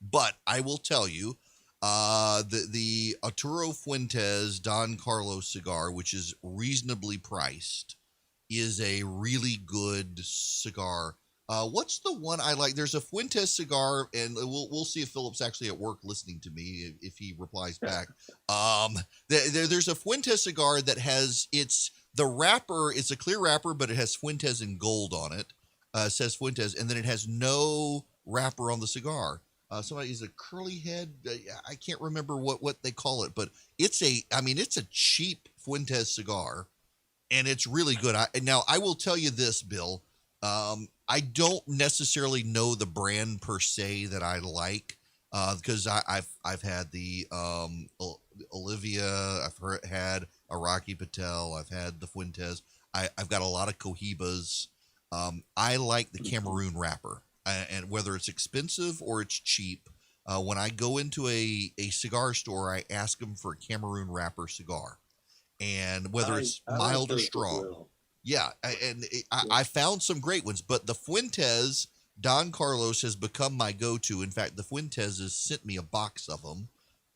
But I will tell you, the Arturo Fuentes Don Carlos cigar, which is reasonably priced, is a really good cigar. What's the one I like? There's a Fuentes cigar, and we'll see if Philip's actually at work listening to me if he replies back. There's a Fuentes cigar that has the wrapper. It's a clear wrapper, but it has Fuentes in gold on it. It says Fuentes, and then it has no wrapper on the cigar. Somebody is a curly head. I can't remember what they call it, but it's a cheap Fuentes cigar, and it's really good. Now I will tell you this, Bill. I don't necessarily know the brand per se that I like, because I've had the Olivia, I've had a Rocky Patel, I've had the Fuentes, I've got a lot of Cohibas. I like the Cameroon wrapper, and whether it's expensive or it's cheap, when I go into a cigar store, I ask them for a Cameroon wrapper cigar, and whether it's mild or strong. Yeah, and I found some great ones, but the Fuentes Don Carlos has become my go-to. In fact, the Fuentes has sent me a box of them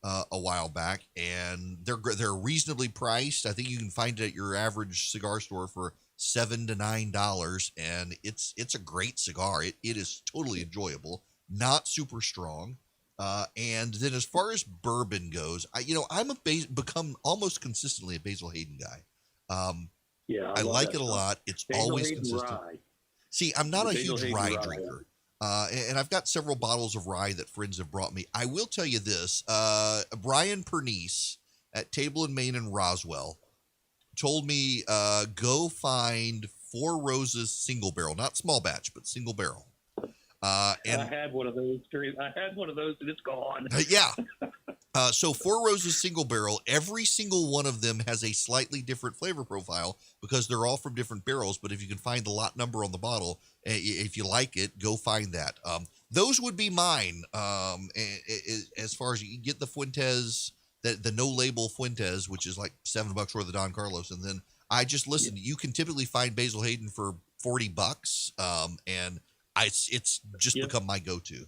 a while back, and they're reasonably priced. I think you can find it at your average cigar store for $7 to $9, and it's a great cigar. It is totally enjoyable, not super strong, And then as far as bourbon goes, I'm become almost consistently a Basil Hayden guy. Yeah, I love like that it a stuff. lot. It's Basil always Hayden consistent. rye. See, I'm not The a Basil huge Hayden rye rye. drinker. And I've got several bottles of rye that friends have brought me. I will tell you this. Brian Pernice at Table and Main in Roswell told me go find Four Roses single barrel, not small batch, but single barrel. And I had one of those. And it's gone. yeah. So Four Roses single barrel, every single one of them has a slightly different flavor profile because they're all from different barrels. But if you can find the lot number on the bottle, if you like it, go find that. Those would be mine. As far as you get the Fuentes, the no label Fuentes, which is like $7 worth of Don Carlos. And then I just listened. You can typically find Basil Hayden for $40. And it's just become my go-to.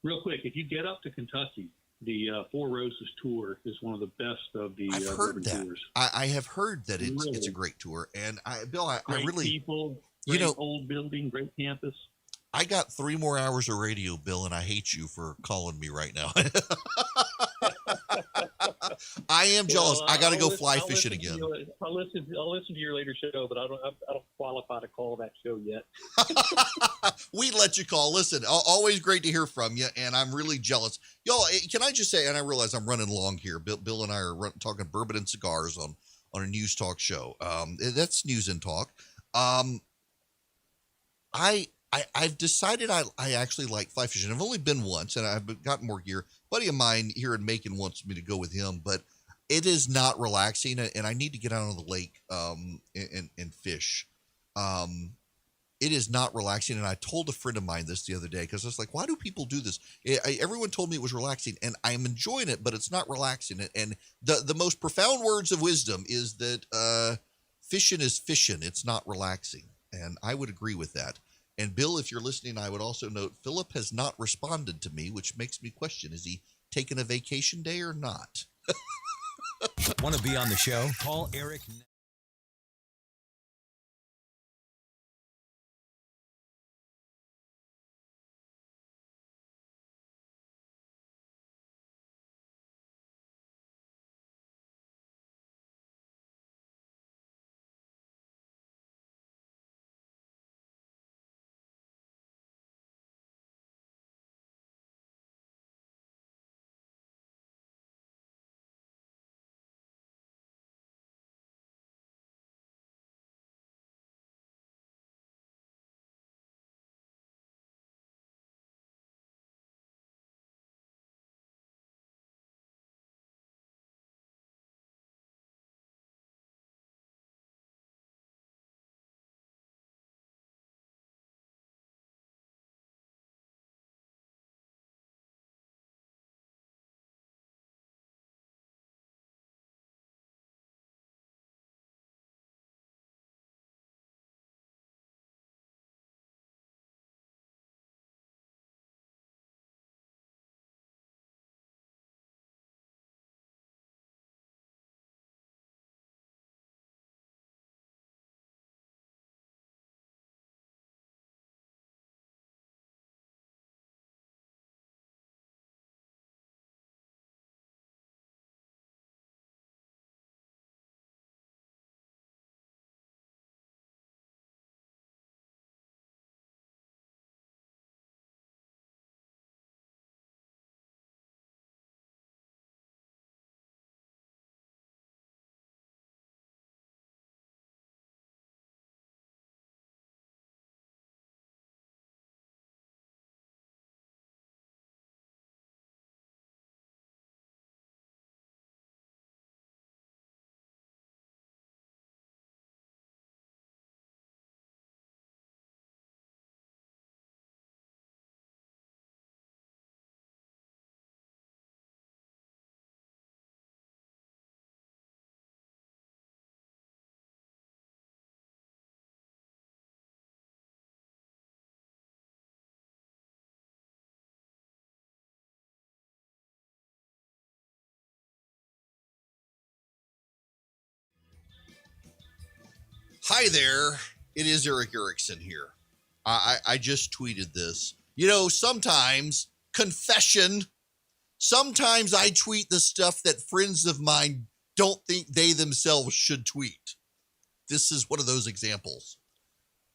Real quick, if you get up to Kentucky, the Four Roses tour is one of the best of the I've heard that. tours. I have heard that it's a great tour, and Bill, I Great really people, great old building, great campus. I got 3 more hours of radio, Bill, and I hate you for calling me right now. I am jealous. Well, I got to go fly I'll fishing listen again. I'll listen to your later show, but I don't qualify to call that show yet. We let you call. Listen, always great to hear from you, and I'm really jealous. Y'all, can I just say, and I realize I'm running long here. Bill and I are talking bourbon and cigars on a news talk show. That's News and Talk. I've decided I actually like fly fishing. I've only been once, and I've gotten more gear. A buddy of mine here in Macon wants me to go with him, but it is not relaxing, and I need to get out on the lake and fish. It is not relaxing, and I told a friend of mine this the other day because I was like, why do people do this? Everyone told me it was relaxing, and I'm enjoying it, but it's not relaxing. And the most profound words of wisdom is that fishing is fishing. It's not relaxing, and I would agree with that. And Bill, if you're listening, I would also note Philip has not responded to me, which makes me question, is he taking a vacation day or not? Want to be on the show? Call Eric. Hi there. It is Erick Erickson here. I just tweeted this. Sometimes confession. Sometimes I tweet the stuff that friends of mine don't think they themselves should tweet. This is one of those examples.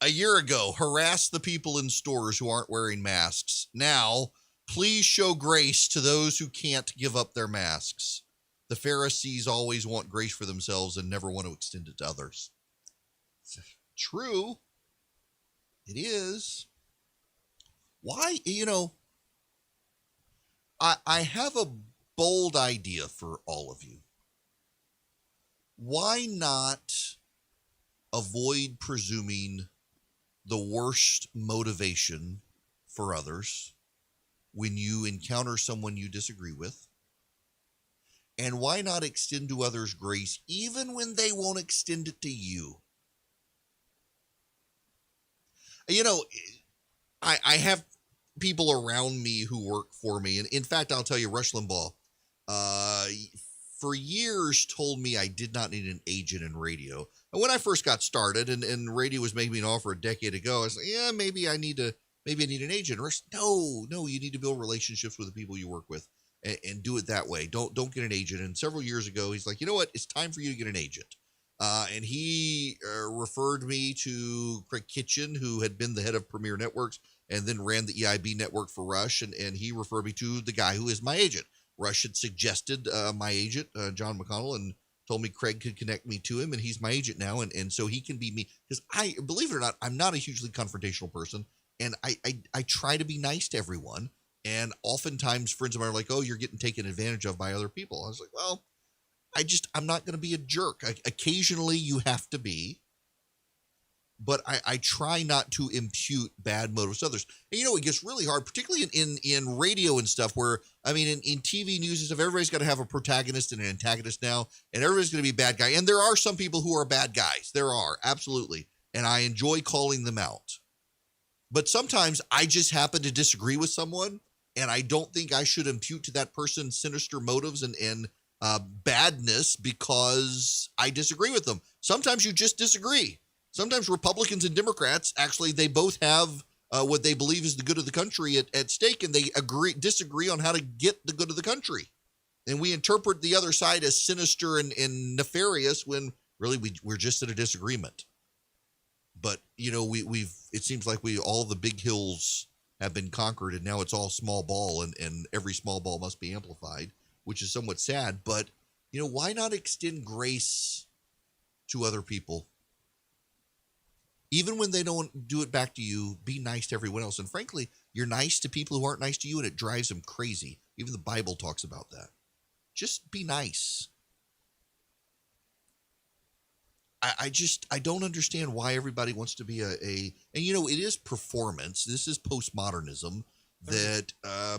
A year ago, harass the people in stores who aren't wearing masks. Now, please show grace to those who can't give up their masks. The Pharisees always want grace for themselves and never want to extend it to others. True. It is. Why, I have a bold idea for all of you. Why not avoid presuming the worst motivation for others when you encounter someone you disagree with? And why not extend to others grace even when they won't extend it to you? I have people around me who work for me. And in fact, I'll tell you, Rush Limbaugh, for years told me I did not need an agent in radio. And when I first got started and radio was making me an offer a decade ago, I was like, yeah, maybe I need an agent. Rush, no, you need to build relationships with the people you work with and do it that way. Don't get an agent. And several years ago, he's like, you know what? It's time for you to get an agent. And he referred me to Craig Kitchen, who had been the head of Premier Networks and then ran the EIB network for Rush. And he referred me to the guy who is my agent. Rush had suggested my agent, John McConnell, and told me Craig could connect me to him, and he's my agent now. And so he can be me. Because believe it or not, I'm not a hugely confrontational person. And I try to be nice to everyone. And oftentimes friends of mine are like, oh, you're getting taken advantage of by other people. I was like, well, I'm not going to be a jerk. Occasionally you have to be, but I try not to impute bad motives to others. And it gets really hard, particularly in radio and stuff where, in TV news and stuff, everybody's got to have a protagonist and an antagonist now, and everybody's going to be a bad guy. And there are some people who are bad guys. There are, absolutely. And I enjoy calling them out. But sometimes I just happen to disagree with someone, and I don't think I should impute to that person sinister motives and badness because I disagree with them. Sometimes you just disagree. Sometimes Republicans and Democrats, actually, they both have what they believe is the good of the country at stake, and they disagree on how to get the good of the country. And we interpret the other side as sinister and nefarious when really we're just at a disagreement. But, it seems like all the big hills have been conquered, and now it's all small ball, and every small ball must be amplified, which is somewhat sad. But, why not extend grace to other people? Even when they don't do it back to you, be nice to everyone else. And frankly, you're nice to people who aren't nice to you, and it drives them crazy. Even the Bible talks about that. Just be nice. I don't understand why everybody wants to be and it is performance. This is postmodernism that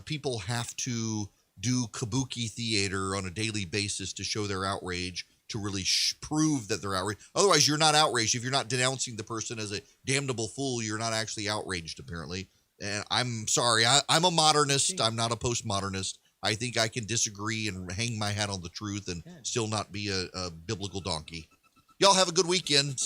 people have to do kabuki theater on a daily basis to show their outrage, to really prove that they're outraged. Otherwise, you're not outraged. If you're not denouncing the person as a damnable fool, you're not actually outraged, apparently. And I'm sorry, I'm a modernist. I'm not a postmodernist. I think I can disagree and hang my hat on the truth and still not be a biblical donkey. Y'all have a good weekend.